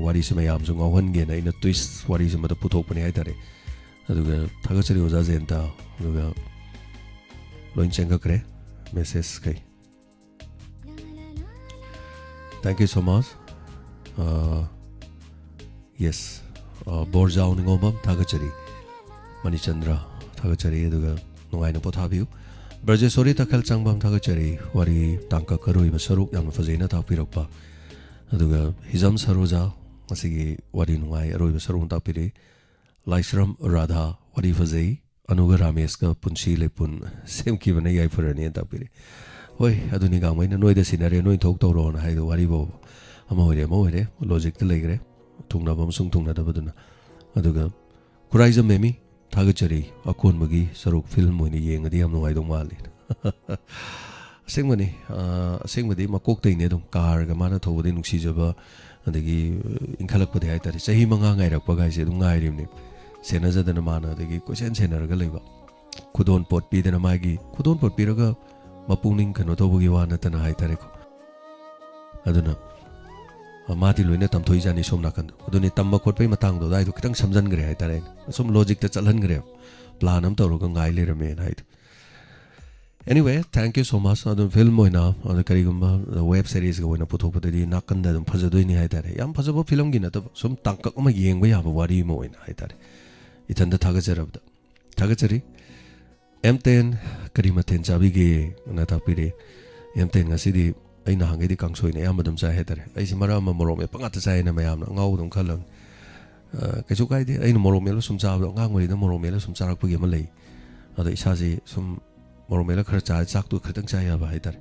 wari se mayam jung awan ge na ina twist wari se mata puthokpani haitare aduga thagachari oja jenta aduga loin chenga kre message kai thank you so much yes borjao ningobam thagachari manichandra thagachari aduga nungai na pothabiu brajesori takhal changbam thagachari wari tangka karoi ba saruk yam fajaina tapirokpa aduga hizam saroja asigi wari nungai aroi ba sarung tapiri laisram radha wari fajai anuga ramesh ka punchi lepun semki bana yai furani tapiri hoi aduni ga maina noida sinare noi thok tawro na haido wari bo ama hore logic te legre thungna bam sung thungna da baduna aduga kuraizam memi thagachari akon magi saruk film moini yengadi am nungai dong mali asengmani makok tai ne dum car ga mana thobodi nungsi jaba adagi inkhalak pade ai tari sahi manga ngai rak pagai se dum ngai rimni sena jadana mana adagi question senar ga leiba khudon pot pi dena magi khudon pot pi raga mapungning kano thobogi wa na tana hai tare ko aduna मादी लोइने तमथोई जानी सोम नाकन अदुनि तम्बा खोटपै मतंग दो दाइदो खितंग समझन गरे हाय तारे सोम logic ते चलन गरे plan हम तौरग ngai le rame hi anyway thank you so much adun film oina adu karigumba web series ga oina puthok padi nakan da dum phajadoi ni hai tare yam phajabo film gi na to sum tangkak ma yengba ya wari mo oina hai tare ithan da thaga jarab da thaga chari m10 karimaten chabi gi na ta pire m10 nga sidi aina hangai di kangsoi ne yam dum cha hai tare ai simara ma morom e panga ta chai na mayam na ngau dum khalang kachu kai di aina morom melo sum cha ba ngangoi da morom melo sum charak pagi ma lei adu isa ji sum मोरमेला खर चा चाक तो खतंग चाया बा है तारे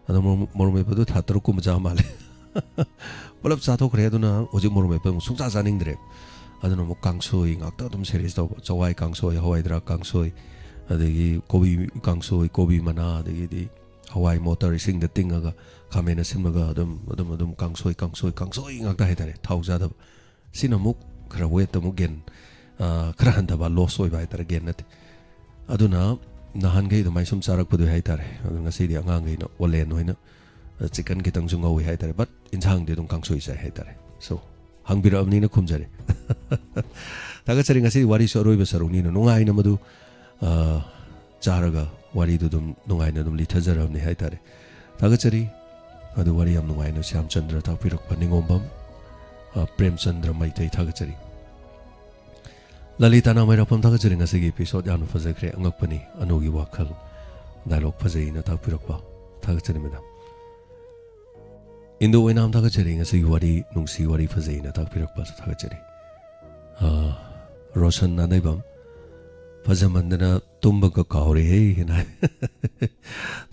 अद मोरमे पदो थातर को मजा माले पलब चाथो खरे दुना ओजि मोरमे प सुंचा जानिंग द्रे अदनो मो कांगसोई ngakta dum series to chawai kangsoi hawai dra kangsoi adegi kobi kangsoi kobi mana adegi di hawai motor sing the thing aga khamena simga adum kangsoi ngakta hai tare thauja da sinamuk khara wet to gen khara handa ba losoi ba tare gen nat aduna nahan gai mai sum charak padu hai tare ngasi di angang gai no olen hoina chicken ki tang jung ngoi hai tare but inchang de dong kangsoi sai hai tare so hangbira amni na khumjare taga chari ngasi wari so roi ba saruni no ngai na madu charaga wari du dum ngai na dum li thajaram ni hai tare taga chari adu wari am ngai no Syam Chandra ta pirak paningombam Prem Chandra mai tai taga chari Lalita na may rapam taga chari nga sige episode yano fazakre angak pani anugi wakal dialogue fazay na tagpirak pa taga chari madam Indo way naam taga chari nga sige wari nung si wari fazay na tagpirak pa taga chari Roshan na naibam fazaman na tumbaga kauri hey hinay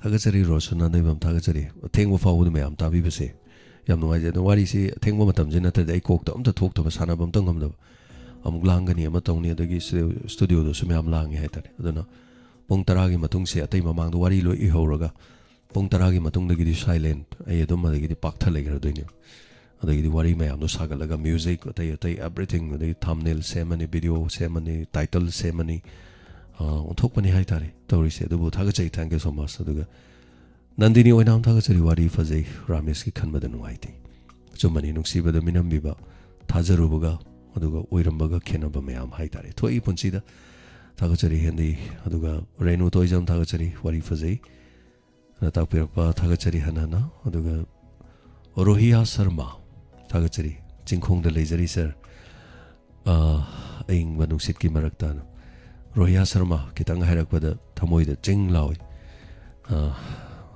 taga chari Roshan na naibam taga chari teng mo fawud may am tabi base yam nung ay wari si teng mo matam jina tada ay kokta ta thok ta basana bam tangam da amuk langani ama tongni adagi studio do sumyam langi hai tare aduna pung taragi matung se atai mamang do wari lo I horaga pung taragi matung dagi di silent ai adum dagi di paktha legra doini adagi di wari mayam do sagalaga music atai everything adagi thumbnail semani video semani title semani onthokpani hai tare tori se adubu thaga chai thank you so much aduga Nandini oinam thaga chari wari fazai Ramesh ki khanbada nuaiti chumani nungsiba da minam biba thajarubuga aduga oirambaga khenaba mayam hai tare thoi punchida taga chari hendi aduga Renu toijam taga chari wari fazai na ta pirpa taga chari hanana aduga Rohiya Sharma taga chari chingkhong da lejari sir aing banungsit ki marakta Rohiya Sharma kitang hairakpada thamoi da ching lawi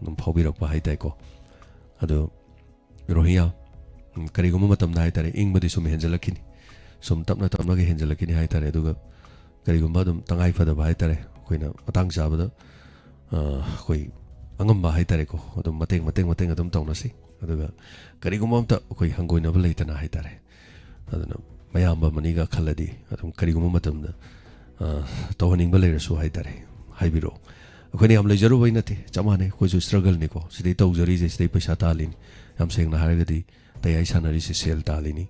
num phaubirakpa hai tai ko adu Rohiya kariguma matam dai tare ing badi sum henjalakini sum tapna ge henjalakini hai tare aduga karigumba dum tangai fada hai tare koina matang jabada koi angamba hai tare ko adum mateng adum tawna si aduga karigumba amta koi hangoina ba leitana hai tare aduna mayamba maniga khaladi adum karigumba matam da tawning ba leirasu hai tare haibiro akhoni am lejaru bai nati chamane koi ju struggle ni ko sidai tawjari je sidai paisa talin am sengna haragadi tayai sanari se sel talini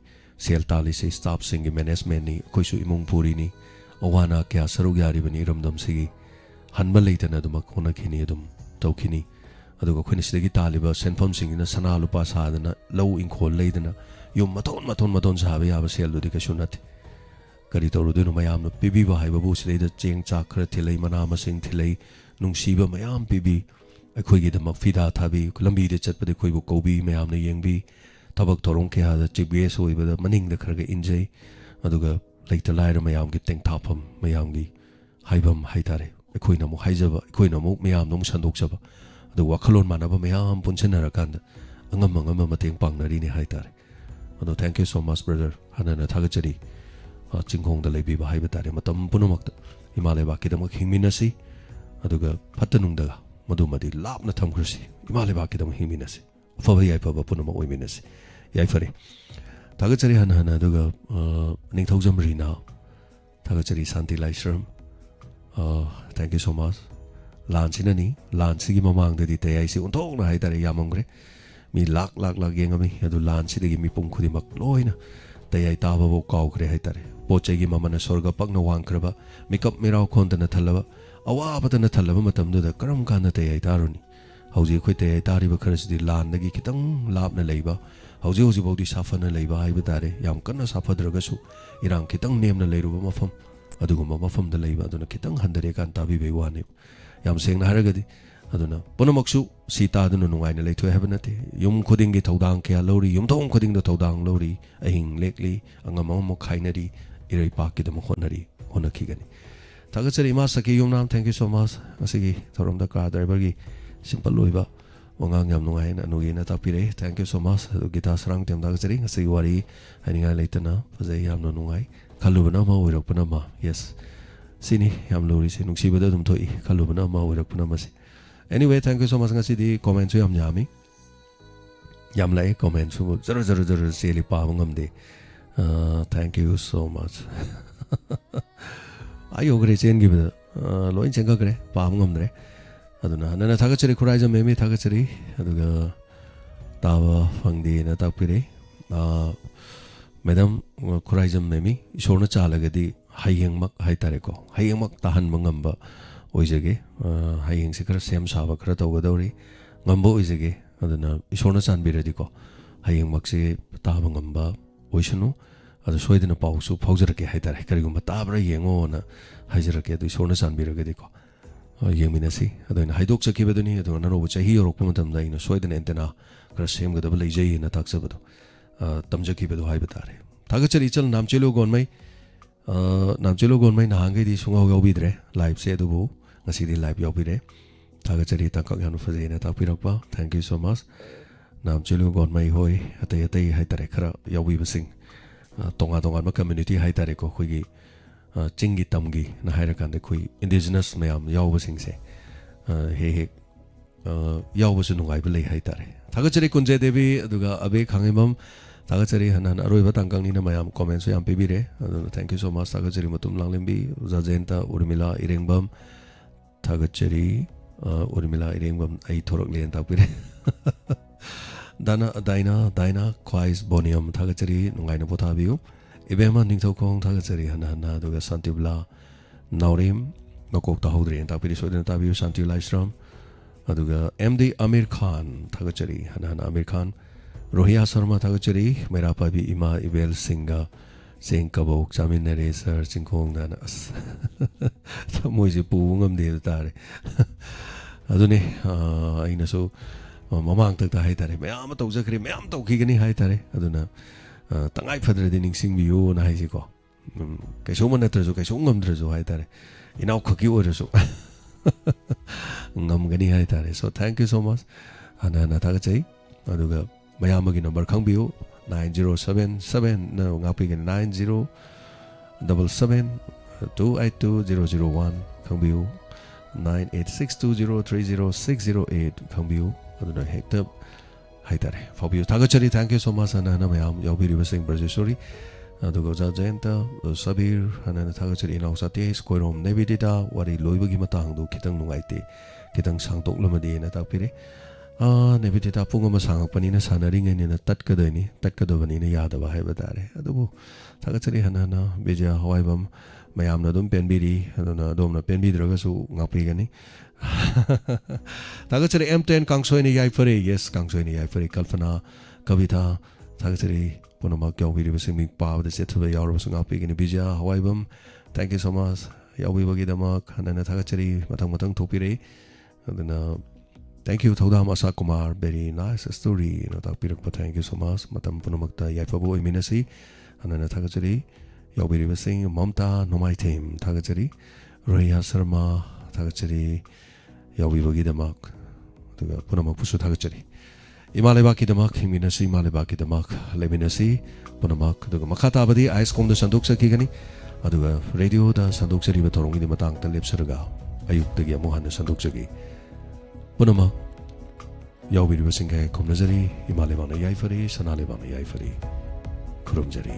sel tali se staff singi management ni koi su imung puri ni awana kya sarug yari bani ramdam sigi hanba leitana dum khona khini dum tawkhini aduga khoni sidagi taliba senfam singi na sana lupa sadana low in khol leidana yum maton sabe ya ba sel du dika sunat kari tawru du no mayam no pibi ba hai babu sidai da cheng cha khra thilai mana ma sing thilai nungsiba mayam pibi akhoi gi dam fida thabi lambi de chat pade khoi bu kobi mayam na yengbi tabak torong ke ha da GPS oi ba maning da khra ga injai aduga laita laira mayam gi teng thapam mayam gi haibam haitare akhoi na mu haijaba akhoi na mu mayam nong sandok jaba adu wakhalon manaba mayam punchana rakanda angam mateng pangnari ni haitare adu thank you so much brother hanana thagachari chingkhong da leibi ba haiba tare matam punumak Himalaya ba kidam hingminasi aduga phatanung da madumadi lapna thamkhrasi Himalaya ba kidam hingminasi faba yai faba punama oiminasi yai fare thagachari hana aduga ningthaujam rina thagachari Santi Laishram thank you so much lansinani lansigi mamang de tayai si unthok na haitare yamongre mi lak yengami adu lansi de mi pungkhudi mak loina tayai taba bo kaukre haitare pochegi mamana sorga pakna wangkraba makeup mirau khontana thalaba awa patana thalaba matamdu da karam kana tayai taruni hauji khoi tayai tari ba kharasidi lan dagi kitang lapna leiba ꯍꯧꯖꯤꯛ ꯍꯧꯖꯤꯛꯐꯥꯎꯗꯤ ꯁꯥꯐꯅ ꯂꯩꯕ ꯍꯥꯏꯕ ꯇꯥꯔꯦ ꯌꯥꯝ ꯀꯟꯅ ꯁꯥꯐꯗ꯭ꯔꯒꯁꯨ ꯏꯔꯥꯡ ꯈꯤꯇꯪ ꯅꯦꯝꯅ ꯂꯩꯔꯨꯕ ꯃꯐꯝ ꯑꯗꯨꯒꯨꯝꯕ ꯃꯐꯝꯗ ꯂꯩꯕ ꯑꯗꯨꯅ ꯈꯤꯇꯪ ꯍꯟꯊꯔꯦ ꯀꯥꯟ ꯇꯥꯕꯤꯕꯩ ꯋꯥꯅꯤ ꯌꯥꯝ ꯁꯦꯡꯅ ꯍꯥꯏꯔꯒꯗꯤ ꯑꯗꯨꯅ ꯄꯨꯝꯅꯃꯛꯁꯨ ꯁꯤ ꯇꯥꯗꯨꯅ ꯅꯨꯡꯉꯥꯏꯅ ꯂꯩꯊꯣꯛꯑꯦ ꯍꯥꯏꯕ ꯅꯠꯇꯦ ꯌꯨꯝ ꯈꯨꯗꯤꯡꯒꯤ ꯊꯧꯗꯥꯡ ꯀꯌꯥ ꯂꯧꯔꯤ ꯌꯨꯝꯊꯣꯡ ꯈꯨꯗꯤꯡꯗ ꯊꯧꯗꯥꯡ ꯂꯧꯔꯤ ꯑꯍꯤꯡ ꯂꯦꯛꯂꯤ ꯑꯉꯝ ꯑꯃꯃꯨꯛ ꯈꯥꯏꯅꯔꯤ ꯏꯔꯩꯄꯥꯛꯀꯤꯗꯃꯛ ꯍꯣꯠꯅꯈꯤꯒꯅꯤ ꯊꯥꯒꯠꯆꯔꯤ ꯏꯃꯥ ꯁꯈꯤ ꯌꯨꯝꯅꯥꯝ ꯊꯦꯡꯛ ꯌꯨ ꯁꯣ ꯃꯆ ꯉꯁꯤꯒꯤ ꯊꯧꯔꯝꯗ ꯀꯥꯔ ꯗ꯭राꯏꯚꯔꯒꯤ ꯁꯤꯝꯄꯜ ꯑꯣꯏꯕ ꯋꯥꯉꯥꯡ ꯌꯥꯝ ꯅꯨꯡꯉꯥꯏꯅ ꯑꯅꯨꯒꯤꯅ ꯇꯥꯛꯄꯤꯔꯛꯏ ꯊꯦꯡꯛ ꯌꯨ ꯁꯣ ꯃꯆ ꯑꯗꯨ ꯒꯤꯇꯥ ꯁꯔꯥꯡ ꯇꯦꯝ ꯊꯥꯒꯠꯆꯔꯤ ꯉꯁꯤꯒꯤ ꯋꯥꯔꯤ ꯍꯥꯏꯅꯤꯡꯉꯥꯏ ꯂꯩꯇꯅ ꯐꯖꯩ ꯌꯥꯝꯅ ꯅꯨꯡꯉꯥꯏ ꯈꯜꯂꯨꯕꯅ ꯑꯃ ꯑꯣꯏꯔꯛꯄꯅ ꯑꯃ yes sini yam lori se nungsi bada dum thoi khalubna ma oirak puna masi anyway thank you so much ngasi di comment su yam nyami yam lai comment su zaro seli pa ngam de thank you so much ayo gre chen gi bada loin chen ga gre pa ngam dre aduna nana thagachari khuraiza memi thagachari aduga tawa fangdi na takpire madam khuraiza memi ishorna chalagadi hayengmak haitareko hayengmak tahan mangamba oijage hayeng se khara sem saba khara tawgadori ngambo oijage aduna ishorna chanbiradi ko hayengmak se taba ngamba oisanu adu soidina pausu phaujarake haitare karigumba tabra yengo na haijarake adu ishorna chanbiragadi ko yengminasi aduna haidok chakibaduni adu nanobu chahi yorokpa matamda ina soidina entena khara semgadaba leijai na taksabadu tamjakibadu haibatare thagachari chal namchelo gonmai namchelo gonmai nahangai di sungau yaubidre live se adubu ngasi di live yaubire thagachari takak yanu fazena tapirakpa thank you so much namchelo gonmai hoi atai haitare khara yaubi basing tonga ma community haitare ko khoigi chingi tamgi na haira kan de khoi indigenous mayam yaubasing se he yaubasu nungai belai haitare thagachari kunje devi aduga abe khangimam thagachari hanan aroiba tangkang ni na mayam comments yam pibire thank you so much thagachari matum langlembi uzajenta urmila irengbam thagachari urmila irengbam ai thorok len tapire daina khwais boniam thagachari nungai na pothabiu ibema ningthokong thagachari hanan aduga santibla naurim nakok ta hodre en tapire soidena tabiu santi livestream aduga md amir khan thagachari hanan amir khan Rohia Sharma thagachari mera pabi ima ibel singa sing kabok chamin nare sir chingkhong dana as moise pu ngam de tare adune aina so mamang tak ta hai tare mayam tawjakre mayam tawkhigani hai tare aduna tangai phadradi ningsing biyo na hai ji ko kaisho man natrajo kaisho ngam drajo hai tare inau khaki oiraso ngam gani hai tare so thank you so much ana thagachai aduga mayamagi number khangbiu 9077 na ngapi gen 9077282001 khangbiu 9862030608 khangbiu aduna hekta haitare fobiu thagachari thank you so much ana mayam yaubiri basing brajeshori aduga jajenta sabir ana thagachari inau sate skoirom nebidita wari loibagi matang du kitang nungaite kitang sangtok lamadi na takpire nebitita pungama sangakpanina sanaringainina tatkadabani yadaba haibadare adubu thagachari hanana bija hawaibam mayamna dum penbiri aduna domna penbidragasu ngapigani thagachari m10 kangsoini yaifare yes kangsoini yaifare kalpana kavita thagachari punama kyawbiri basimi pawda sethuba yawrabasu ngapigani bija hawaibam thank you so much yawbibagi damak hanana thagachari matang thopire aduna thank you Thodam Asa Kumar very nice story takpirakpa thank you so much matam punamakta yaifabu iminasi anana thagachari yaubiri basing mamta nomai team thagachari Rohia Sharma thagachari yaubibagi damak aduga punamak pusu thagachari imalebaki damak iminasi imalebaki damak leminasi punamak aduga makhata abadi ice com da sanduk sakigani aduga radio da sanduk sari ba thorongi di matang ta lepsaraga ayuk tagi amu han sanduk sagi Punama yaubiri basing kay komnazari imalebana yaifari sanalebana yaifari kurumjari